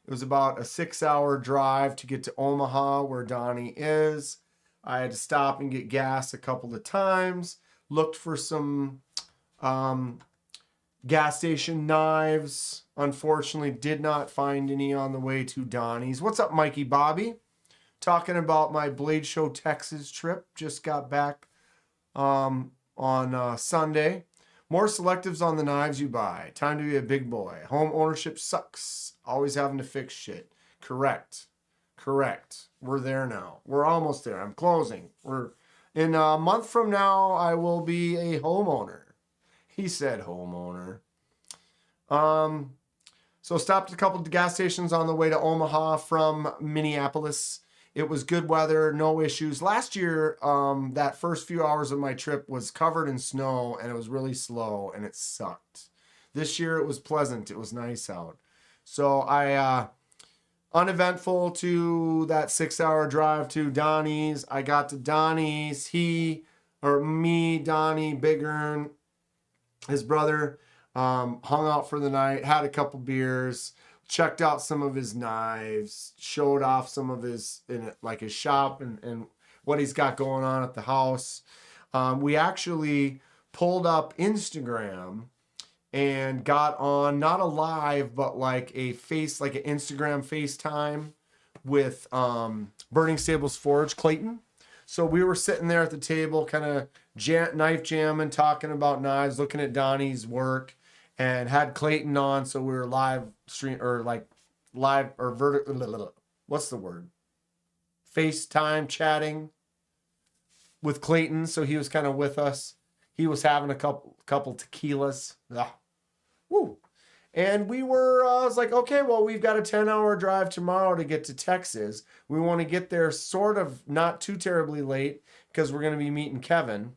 It was about a 6-hour drive to get to Omaha, where Donnie is. I had to stop and get gas a couple of times. Looked for some gas station knives. Unfortunately, did not find any on the way to Donnie's. What's up, Mikey Bobby? Talking about my Blade Show Texas trip. Just got back on Sunday. More selectives on the knives you buy. Time to be a big boy. Home ownership sucks. Always having to fix shit. Correct. We're there now. We're almost there. I'm closing. We're in a month from now, I will be a homeowner. He said homeowner. So stopped at a couple of gas stations on the way to Omaha from Minneapolis. It was good weather, no issues. Last year, that first few hours of my trip was covered in snow and it was really slow and it sucked. This year it was pleasant. It was nice out. So I, uneventful to that 6-hour drive to Donnie's. I got to Donnie's. Donnie, Big Ern, his brother, hung out for the night, had a couple beers, checked out some of his knives, showed off some of his shop and what he's got going on at the house. We actually pulled up Instagram and got on, not a live, but like an Instagram FaceTime with Burning Stables Forge, Clayton. So we were sitting there at the table, kind of knife jamming, talking about knives, looking at Donnie's work, and had Clayton on. So we were what's the word? FaceTime chatting with Clayton. So he was kind of with us. He was having a couple tequilas. Woo. And I was like, okay, well, we've got a 10-hour drive tomorrow to get to Texas. We want to get there sort of not too terribly late because we're going to be meeting Kevin.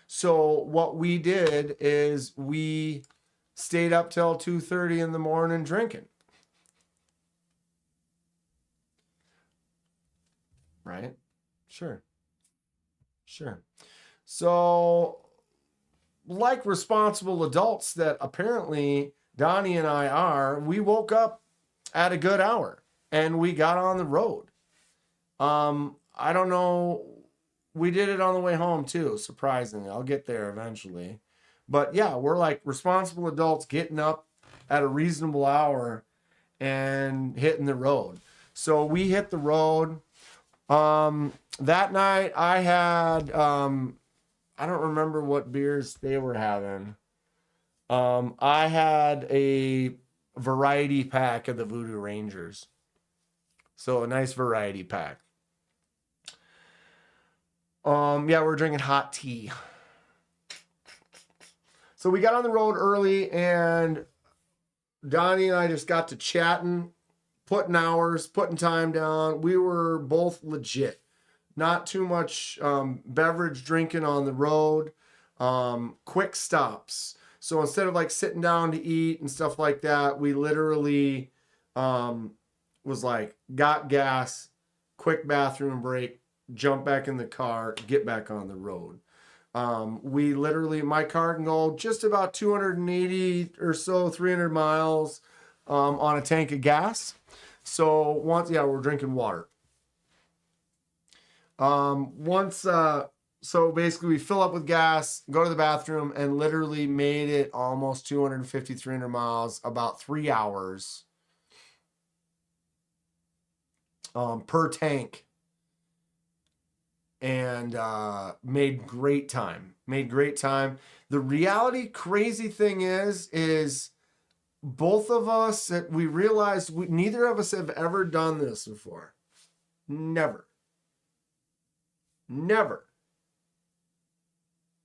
So what we did is we stayed up till 2:30 in the morning drinking. Right? Sure. So, like responsible adults that apparently Donnie and I are, we woke up at a good hour and we got on the road. I don't know. We did it on the way home too, surprisingly. I'll get there eventually. But yeah, we're like responsible adults getting up at a reasonable hour and hitting the road. So we hit the road. That night I had, I don't remember what beers they were having. I had a variety pack of the Voodoo Rangers. So a nice variety pack. Yeah, we're drinking hot tea. So we got on the road early and Donnie and I just got to chatting, putting time down. We were both legit. Not too much beverage drinking on the road. Quick stops. So instead of like sitting down to eat and stuff like that, we literally was like, got gas, quick bathroom break, jump back in the car, get back on the road. My car can go just about 280 or so, 300 miles on a tank of gas. So we're drinking water. So basically we fill up with gas, go to the bathroom, and literally made it almost 250, 300 miles, about 3 hours per tank. And made great time. The reality crazy thing is both of us, we realized neither of us have ever done this before. Never.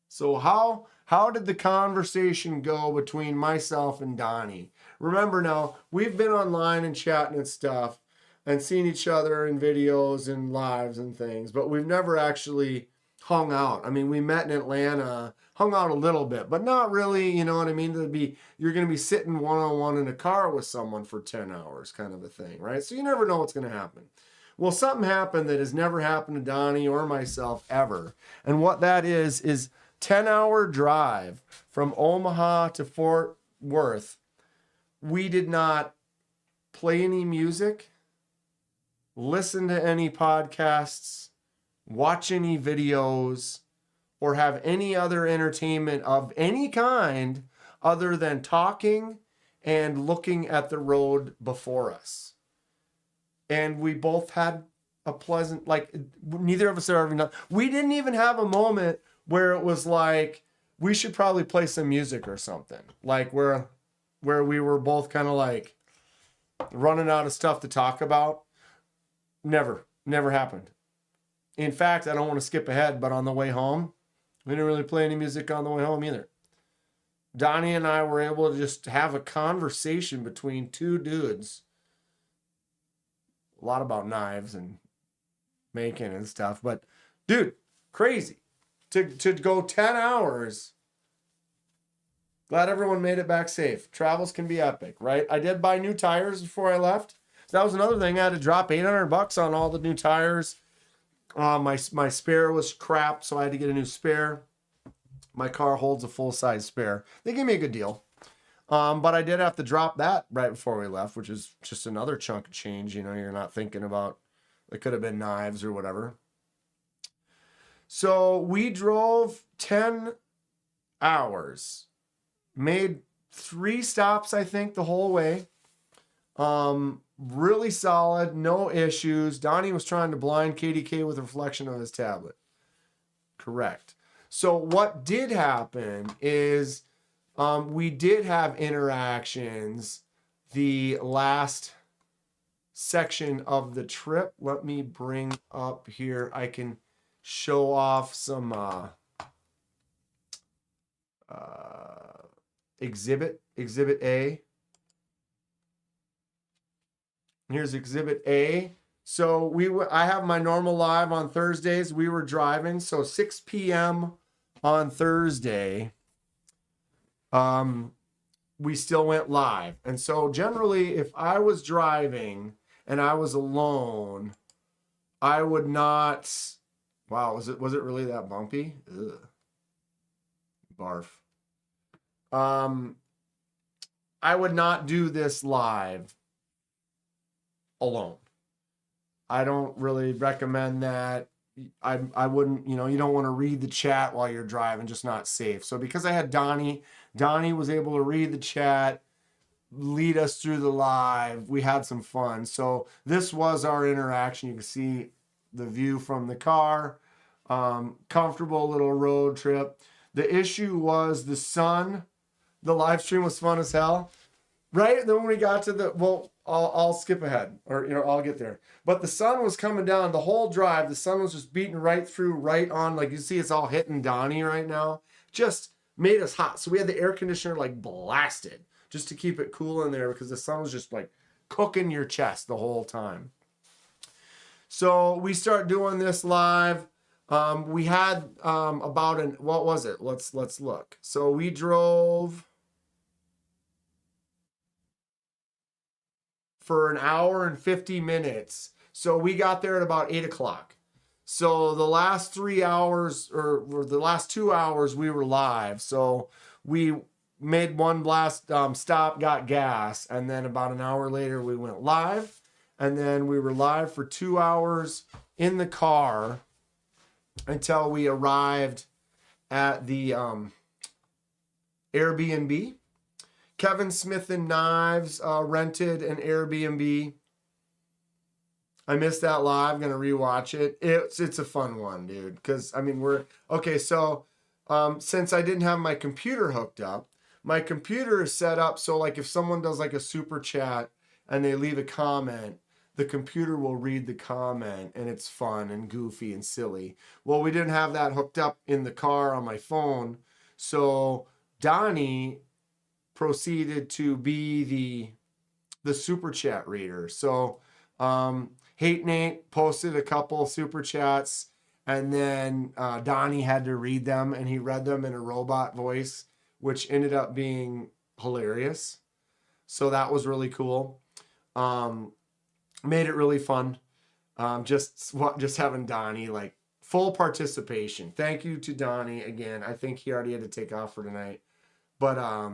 So how did the conversation go between myself and Donnie? Remember now, we've been online and chatting and stuff and seen each other in videos and lives and things, but we've never actually hung out. I mean, we met in Atlanta, hung out a little bit, but not really, you know what I mean? You're going to be sitting one-on-one in a car with someone for 10 hours kind of a thing, right? So you never know what's going to happen. Well, something happened that has never happened to Donnie or myself ever. And what that is 10-hour drive from Omaha to Fort Worth. We did not play any music, listen to any podcasts, watch any videos, or have any other entertainment of any kind other than talking and looking at the road before us. And we both had a pleasant, like, neither of us are ever, we didn't even have a moment where it was like, we should probably play some music or something. Like where we were both kind of like running out of stuff to talk about. Never happened. In fact, I don't want to skip ahead, but on the way home, we didn't really play any music on the way home either. Donnie and I were able to just have a conversation between two dudes. A lot about knives and making and stuff. But, dude, crazy. To go 10 hours. Glad everyone made it back safe. Travels can be epic, right? I did buy new tires before I left. That was another thing. I had to drop $800 on all the new tires. My spare was crap, so I had to get a new spare. My car holds a full-size spare. They gave me a good deal. But I did have to drop that right before we left, which is just another chunk of change. You know, you're not thinking about, it could have been knives or whatever. So we drove 10 hours, made 3 stops, I think, the whole way. Really solid, no issues. Donnie was trying to blind KDK with a reflection on his tablet. Correct. So what did happen is we did have interactions the last section of the trip. Let me bring up here. I can show off some exhibit A. Here's exhibit A. So I have my normal live on Thursdays. We were driving, so 6 p.m. on Thursday, we still went live. And so generally, if I was driving and I was alone, I would not. Wow, was it really that bumpy? Ugh. Barf. I would not do this live alone. I don't really recommend that. I wouldn't, you don't want to read the chat while you're driving, just not safe. So because I had Donnie was able to read the chat, lead us through the live. We had some fun. So this was our interaction. You can see the view from the car. Comfortable little road trip. The issue was the sun. The live stream was fun as hell. Right? Then when we got to I'll skip ahead, or I'll get there. But the sun was coming down the whole drive. The sun was just beating right through, right on. Like you see, it's all hitting Donnie right now. Just made us hot. So we had the air conditioner like blasted just to keep it cool in there because the sun was just like cooking your chest the whole time. So we start doing this live. We had what was it? Let's look. So we drove for an hour and 50 minutes. So we got there at about 8 o'clock. So the last 3 hours or the last 2 hours we were live. So we made one last stop, got gas, and then about an hour later we went live. And then we were live for 2 hours in the car until we arrived at the Airbnb. Kevin Smith and Knives rented an Airbnb. I missed that live. I'm going to rewatch it. It's a fun one, dude. Because, so since I didn't have my computer hooked up, my computer is set up so like if someone does like a super chat and they leave a comment, the computer will read the comment and it's fun and goofy and silly. Well, we didn't have that hooked up in the car on my phone. So Donnie proceeded to be the super chat reader. So Hate Nate posted a couple super chats and then Donnie had to read them and he read them in a robot voice, which ended up being hilarious. So that was really cool. Made it really fun. Just having Donnie like full participation. Thank you to Donnie again. I think he already had to take off for tonight, but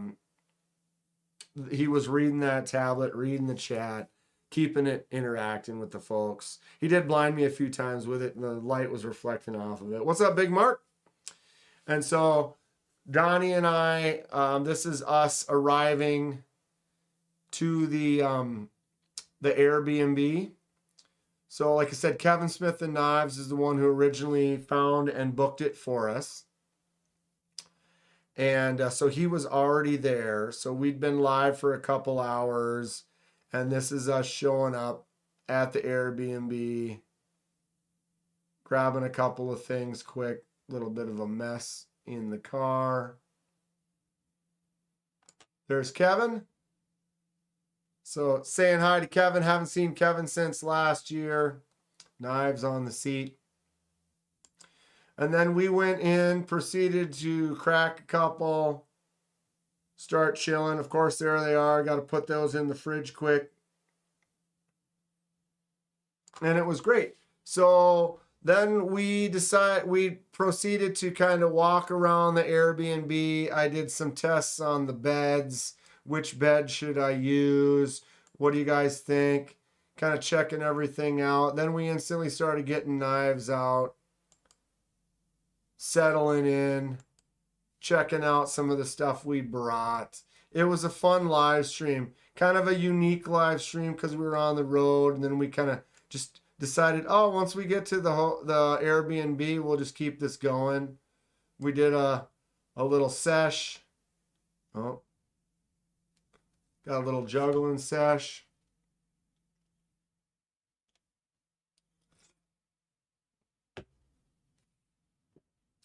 he was reading that tablet, reading the chat, keeping it interacting with the folks. He did blind me a few times with it, and the light was reflecting off of it. What's up, Big Mark? And so Donnie and I, this is us arriving to the Airbnb. So like I said, Kevin Smith and Knives is the one who originally found and booked it for us. And so he was already there. So we'd been live for a couple hours. And this is us showing up at the Airbnb, grabbing a couple of things quick, little bit of a mess in the car. There's Kevin. So saying hi to Kevin. Haven't seen Kevin since last year. Knives on the seat. And then we went in, proceeded to crack a couple, start chilling. Of course, there they are. Got to put those in the fridge quick. And it was great. So then we proceeded to kind of walk around the Airbnb. I did some tests on the beds. Which bed should I use? What do you guys think? Kind of checking everything out. Then we instantly started getting knives out, settling in, checking out some of the stuff we brought. It was a fun live stream, kind of a unique live stream because we were on the road, and then we kind of just decided, oh, once we get to the Airbnb, we'll just keep this going. We did a little sesh. Oh, got a little juggling sesh.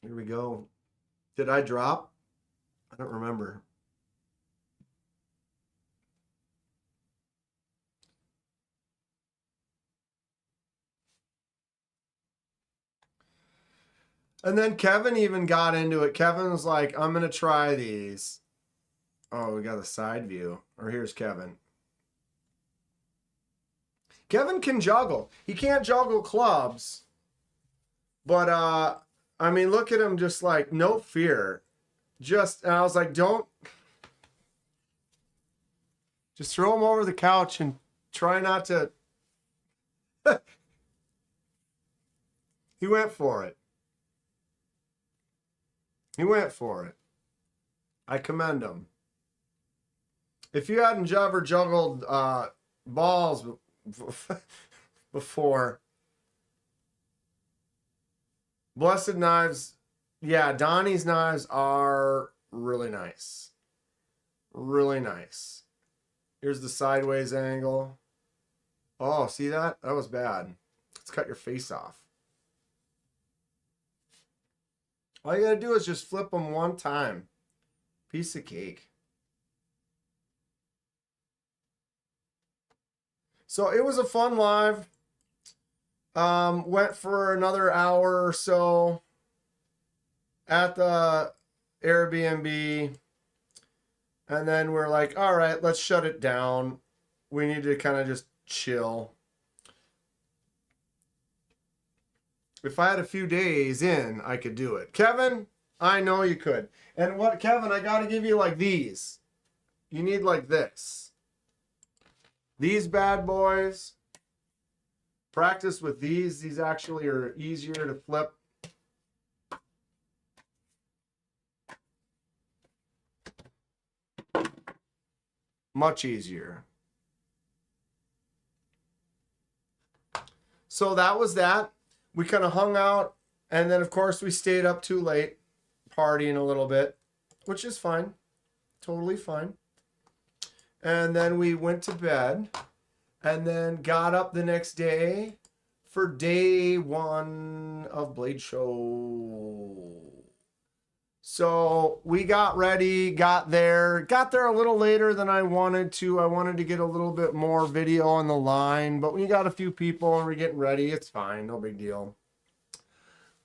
Here we go. Did I drop? I don't remember. And then Kevin even got into it. Kevin was like, I'm going to try these. Oh, we got a side view. Or here's Kevin. Kevin can juggle. He can't juggle clubs. But, I mean, look at him, just like, no fear. And I was like, don't. Just throw him over the couch and try not to. He went for it. He went for it. I commend him. If you hadn't ever juggled balls before, Blessed Knives, yeah, Donnie's knives are really nice. Really nice. Here's the sideways angle. Oh, see that? That was bad. Let's cut your face off. All you gotta do is just flip them one time. Piece of cake. So it was a fun live. Went for another hour or so at the Airbnb. And then we're like, all right, let's shut it down. We need to kind of just chill. If I had a few days in, I could do it. Kevin, I know you could. And what, Kevin, I got to give you like these. You need like this. These bad boys. Practice with these. These actually are easier to flip. Much easier. So that was that. We kind of hung out, and then of course we stayed up too late, partying a little bit, which is fine. Totally fine. And then we went to bed, and then got up the next day for day one of Blade Show. So we got ready, got there a little later than I wanted to. I wanted to get a little bit more video on the line, but we got a few people and we're getting ready. It's fine, no big deal.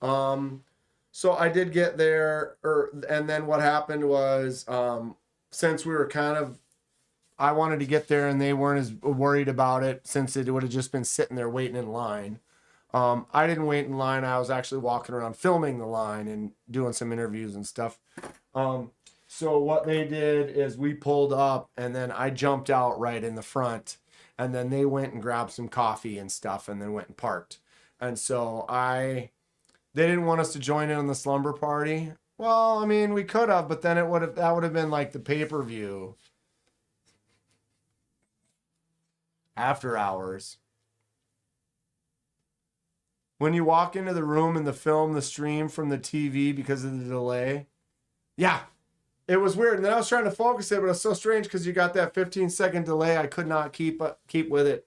So I did get there, and then what happened was, since we were I wanted to get there and they weren't as worried about it since it would have just been sitting there waiting in line. I didn't wait in line. I was actually walking around filming the line and doing some interviews and stuff. So what they did is we pulled up and then I jumped out right in the front, and then they went and grabbed some coffee and stuff and then went and parked. And so they didn't want us to join in on the slumber party. Well, I mean, we could have, but then that would have been like the pay-per-view after hours. When you walk into the room and the film, the stream from the TV because of the delay. Yeah, it was weird. And then I was trying to focus it, but it's so strange because you got that 15-second delay. I could not keep with it.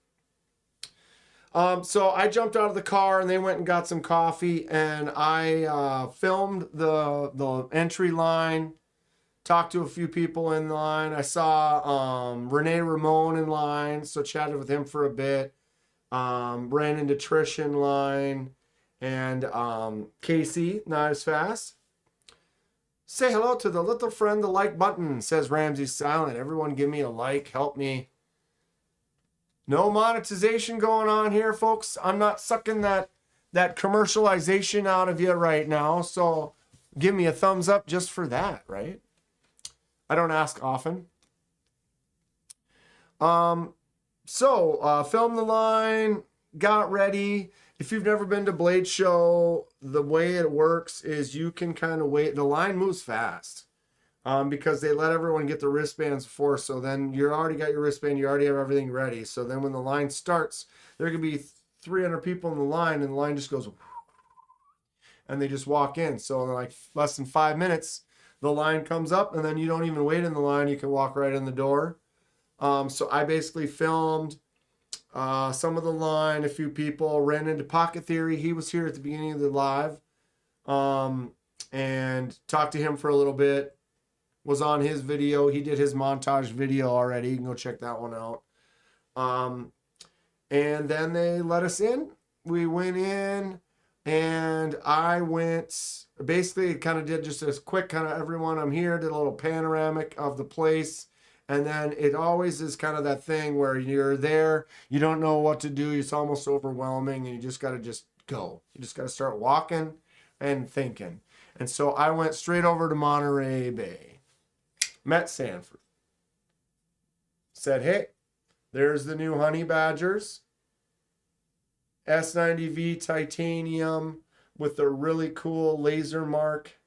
So I jumped out of the car and they went and got some coffee, and I filmed the entry line, talked to a few people in line. I saw Renee Ramon in line, so chatted with him for a bit. Ran into Trish in line, and Casey, not as fast. Say hello to the little friend, the like button, says Ramsey Silent. Everyone give me a like, help me. No monetization going on here, folks. I'm not sucking that commercialization out of you right now, so give me a thumbs up just for that, right? I don't ask often. So filmed the line, got ready. If you've never been to Blade Show, the way it works is you can kind of wait. The line moves fast because they let everyone get the wristbands before. So then you already got your wristband. You already have everything ready. So then when the line starts, there could be 300 people in the line, and the line just goes, and they just walk in. So in like less than 5 minutes, the line comes up, and then you don't even wait in the line. You can walk right in the door. So I basically filmed some of the line, a few people, ran into Pocket Theory. He was here at the beginning of the live, and talked to him for a little bit. Was on his video. He did his montage video already. You can go check that one out. And then they let us in. We went in, and I went, basically kind of did just a quick kind of everyone, I'm here, did a little panoramic of the place. And then it always is kind of that thing where you're there, you don't know what to do, it's almost overwhelming, and you just got to just go. You just got to start walking and thinking. And so I went straight over to Monterey Bay, met Sanford, said, hey, there's the new Honey Badgers, S90V titanium with a really cool laser mark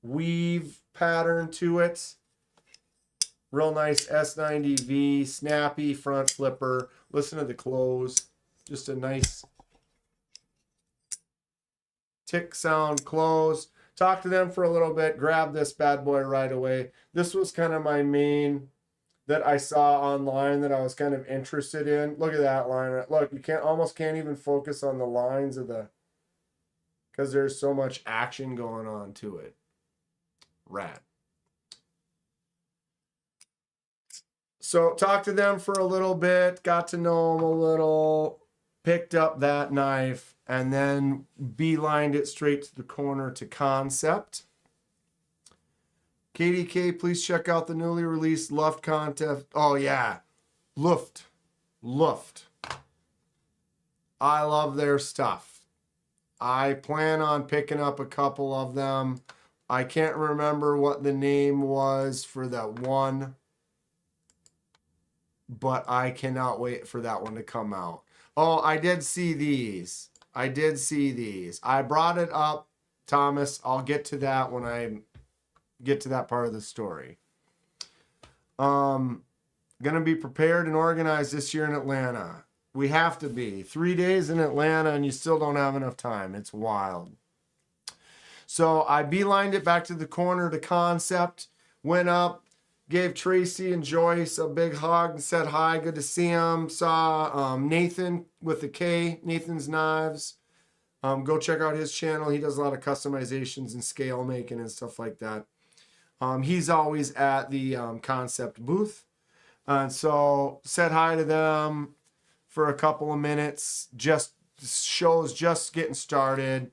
weave pattern to it. Real nice S90V, snappy front flipper. Listen to the close. Just a nice tick sound close. Talk to them for a little bit. Grab this bad boy right away. This was kind of my main that I saw online that I was kind of interested in. Look at that line. Look, you almost can't even focus on the lines of because there's so much action going on to it. Rad. So talked to them for a little bit, got to know them a little, picked up that knife, and then beelined it straight to the corner to Kansept. KDK, please check out the newly released Luft contest. Oh yeah, Luft. I love their stuff. I plan on picking up a couple of them. I can't remember what the name was for that one, but I cannot wait for that one to come out. Oh, I did see these. I brought it up, Thomas. I'll get to that when I get to that part of the story. Gonna be prepared and organized this year in Atlanta. We have to be. 3 days in Atlanta and you still don't have enough time. It's wild. So I beelined it back to the corner to Concept, went up, gave Tracy and Joyce a big hug and said hi, good to see them. Saw Nathan with the K, Nathan's Knives. Go check out his channel. He does a lot of customizations and scale making and stuff like that. He's always at the Concept booth. And so said hi to them for a couple of minutes. Just shows just getting started.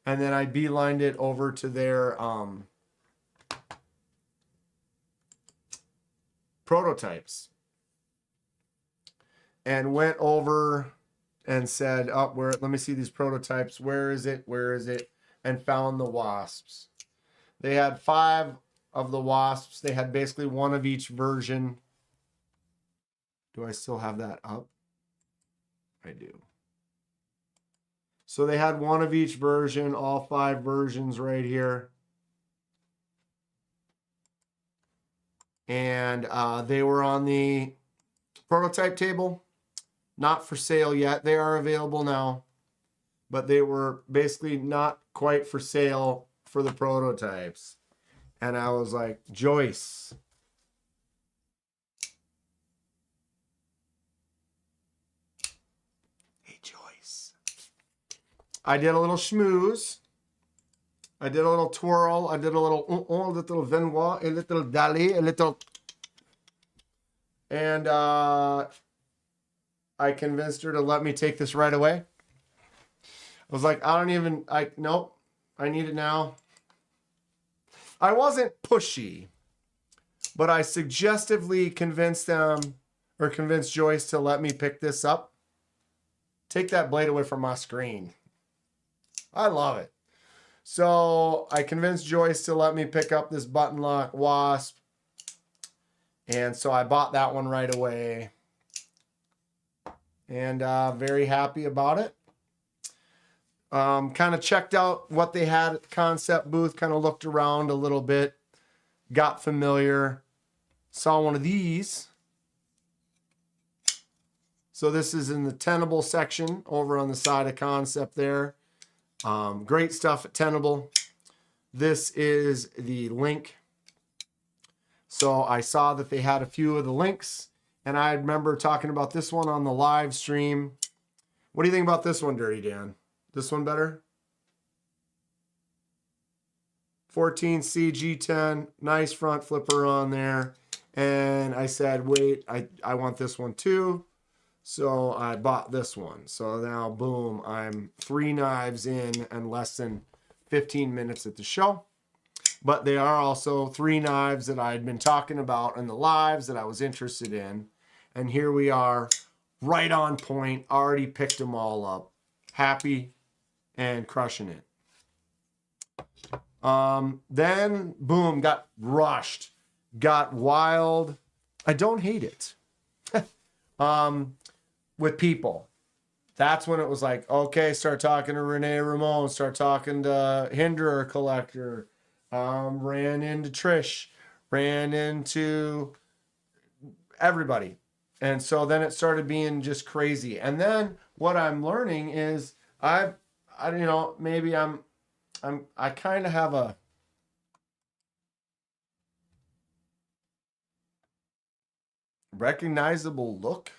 And then I beelined it over to their prototypes and went over and said, oh, where, let me see these prototypes. Where is it? Where is it? And found the wasps. They had 5 of the wasps. They had basically one of each version. Do I still have that up? I do. So they had one of each version, all 5 versions right here. And they were on the prototype table. Not for sale yet. They are available now. But they were basically not quite for sale for the prototypes. And I was like, Joyce. Hey, Joyce. I did a little schmooze. I did a little twirl. I did a little Venois, a little Dali, a little. And I convinced her to let me take this right away. I was like, nope, I need it now. I wasn't pushy, but I suggestively convinced Joyce to let me pick this up. Take that blade away from my screen. I love it. So I convinced Joyce to let me pick up this button lock wasp. And so I bought that one right away. And very happy about it. Kind of checked out what they had at the Concept booth. Kind of looked around a little bit. Got familiar. Saw one of these. So this is in the Tenable section over on the side of Concept there. Great stuff at Tenable. This is the link. So I saw that they had a few of the links. And I remember talking about this one on the live stream. What do you think about this one, Dirty Dan? This one better? 14C G10, nice front flipper on there. And I said, wait, I want this one too. So I bought this one. So now, boom, I'm 3 knives in and less than 15 minutes at the show. But they are also 3 knives that I had been talking about in the lives that I was interested in. And here we are, right on point, already picked them all up. Happy and crushing it. Then, boom, got rushed. Got wild. I don't hate it. With people. That's when it was like, okay, start talking to Renee Ramon, start talking to Hinderer Collector, ran into Trish, ran into everybody. And so then it started being just crazy. And then what I'm learning is I maybe I kind of have a recognizable look.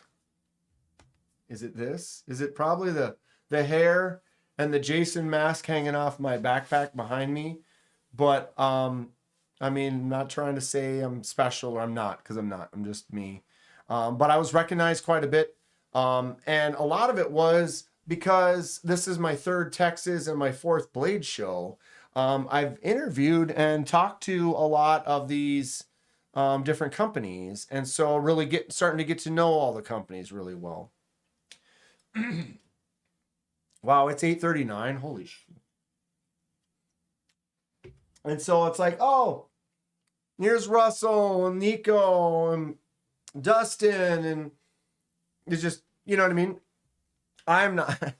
Is it this? Is it probably the hair and the Jason mask hanging off my backpack behind me? But I mean, I'm not trying to say I'm special, or I'm not, because I'm not. I'm just me. But I was recognized quite a bit. And a lot of it was because this is my 3rd Texas and my 4th Blade show. I've interviewed and talked to a lot of these different companies. And so really starting to get to know all the companies really well. Wow, it's 8:39. Holy shit. And so it's like, oh, here's Russell and Nico and Dustin, and it's just, you know what I mean? I'm not.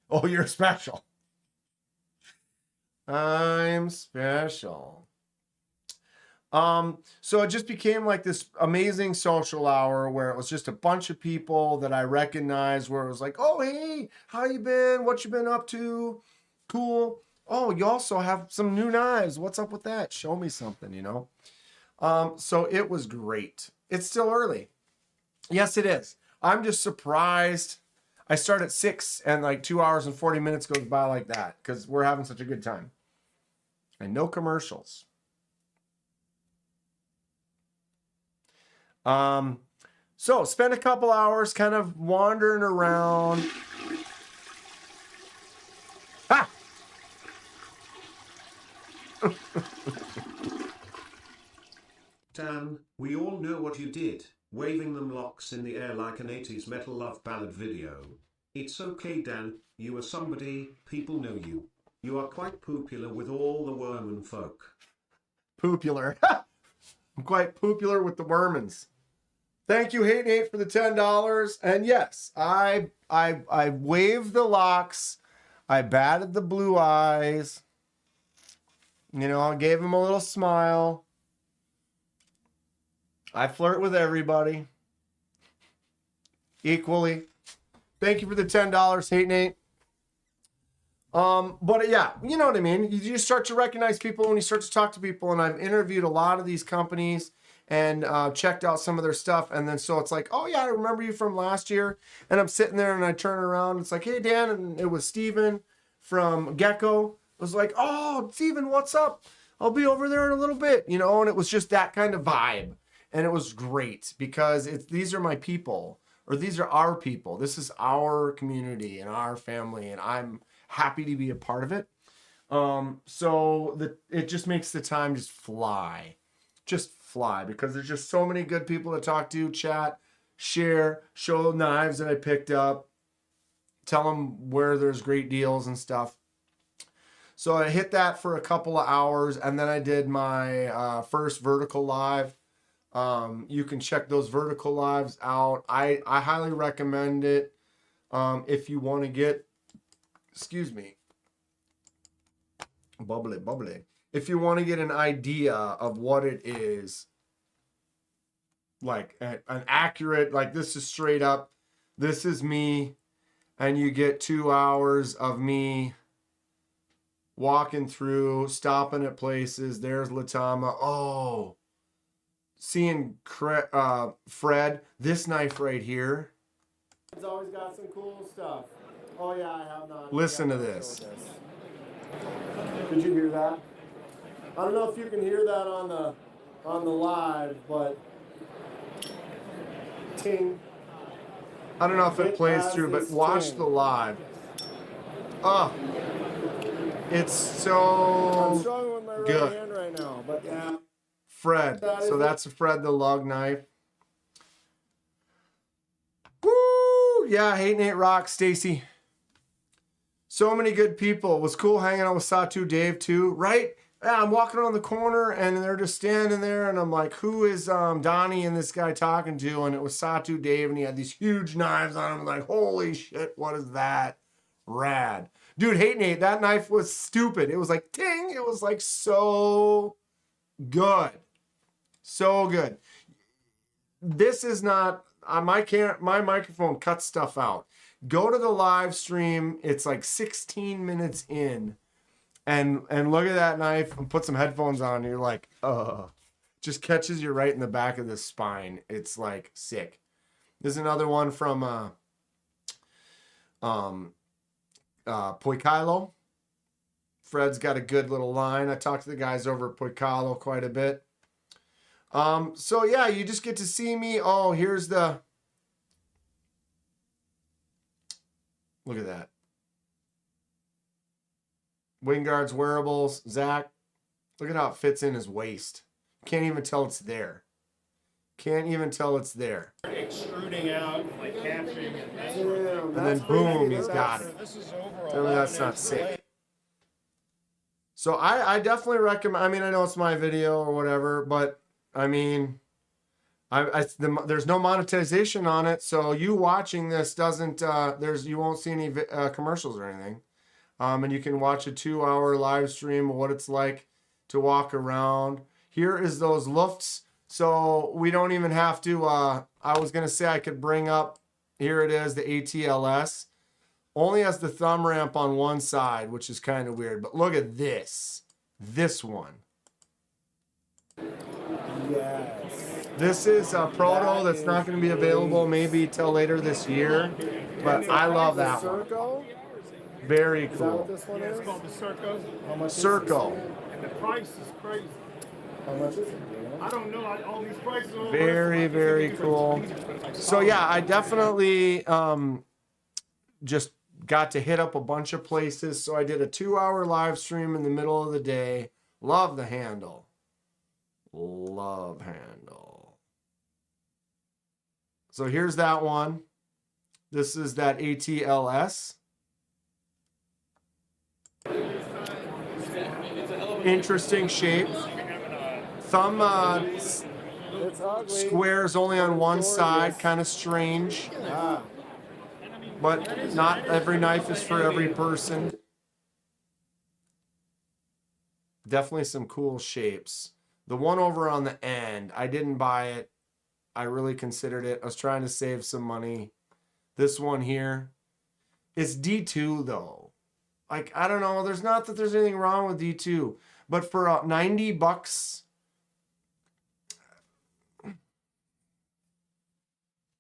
Oh, you're special. I'm special. So it just became like this amazing social hour where it was just a bunch of people that I recognized, where it was like, oh, hey, how you been? What you been up to? Cool. Oh, you also have some new knives. What's up with that? Show me something, you know? So it was great. It's still early. Yes, it is. I'm just surprised. I start at 6 and like 2 hours and 40 minutes goes by like that because we're having such a good time. And no commercials. So spent a couple hours kind of wandering around. Ha! Dan, we all know what you did, waving them locks in the air like an 80s metal love ballad video. It's okay, Dan, you are somebody, people know you. You are quite popular with all the worman folk. Popular. I'm quite popular with the wormans. Thank you, Hate Nate, for the $10. And yes, I waved the locks. I batted the blue eyes. You know, I gave him a little smile. I flirt with everybody equally. Thank you for the $10, Hate Nate. But yeah, you know what I mean? You just start to recognize people when you start to talk to people. And I've interviewed a lot of these companies and checked out some of their stuff. And then so it's like, oh yeah, I remember you from last year. And I'm sitting there and I turn around. It's like, hey, Dan. And it was Steven from Gecko. I was like, oh, Steven, what's up? I'll be over there in a little bit, you know? And it was just that kind of vibe. And it was great because these are my people, or these are our people. This is our community and our family. And I'm happy to be a part of it. It just makes the time just fly because there's just so many good people to talk to, chat, share, show knives that I picked up, tell them where there's great deals and stuff. So I hit that for a couple of hours, and then I did my first vertical live. You can check those vertical lives out. I highly recommend it if you want to get, excuse me, bubbly. If you want to get an idea of what it is, like an accurate, like this is straight up, this is me, and you get 2 hours of me walking through, stopping at places. There's Latama. Oh, seeing Fred, this knife right here. It's always got some cool stuff. Oh yeah, I have not. Listen to this. Did you hear that? I don't know if you can hear that on the live, but ting. I don't know if it plays through, but watch the live. Oh, it's so good. Hand right now, but yeah. Fred. So that's a Fred the lug knife. Woo! Yeah, Hate Nate Rock, Stacy. So many good people. It was cool hanging out with Satu Dave too, right? Yeah, I'm walking around the corner and they're just standing there and I'm like, who is Donnie and this guy talking to? And it was Satu Dave and he had these huge knives on him. I'm like, holy shit, what is that? Rad. Dude, Hate Nate, that knife was stupid. It was like, ting. It was like so good. So good. This is not, my microphone cuts stuff out. Go to the live stream. It's like 16 minutes in. And look at that knife and put some headphones on. And you're like, just catches you right in the back of the spine. It's like sick. There's another one from Poikilo. Fred's got a good little line. I talked to the guys over at Poikilo quite a bit. So yeah, you just get to see me. Oh, here's the, look at that. Wingard's wearables, Zach. Look at how it fits in his waist. Can't even tell it's there. Can't even tell it's there. Extruding out, like capturing it. And then boom, he's got it. Tell me that's not sick. So I definitely recommend, I mean, I know it's my video or whatever, but I mean, there's no monetization on it. So you watching this doesn't, you won't see any commercials or anything. And you can watch a 2-hour live stream of what it's like to walk around. Here is those lufts. So we don't even have to, I was going to say I could bring up, here it is, the ATLS. Only has the thumb ramp on one side, which is kind of weird. But look at this. This one. Yes. This is a proto that's not going to be available maybe till later this year. But I love that one. Very cool. Is that what this one is? It's called the Circo. How much Circo. And the price is crazy. How much is it? I don't know. All these prices are very, very cool. So yeah, I definitely just got to hit up a bunch of places. So I did a 2-hour live stream in the middle of the day. Love the handle. Love handle. So here's that one. This is that ATLS. Interesting shape. Thumb squares only on one side, kind of strange. But not every knife is for every person. Definitely some cool shapes. The one over on the end, I didn't buy it. I really considered it. I was trying to save some money. This one here, it's D2 though. Like, I don't know. There's not that there's anything wrong with D2, but for $90,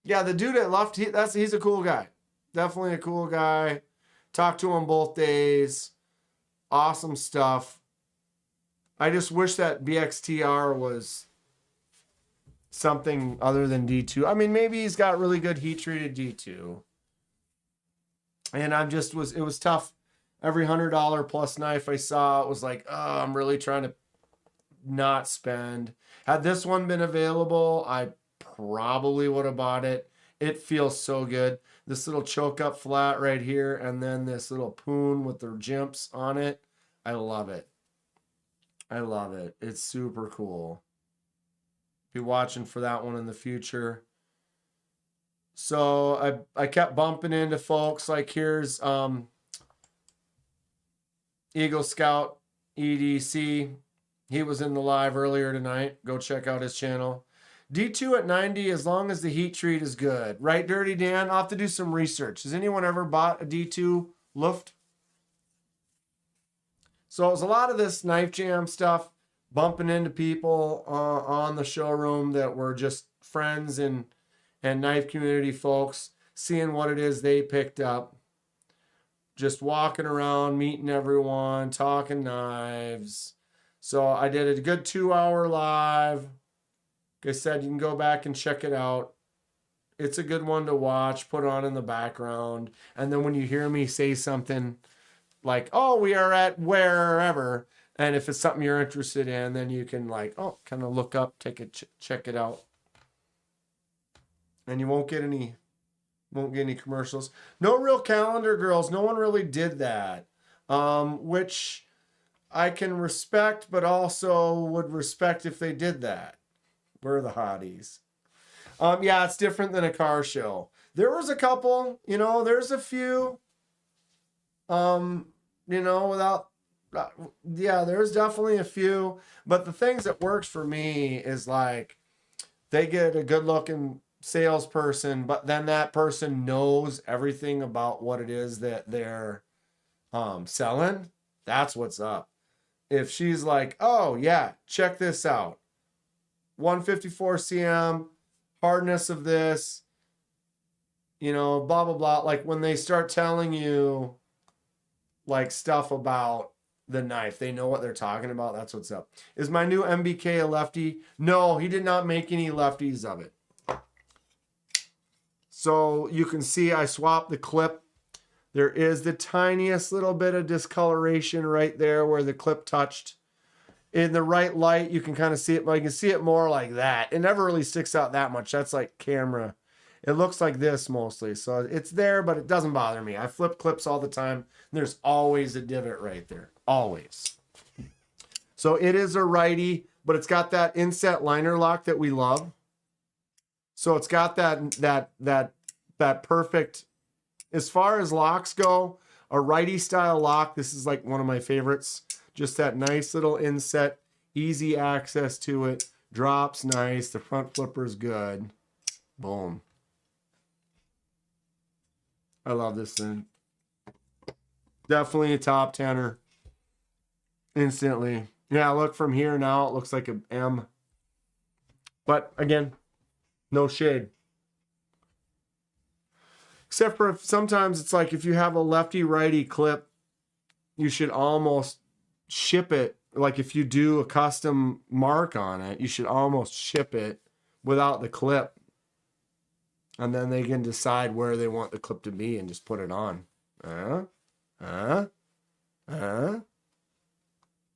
yeah, the dude at left, he's a cool guy. Definitely a cool guy. Talked to him both days. Awesome stuff. I just wish that BXTR was something other than D2. I mean, maybe he's got really good heat treated D2. And it was tough. Every $100 plus knife I saw, it was like, oh, I'm really trying to not spend. Had this one been available, I probably would have bought it. It feels so good. This little choke up flat right here, and then this little poon with the jimps on it. I love it. I love it. It's super cool. Be watching for that one in the future. So I kept bumping into folks. Like here's Eagle Scout EDC. He was in the live earlier tonight. Go check out his channel. D2 at 90 as long as the heat treat is good. Right, Dirty Dan? I'll have to do some research. Has anyone ever bought a D2 Luft? So it was a lot of this knife jam stuff, bumping into people on the showroom that were just friends and knife community folks, seeing what it is they picked up. Just walking around, meeting everyone, talking knives. So I did a good 2-hour live. Like I said, you can go back and check it out. It's a good one to watch, put on in the background. And then when you hear me say something like, oh, we are at wherever, and if it's something you're interested in, then you can like, oh, kind of look up, check it out. And you won't get any commercials. No real calendar girls. No one really did that, which I can respect, but also would respect if they did that. We're the hotties. Yeah, it's different than a car show. There was a couple, there's a few, there's definitely a few, but the things that works for me is like, they get a good looking salesperson, but then that person knows everything about what it is that they're selling. That's what's up. If she's like, oh yeah, check this out, 154 cm hardness of this, blah blah blah, like when they start telling you like stuff about the knife, they know what they're talking about. That's what's up. Is my new MBK a lefty? No, he did not make any lefties of it. So you can see I swapped the clip. There is the tiniest little bit of discoloration right there where the clip touched. In the right light, you can kind of see it, but you can see it more like that. It never really sticks out that much. That's like camera. It looks like this mostly. So it's there, but it doesn't bother me. I flip clips all the time. There's always a divot right there. Always. So it is a righty, but it's got that inset liner lock that we love. So it's got that perfect, as far as locks go, a righty style lock. This is like one of my favorites. Just that nice little inset, easy access to it. Drops nice. The front flipper's good. Boom. I love this thing. Definitely a top tenner. Instantly. Yeah, look from here now. It looks like an M. But again, no shade. Except for if sometimes it's like if you have a lefty righty clip, you should almost ship it. Like if you do a custom mark on it, you should almost ship it without the clip. And then they can decide where they want the clip to be and just put it on.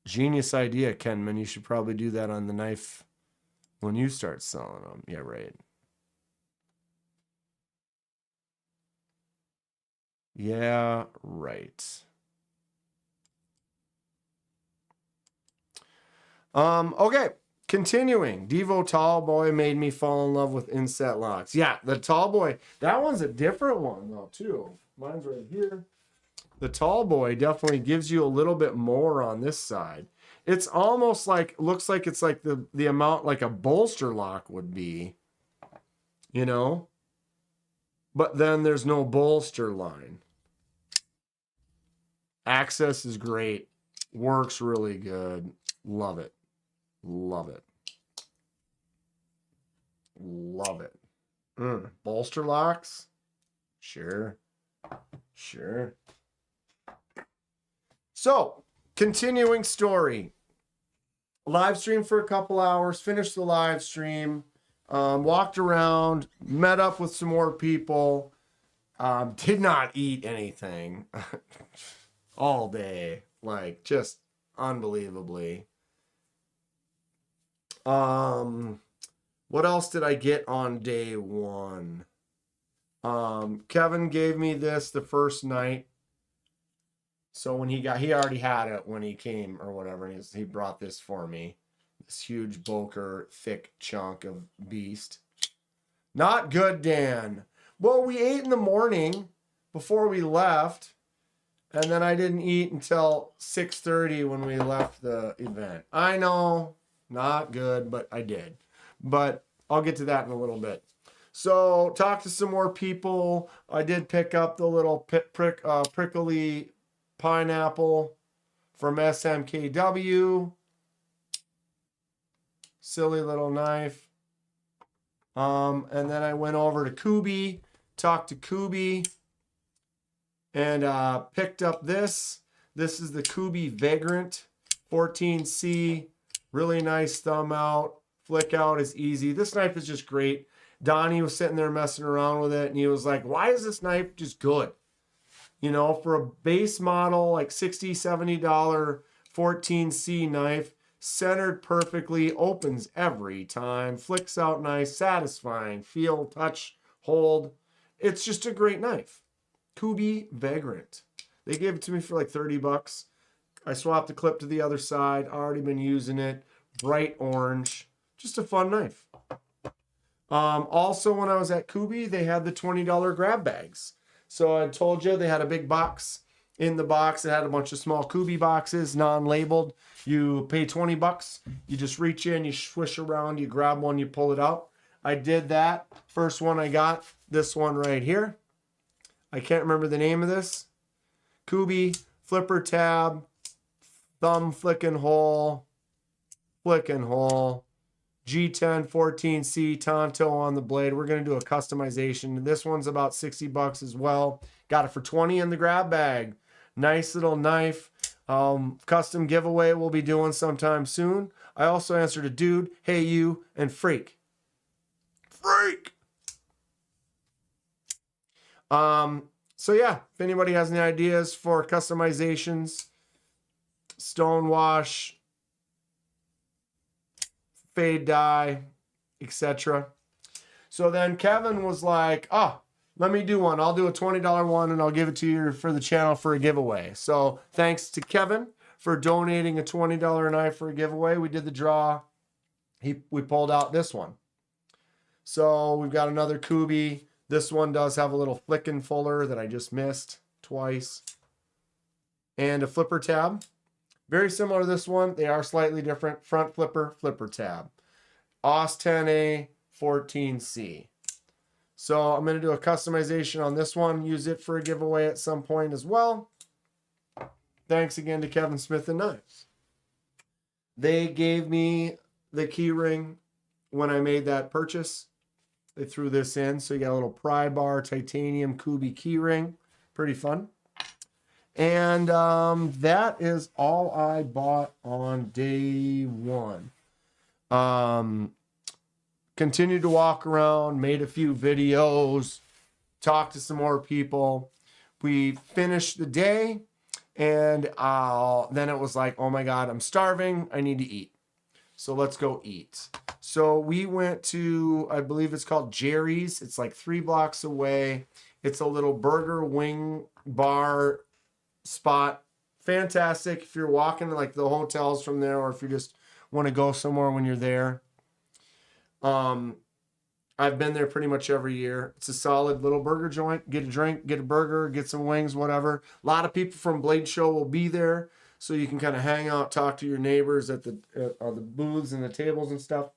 Genius idea, Kenman. You should probably do that on the knife when you start selling them. Yeah, right. Yeah, right. Okay. Continuing. Devo Tallboy made me fall in love with inset locks. Yeah, the Tallboy. That one's a different one though, too. Mine's right here. The Tallboy definitely gives you a little bit more on this side. It's almost like, looks like it's like the amount like a bolster lock would be, you know? But then there's no bolster line. Access is great. Works really good. Love it. Love it. Love it. Bolster locks? Sure. Sure. So, continuing story. Live stream for a couple hours, finished the live stream, walked around, met up with some more people, did not eat anything all day, like just unbelievably. What else did I get on day one? Kevin gave me this the first night. So when he already had it when he came or whatever. And he brought this for me. This huge Boker, thick chunk of beast. Not good, Dan. Well, we ate in the morning before we left. And then I didn't eat until 6:30 when we left the event. I know, not good, but I did. But I'll get to that in a little bit. So talked to some more people. I did pick up the little prickly pineapple from SMKW. Silly little knife. And then I went over to Kooie, talked to Kooie, and picked up this. This is the Kooie Vagrant 14C. Really nice thumb out. Flick out is easy. This knife is just great. Donnie was sitting there messing around with it, and he was like, why is this knife just good? You know, for a base model, like $60, $70 14C knife, centered perfectly, opens every time, flicks out nice, satisfying, feel, touch, hold. It's just a great knife. Kooie Vagrant. They gave it to me for like $30. I swapped the clip to the other side. Already been using it. Bright orange. Just a fun knife. Also, when I was at Kooie, they had the $20 grab bags. So I told you they had a big box. In the box, it had a bunch of small Kooie boxes, non-labeled. You pay $20. You just reach in, you swish around, you grab one, you pull it out. I did that. First one I got, this one right here. I can't remember the name of this. Kooie flipper tab, thumb flicking hole, G10 14C Tonto on the blade. We're going to do a customization. This one's about $60 as well. Got it for $20 in the grab bag. Nice little knife. Custom giveaway we'll be doing sometime soon. I also answered a dude, hey you, and freak. So yeah, if anybody has any ideas for customizations, stonewash, fade dye, etc. So then Kevin was like, let me do one. I'll do a $20 one and I'll give it to you for the channel for a giveaway. So thanks to Kevin for donating a $20 knife for a giveaway. We did the draw. We pulled out this one. So we've got another Kooie. This one does have a little flicking fuller that I just missed twice. And a flipper tab. Very similar to this one. They are slightly different. Front flipper, flipper tab. AUS 10A 14C. So I'm going to do a customization on this one. Use it for a giveaway at some point as well. Thanks again to Kevin Smith and Knives. They gave me the key ring when I made that purchase. They threw this in. So you got a little pry bar titanium Kooie key ring. Pretty fun. And that is all I bought on day one. Continued to walk around, made a few videos, talked to some more people. We finished the day, and then it was like, oh my God, I'm starving. I need to eat. So let's go eat. So we went to, I believe it's called Jerry's. It's like 3 blocks away. It's a little burger wing bar spot. Fantastic if you're walking to like the hotels from there, or if you just want to go somewhere when you're there. I've been there pretty much every year. It's a solid little burger joint. Get a drink, get a burger, get some wings, whatever. A lot of people from Blade Show will be there, so you can kind of hang out, talk to your neighbors at the booths and the tables and stuff.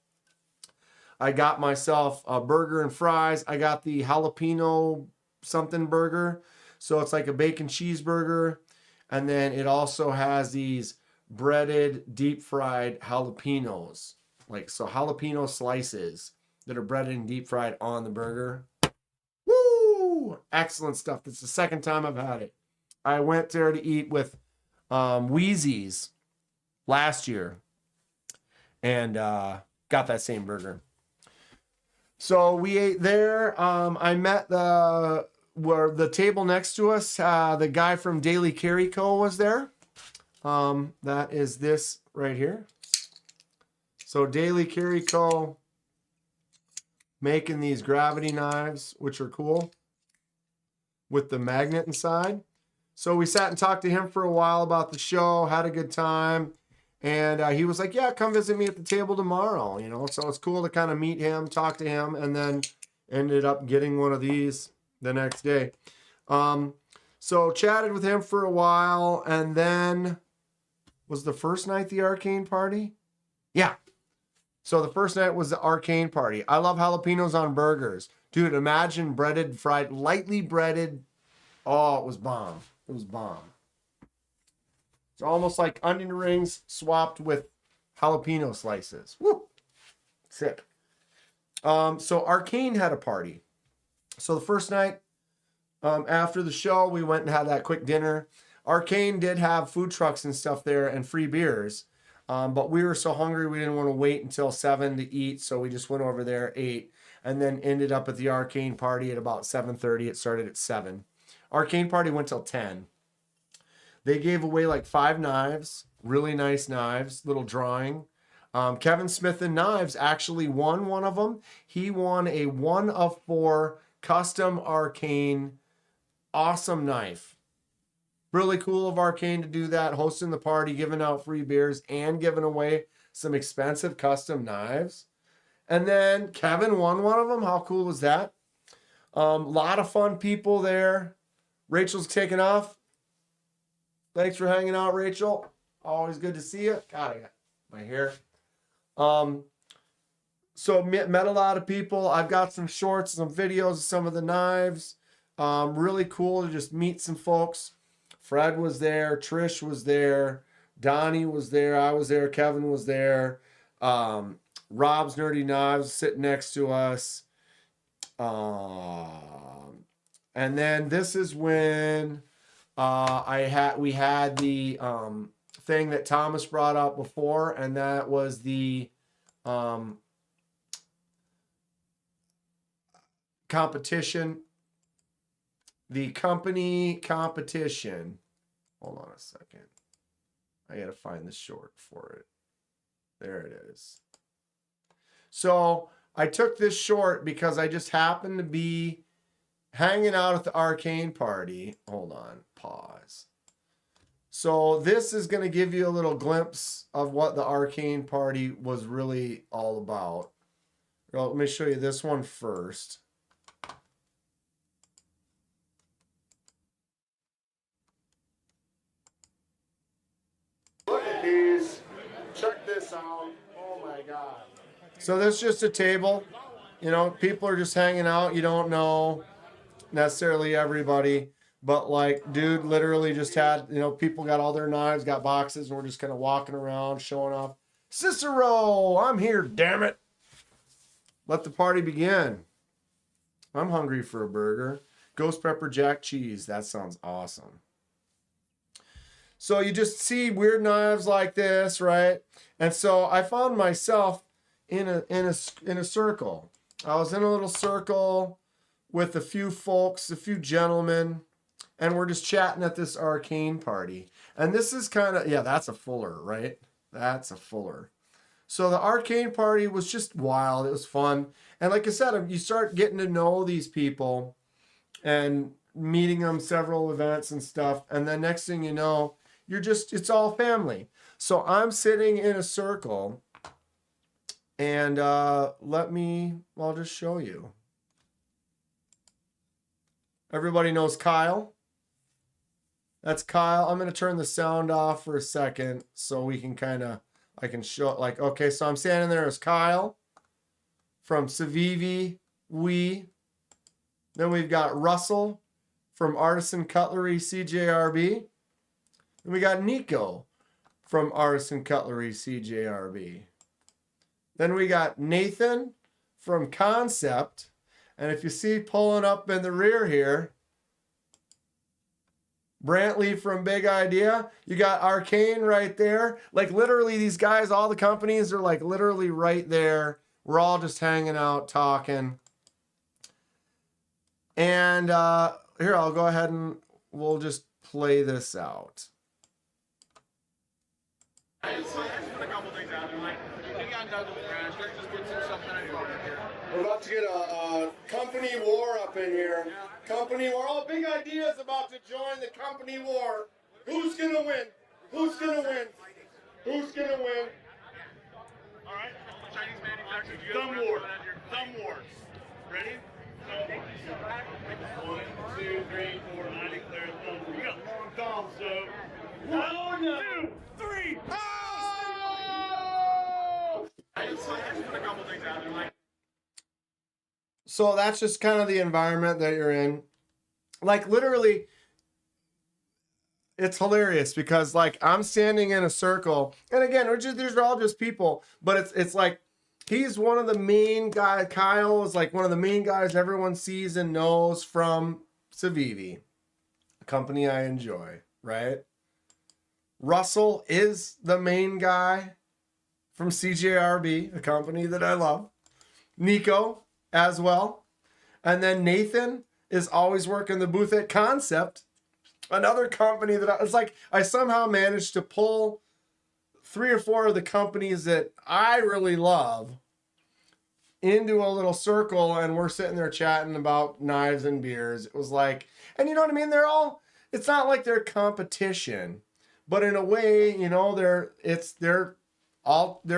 I got myself a burger and fries. I got the jalapeno something burger. So it's like a bacon cheeseburger. And then it also has these breaded, deep fried jalapenos. Like, so jalapeno slices that are breaded and deep fried on the burger. Woo! Excellent stuff. It's the second time I've had it. I went there to eat with Wheezy's last year and got that same burger. So we ate there. I met the table next to us. The guy from Daily Carry Co. was there. That is this right here. So Daily Carry Co. making these gravity knives, which are cool, with the magnet inside. So we sat and talked to him for a while about the show, had a good time. And he was like, yeah, come visit me at the table tomorrow, you know. So it's cool to kind of meet him, talk to him, and then ended up getting one of these the next day. So chatted with him for a while, and then was the first night the Arcane party? Yeah. So the first night was the Arcane party. I love jalapenos on burgers. Dude, imagine breaded, fried, lightly breaded. Oh, it was bomb. It was bomb. It's almost like onion rings swapped with jalapeno slices. Woo! Sick. So Arcane had a party. So the first night after the show, we went and had that quick dinner. Arcane did have food trucks and stuff there and free beers. But we were so hungry we didn't want to wait until 7 to eat. So we just went over there, ate, and then ended up at the Arcane party at about 7:30. It started at 7. Arcane party went till 10. They gave away like 5 knives, really nice knives, little drawing. Kevin Smith and Knives actually won one of them. He won a 1 of 4 custom Arcane awesome knife. Really cool of Arcane to do that, hosting the party, giving out free beers, and giving away some expensive custom knives. And then Kevin won one of them. How cool was that? Lot of fun people there. Rachel's taking off. Thanks for hanging out, Rachel. Always good to see you. God, I got my hair. So met a lot of people. I've got some shorts, some videos of some of the knives. Really cool to just meet some folks. Fred was there. Trish was there. Donnie was there. I was there. Kevin was there. Rob's Nerdy Knives sitting next to us. And then this is when we had the thing that Thomas brought up before, and that was the competition, the company competition. Hold on a second. I got to find the short for it. There it is. So I took this short because I just happened to be hanging out at the Arcane party. Hold on, pause. So this is going to give you a little glimpse of what the Arcane party was really all about. Well, let me show you this one first. Look at these. Check this out. Oh my God. So this is just a table. You know, people are just hanging out. You don't know necessarily everybody, but like, dude literally just had, you know, people got all their knives, got boxes, and we're just kind of walking around showing off. Cicero, I'm here, damn it. Let the party begin. I'm hungry for a burger. Ghost pepper jack cheese. That sounds awesome. So you just see weird knives like this, right? And so I found myself in a circle. I was in a little circle with a few folks, a few gentlemen, and we're just chatting at this Arcane party. And this is kind of, yeah, that's a Fuller, right? That's a Fuller. So the Arcane party was just wild. It was fun. And like I said, you start getting to know these people and meeting them several events and stuff. And then next thing you know, it's all family. So I'm sitting in a circle, and I'll just show you. Everybody knows Kyle. That's Kyle. I'm going to turn the sound off for a second so we can I can show, like, okay, so I'm standing there as Kyle from Civivi, Then we've got Russell from Artisan Cutlery, CJRB. And we got Nico from Artisan Cutlery, CJRB. Then we got Nathan from Kansept. And if you see pulling up in the rear here, Brantley from Big Idea. You got Arcane right there. Like literally these guys, all the companies are like literally right there. We're all just hanging out, talking. And here, I'll go ahead and we'll just play this out. We're about to get a company war up in here. Company war. All Big Ideas about to join the company war. Who's gonna win? Who's gonna win? Who's gonna win? All right. Chinese manufacturers. Thumb war. Thumb wars. Ready? Thumb wars. 1, 2, 3, 4. I declare thumb war. You got long thumbs, so. 1, 2, 3. Oh! I just put a couple things out there, like. So that's just kind of the environment that you're in. Like literally, it's hilarious because like I'm standing in a circle, and again, these are all just people, but it's like he's one of the main guys. Kyle is like one of the main guys everyone sees and knows from Civivi, a company I enjoy, right? Russell is the main guy from CJRB, a company that I love. Nico as well. And then Nathan is always working the booth at Kansept, another company that it's like I somehow managed to pull 3 or 4 of the companies that I really love into a little circle, and we're sitting there chatting about knives and beers. It was like, and you know what I mean? It's not like they're competition, but in a way, you know, they're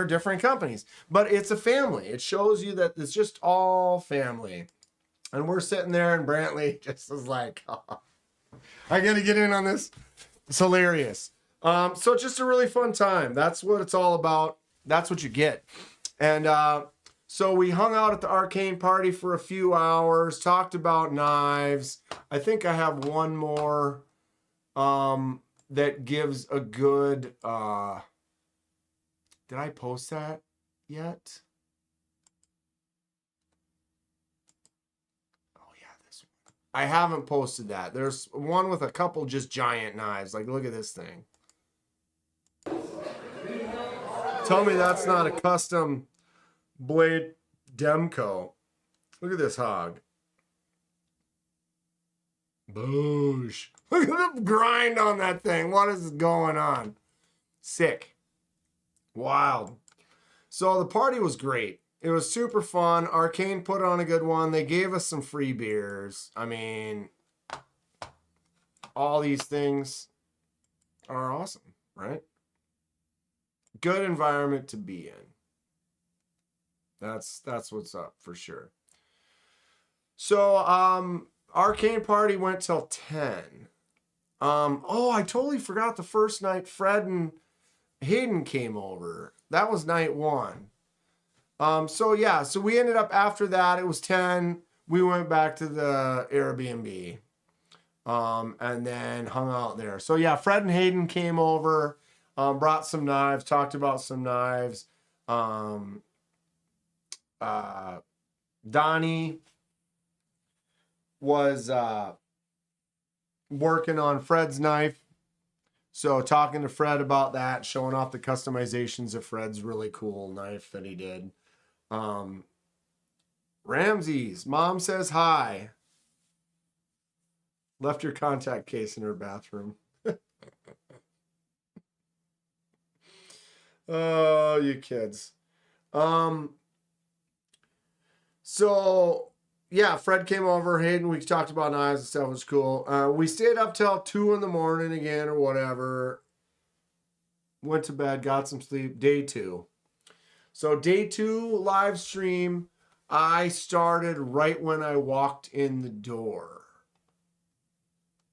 different companies, but it's a family. It shows you that it's just all family. And we're sitting there, and Brantley just is like, oh, I got to get in on this. It's hilarious. So just a really fun time. That's what it's all about. That's what you get. And so we hung out at the Arcane party for a few hours, talked about knives. I think I have one more that gives a good... Did I post that yet? Oh yeah, this one. I haven't posted that. There's one with a couple just giant knives. Like, look at this thing. Tell me that's not a custom blade Demco. Look at this hog. Boosh. Look at the grind on that thing. What is going on? Sick. Wild. So the party was great. It was super fun. Arcane put on a good one. They gave us some free beers. I mean, all these things are awesome, right? Good environment to be in. That's what's up for sure. So Arcane party went till 10. Oh, I totally forgot the first night Fred and Hayden came over. That was night 1. So we ended up after that, it was 10. We went back to the Airbnb. And then hung out there. So yeah, Fred and Hayden came over, brought some knives, talked about some knives. Donnie was working on Fred's knife. So talking to Fred about that, showing off the customizations of Fred's really cool knife that he did. Ramsey's mom says hi. Left your contact case in her bathroom. Oh, you kids. So yeah, Fred came over. Hayden, we talked about knives and stuff. It was cool. We stayed up till 2 in the morning again or whatever. Went to bed, got some sleep. Day 2. So day 2 live stream, I started right when I walked in the door.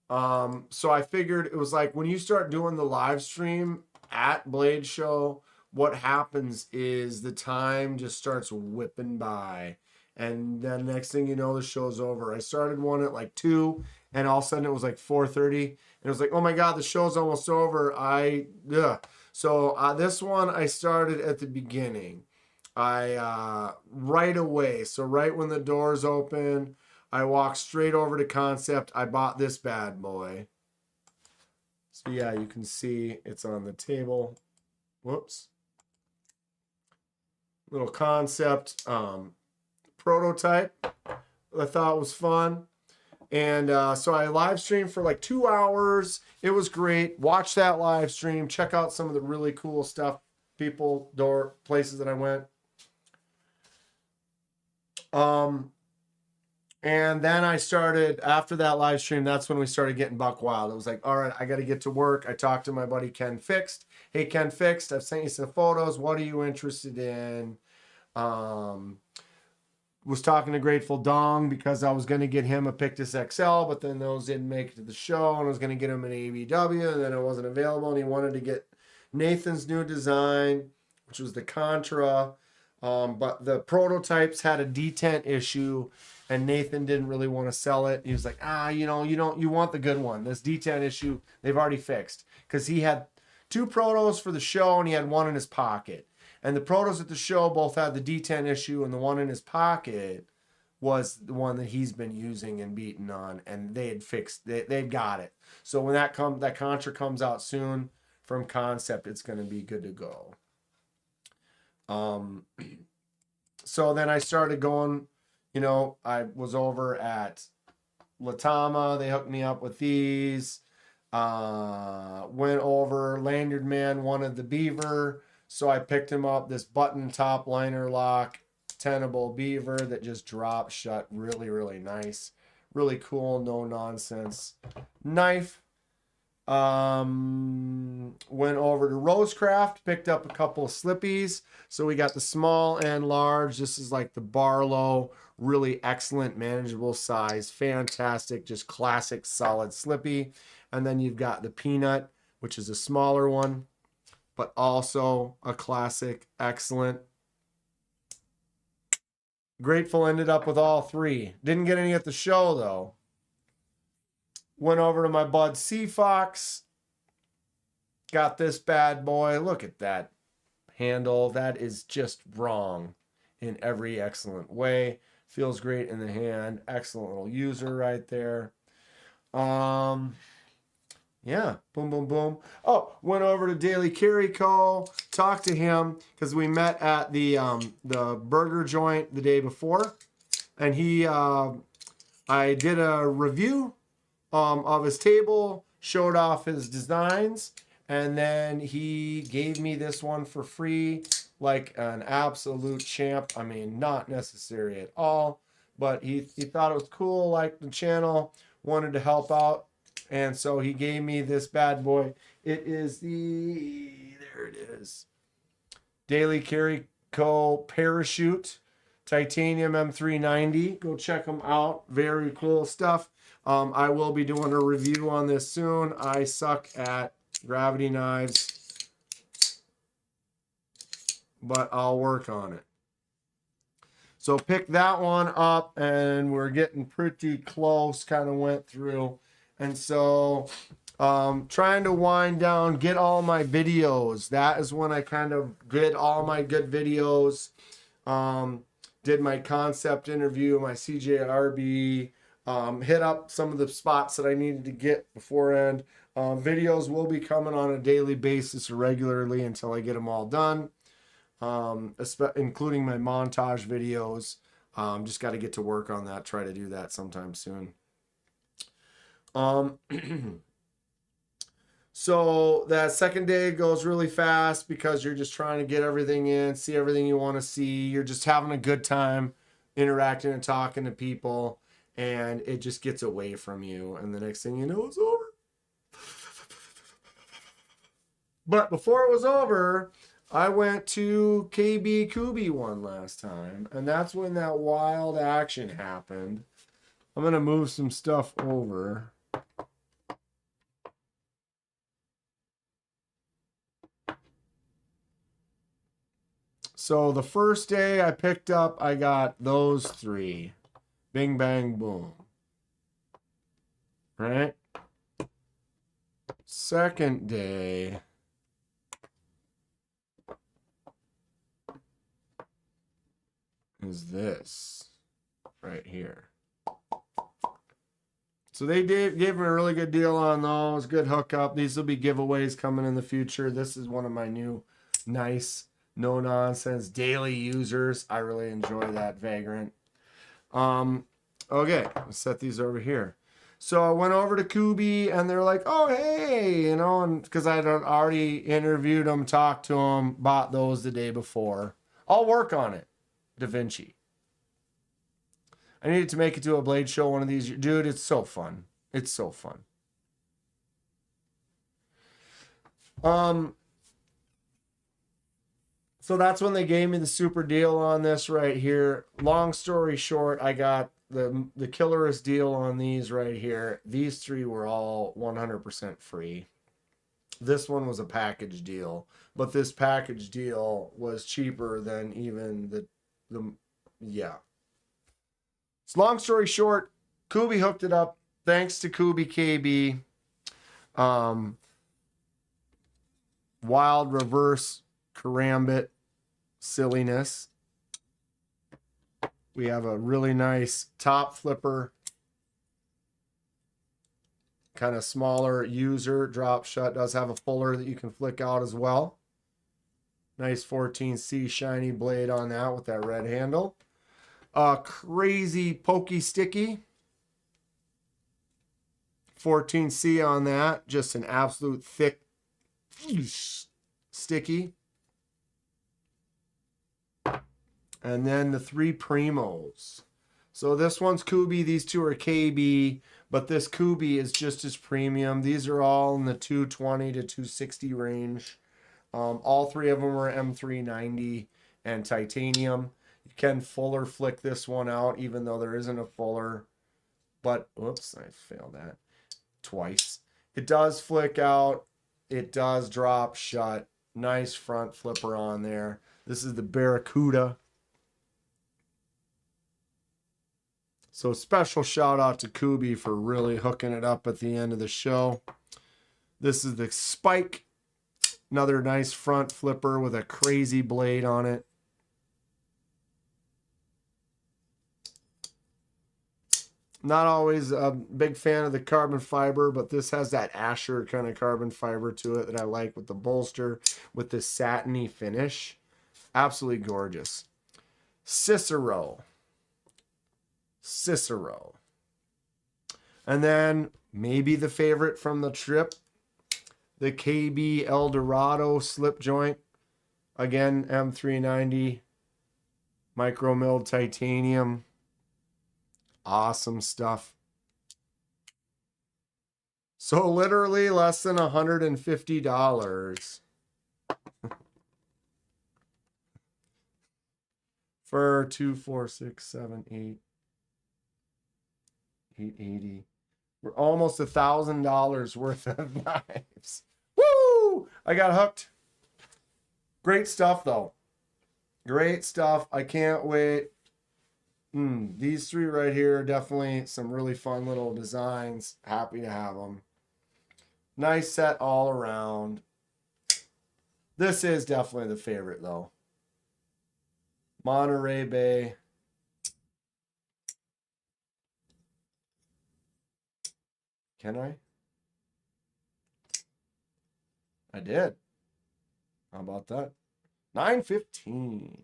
So I figured it was like when you start doing the live stream at Blade Show, what happens is the time just starts whipping by. And then next thing you know, the show's over. I started one at like 2, and all of a sudden it was like 4:30. And it was like, oh my God, the show's almost over. So this one I started at the beginning. Right away. So right when the doors open, I walked straight over to Kansept. I bought this bad boy. So yeah, you can see it's on the table. Whoops. Little Kansept prototype. I thought was fun. And so I live streamed for like 2 hours. It was great. Watch that live stream. Check out some of the really cool stuff, places that I went. And then I started, after that live stream, that's when we started getting buck wild. It was like, all right, I got to get to work. I talked to my buddy Ken Fixed. Hey, Ken Fixed, I've sent you some photos. What are you interested in? Was talking to Grateful Dong because I was going to get him a Pictus XL, but then those didn't make it to the show, and I was going to get him an ABW, and then it wasn't available, and he wanted to get Nathan's new design, which was the Contra, but the prototypes had a detent issue, and Nathan didn't really want to sell it. He was like, you want the good one. This detent issue, they've already fixed, because he had 2 protos for the show, and he had 1 in his pocket. And the protos at the show both had the detent issue, and the one in his pocket was the one that he's been using and beating on, and they had fixed. They've got it. So when that Contra comes out soon from Kansept, it's going to be good to go. So then I started going. I was over at Latama. They hooked me up with these. Went over. Lanyard Man wanted the beaver. So I picked him up, this button top liner lock Tenable beaver that just drops shut really, really nice. Really cool, no nonsense knife. Went over to Rosecraft, picked up a couple of slippies. So we got the small and large. This is like the Barlow, really excellent, manageable size. Fantastic, just classic, solid slippy. And then you've got the Peanut, which is a smaller one, but also a classic, excellent. Grateful ended up with all 3. Didn't get any at the show, though. Went over to my bud Sea Fox. Got this bad boy. Look at that handle. That is just wrong in every excellent way. Feels great in the hand. Excellent little user right there. Yeah, boom, boom, boom. Oh, went over to Daily Carry Co. Talked to him because we met at the burger joint the day before, and I did a review of his table, showed off his designs, and then he gave me this one for free, like an absolute champ. I mean, not necessary at all, but he thought it was cool, liked the channel, wanted to help out. And so he gave me this bad boy. It is there it is. Daily Carry Co. Parachute Titanium M390. Go check them out. Very cool stuff. I will be doing a review on this soon. I suck at gravity knives, but I'll work on it. So pick that one up, and we're getting pretty close. Kind of went through. And so trying to wind down, get all my videos. That is when I kind of did all my good videos. Did my Concept interview, my CJRB, hit up some of the spots that I needed to get beforehand. Videos will be coming on a daily basis regularly until I get them all done, including my montage videos. Just got to get to work on that, try to do that sometime soon. So that second day goes really fast because you're just trying to get everything in, see everything you want to see. You're just having a good time interacting and talking to people, and it just gets away from you. And the next thing you know, it's over. But before it was over, I went to KB Kooie one last time, and that's when that wild action happened. I'm going to move some stuff over. So the first day I picked up, I got those three. Bing, bang, boom. Right? Second day, is this right here. So they gave me a really good deal on those. Good hookup. These will be giveaways coming in the future. This is one of my new nice, no nonsense daily users. I really enjoy that Vagrant. Okay, let's set these over here. So I went over to Kooie and they're like, oh, hey, you know, and because I had already interviewed them, talked to them, bought those the day before. I'll work on it. Da Vinci. I needed to make it to a blade show one of these. Dude, it's so fun. It's so fun. So that's when they gave me the super deal on this right here. Long story short, I got the killerest deal on these right here. These three were all 100% free. This one was a package deal, but this package deal was cheaper than even the yeah. So long story short, Kooie hooked it up. Thanks to Kooie KB. Wild reverse karambit silliness. We have a really nice top flipper. Kind of smaller user, drop shut. Does have a fuller that you can flick out as well. Nice 14C shiny blade on that with that red handle. Crazy pokey sticky. 14C on that. Just an absolute thick sticky. And then the three Primos. So this one's Kooie. These two are KB. But this Kooie is just as premium. These are all in the 220 to 260 range. All three of them are M390 and titanium. You can fuller flick this one out, even though there isn't a fuller. But, whoops, I failed that twice. It does flick out. It does drop shut. Nice front flipper on there. This is the Barracuda. So special shout out to Kooie for really hooking it up at the end of the show. This is the Spike. Another nice front flipper with a crazy blade on it. Not always a big fan of the carbon fiber, but this has that Asher kind of carbon fiber to it that I like with the bolster, with this satiny finish. Absolutely gorgeous. Cicero. And then maybe the favorite from the trip, the KB Eldorado slip joint. Again, M390, micro milled titanium. Awesome stuff. So literally less than $150 for 2, 4, 6, 7, 8, 880. We're almost $1,000 worth of knives. Woo! I got hooked. Great stuff though. Great stuff. I can't wait. These three right here are definitely some really fun little designs. Happy to have them. Nice set all around. This is definitely the favorite though. Monterey Bay. Can I? I did. How about that? 9:15.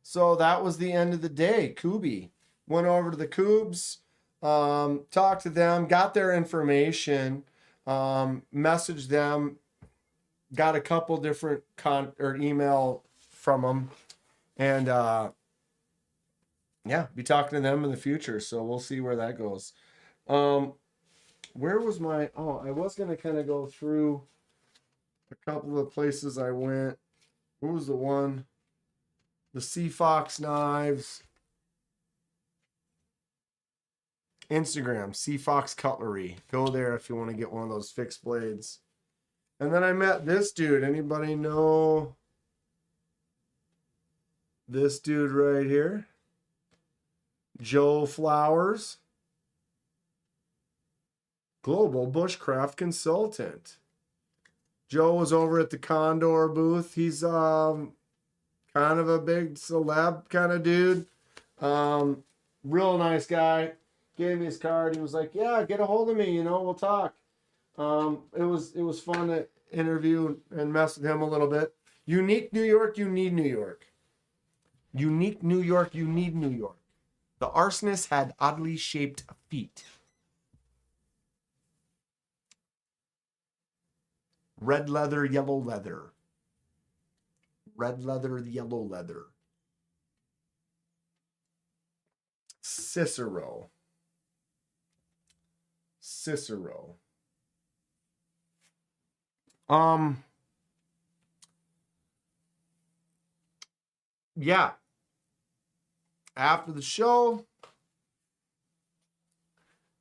So that was the end of the day. Kooie. Went over to the Koobs, talked to them, got their information, messaged them, got a couple different email from them, And yeah, be talking to them in the future. So we'll see where that goes. Where was my, I was going to kind of go through a couple of places I went. What was the one? The Sea Fox knives. Instagram, Sea Fox Cutlery. Go there if you want to get one of those fixed blades. And then I met this dude. Anybody know this dude right here? Joe Flowers. Global Bushcraft Consultant. Joe was over at the Condor booth. He's kind of a big celeb kind of dude. Real nice guy. Gave me his card. He was like, yeah, get a hold of me, we'll talk. It was fun to interview and mess with him a little bit. Unique New York, you need New York. Unique New York, you need New York. The arsonist had oddly shaped feet. Red leather, yellow leather. Red leather, yellow leather. Cicero. Yeah. After the show,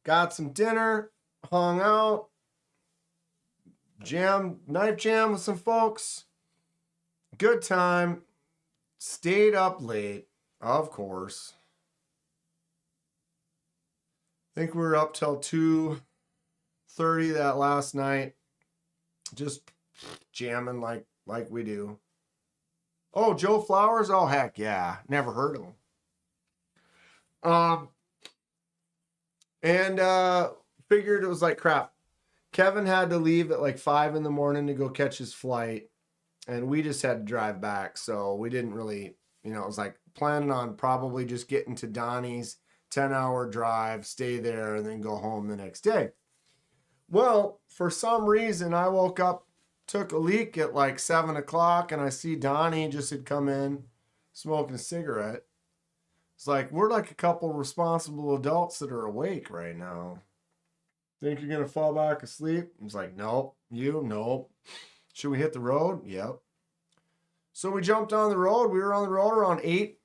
got some dinner, hung out, knife jam with some folks. Good time. Stayed up late, of course. I think we were up till 2:30 that last night. Just jamming like we do. Oh, Joe Flowers? Oh, heck yeah. Never heard of him. And figured it was like crap. Kevin had to leave at like 5 in the morning to go catch his flight. And we just had to drive back. So we didn't really, it was like planning on probably just getting to Donnie's 10-hour drive, stay there, and then go home the next day. Well, for some reason, I woke up, took a leak at like 7 o'clock, and I see Donnie just had come in smoking a cigarette. It's like, we're like a couple responsible adults that are awake right now. Think you're going to fall back asleep? I was like, nope. Nope. Should we hit the road? Yep. So we jumped on the road. We were on the road around 8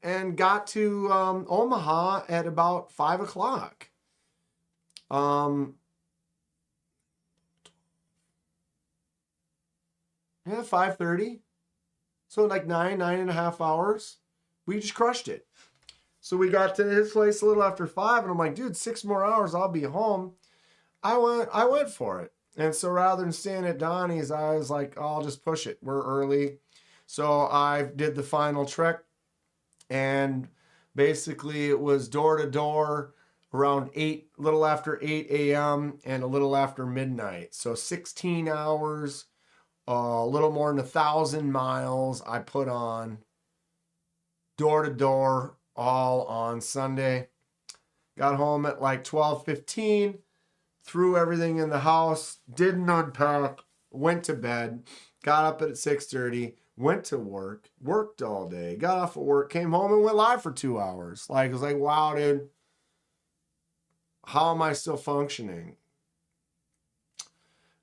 and got to Omaha at about 5 o'clock. Yeah, 5:30. So like 9.5 hours. We just crushed it. So we got to his place a little after 5, and I'm like, dude, 6 more hours, I'll be home. I went for it. And so rather than staying at Donnie's, I was like, oh, I'll just push it. We're early. So I did the final trek, and basically it was door to door around 8, little after 8 a.m. and a little after midnight. So 16 hours, a little more than 1,000 miles I put on door to door, all on Sunday. Got home at like 12:15, threw everything in the house, didn't unpack, went to bed, got up at 6:30, went to work, worked all day, got off of work, came home and went live for 2 hours. Like, it was like, wow, dude, how am I still functioning?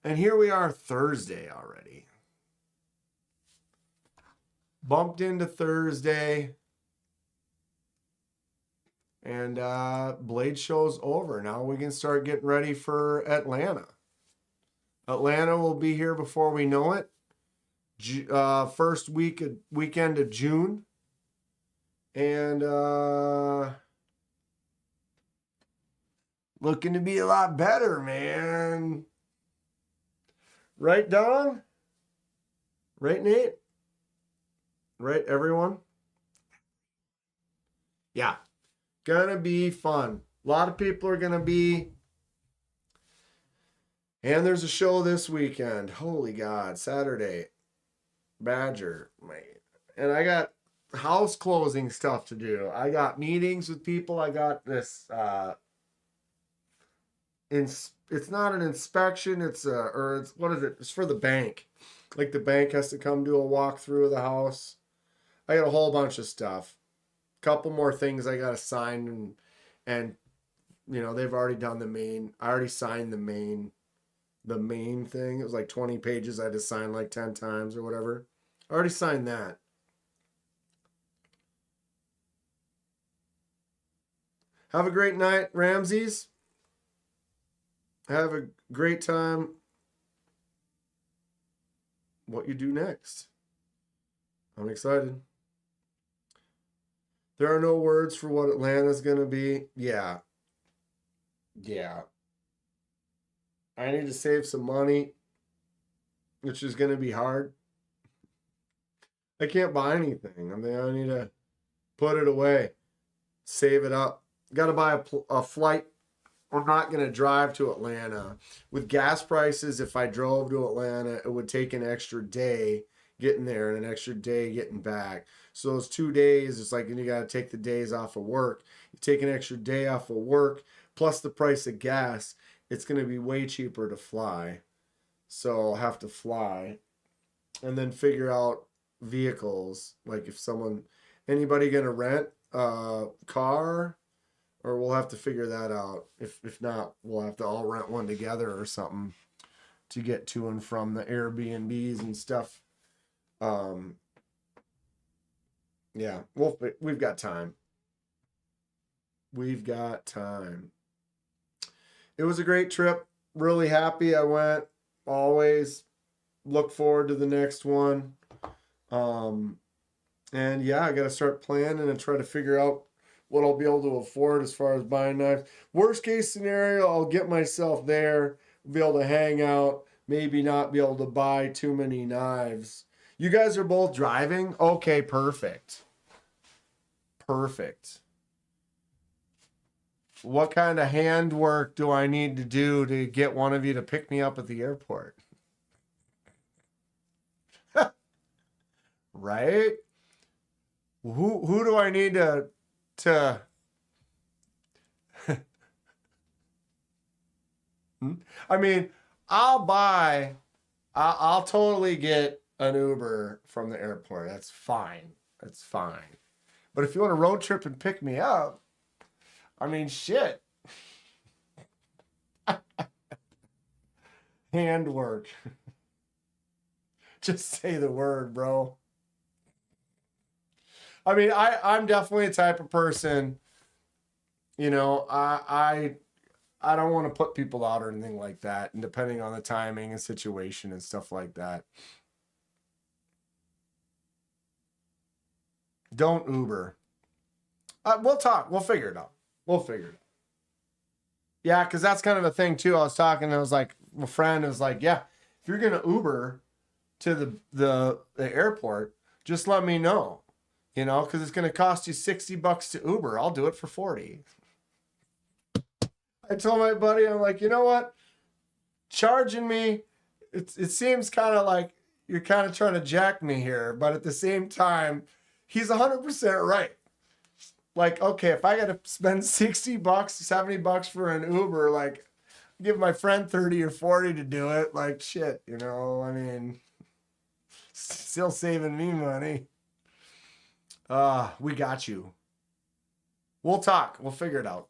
And here we are Thursday already. Bumped into Thursday. And Blade Show's over. Now we can start getting ready for Atlanta. Atlanta will be here before we know it. First weekend of June. And looking to be a lot better, man. Right, Don? Right, Nate? Right, everyone? Yeah. Gonna be fun. A lot of people are gonna be. And there's a show this weekend. Holy God, Saturday. Badger, man. And I got house closing stuff to do. I got meetings with people. I got this it's not an inspection, it's what is it? It's for the bank. Like the bank has to come do a walkthrough of the house. I got a whole bunch of stuff. Couple more things I got to sign, and you know, they've already done the main. I already signed the main thing. It was like 20 pages. I had to sign like 10 times or whatever. I already signed that. Have a great night, Ramses. Have a great time. What you do next. I'm excited. There are no words for what Atlanta's going to be. Yeah. Yeah. I need to save some money, which is going to be hard. I can't buy anything. I mean, I need to put it away, save it up. Got to buy a flight. I'm not going to drive to Atlanta. With gas prices, if I drove to Atlanta, it would take an extra day getting there and an extra day getting back. So those 2 days, it's like, and you got to take the days off of work. You take an extra day off of work, plus the price of gas. It's going to be way cheaper to fly. So I'll have to fly and then figure out vehicles. Like if anybody going to rent a car, or we'll have to figure that out. If not, we'll have to all rent one together or something to get to and from the Airbnbs and stuff. Yeah, we've got time. We've got time. It was a great trip. Really happy I went. Always look forward to the next one. And yeah, I got to start planning and try to figure out what I'll be able to afford as far as buying knives. Worst case scenario, I'll get myself there, be able to hang out, maybe not be able to buy too many knives. You guys are both driving? Okay, perfect. Perfect. What kind of handwork do I need to do to get one of you to pick me up at the airport? Right? Who do I need to I mean, I'll totally get an Uber from the airport. That's fine. That's fine. But if you want a road trip and pick me up, I mean, shit. Handwork. Just say the word, bro. I mean, I'm definitely a type of person, you know, I don't want to put people out or anything like that. And depending on the timing and situation and stuff like that. Don't Uber. We'll talk. We'll figure it out. We'll figure it out. Yeah, because that's kind of a thing too. I was talking and I was like, my friend was like, yeah, if you're going to Uber to the airport, just let me know, you know, because it's going to cost you $60 to Uber. I'll do it for 40. I told my buddy, I'm like, you know what? Charging me, it seems kind of like you're kind of trying to jack me here, but at the same time, he's 100% right. Like, okay, if I got to spend $60, $70 for an Uber, like, give my friend 30 or 40 to do it, like, shit, you know, I mean, still saving me money. We got you. We'll talk. We'll figure it out.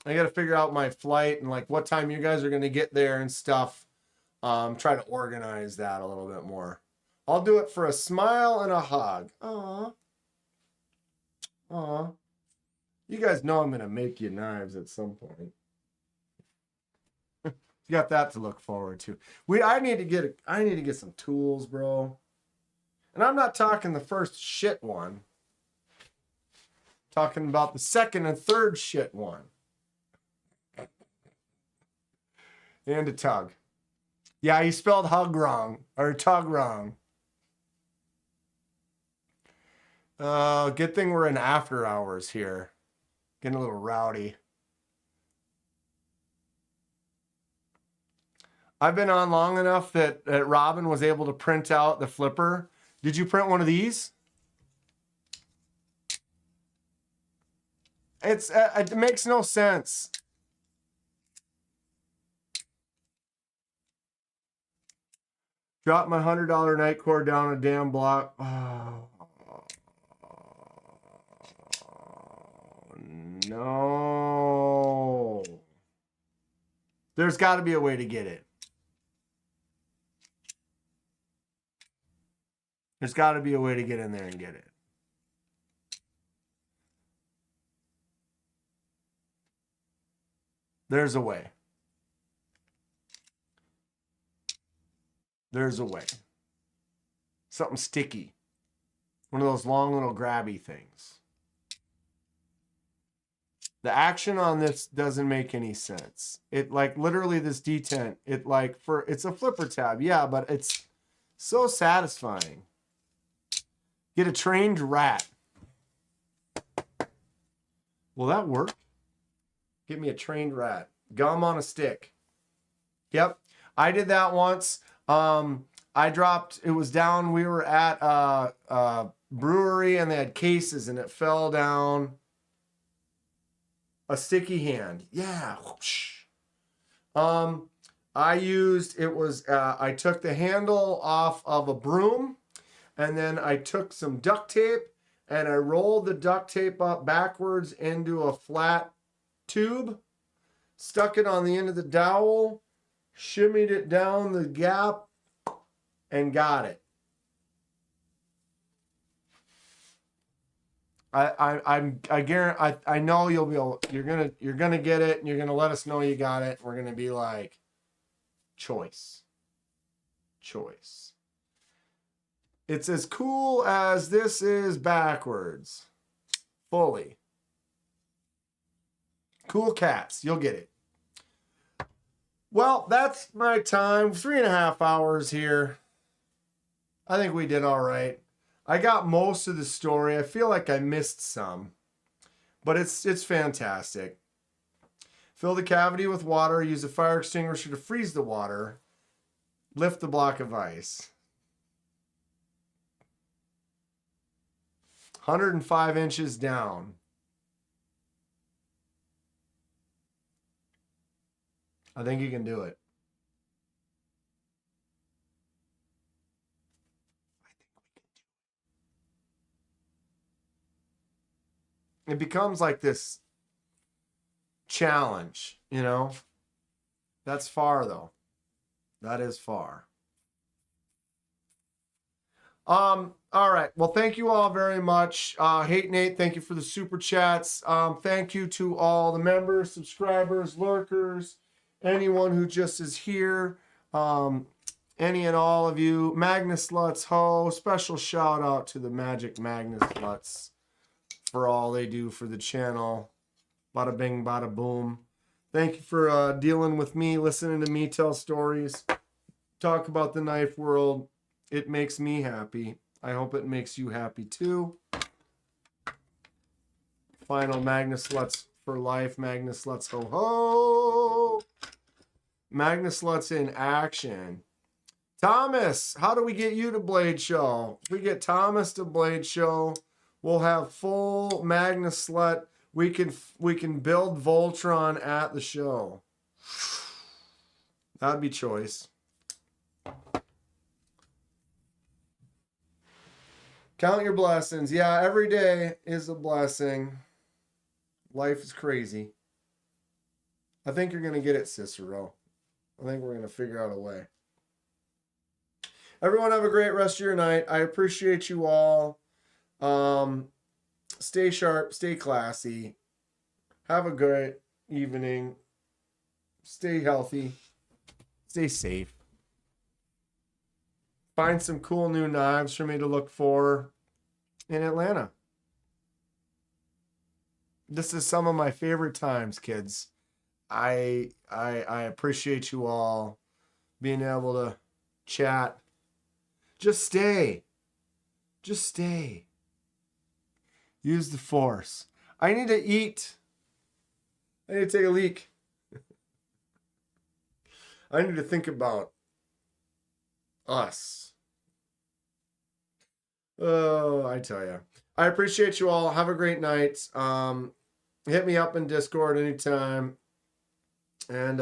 I got to figure out my flight and like what time you guys are going to get there and stuff. Try to organize that a little bit more. I'll do it for a smile and a hug. Aw. Aw. You guys know I'm going to make you knives at some point. You got that to look forward to. I need to get some tools, bro. And I'm not talking the first shit one. I'm talking about the second and third shit one. And a tug. Yeah, he spelled hug wrong. Or tug wrong. Good thing we're in after hours here. Getting a little rowdy. I've been on long enough that Robin was able to print out the flipper. Did you print one of these? It makes no sense. Drop my $100 night core down a damn block. Oh, no. There's got to be a way to get it. There's got to be a way to get in there and get it. There's a way. There's a way. Something sticky. One of those long little grabby things. The action on this doesn't make any sense. It like literally this detent, it's a flipper tab. Yeah, but it's so satisfying. Get a trained rat. Will that work? Get me a trained rat. Gum on a stick. Yep. I did that once. I dropped, it was down, we were at a brewery and they had cases and it fell down. A sticky hand. Yeah. I took the handle off of a broom and then I took some duct tape and I rolled the duct tape up backwards into a flat tube, stuck it on the end of the dowel, shimmied it down the gap, and got it. I guarantee, I know you'll be able, you're gonna get it and you're gonna let us know you got it. We're gonna be like, choice. It's as cool as this is backwards. Fully. Cool cats. You'll get it. Well, that's my time. 3.5 hours here. I think we did all right. I got most of the story. I feel like I missed some, but it's fantastic. Fill the cavity with water. Use a fire extinguisher to freeze the water. Lift the block of ice. 105 inches down. I think you can do it. It becomes like this challenge, you know? That's far though. That is far. All right. Well, thank you all very much. Hate Nate, thank you for the super chats. Thank you to all the members, subscribers, lurkers, anyone who just is here. Any and all of you. Magnus Sluts Ho. Special shout out to the Magic Magnus Sluts for all they do for the channel. Bada bing, bada boom. Thank you for dealing with me, listening to me tell stories, talk about the knife world. It makes me happy. I hope it makes you happy too. Final Magnus Sluts for life. Magnus Sluts ho ho. Magnus Sluts in action. Thomas, how do we get you to Blade Show? If we get Thomas to Blade Show, we'll have full Magnus Slut. We can build Voltron at the show. That'd be choice. Count your blessings. Yeah, every day is a blessing. Life is crazy. I think you're going to get it, Cicero. I think we're going to figure out a way. Everyone have a great rest of your night. I appreciate you all. Stay sharp. Stay classy. Have a great evening. Stay healthy. Stay safe. Find some cool new knives for me to look for in Atlanta. This is some of my favorite times, kids. I appreciate you all being able to chat. Just stay. Just stay. Use the force. I need to eat. I need to take a leak. I need to think about us. Oh, I tell you. I appreciate you all. Have a great night. Hit me up in Discord anytime. And,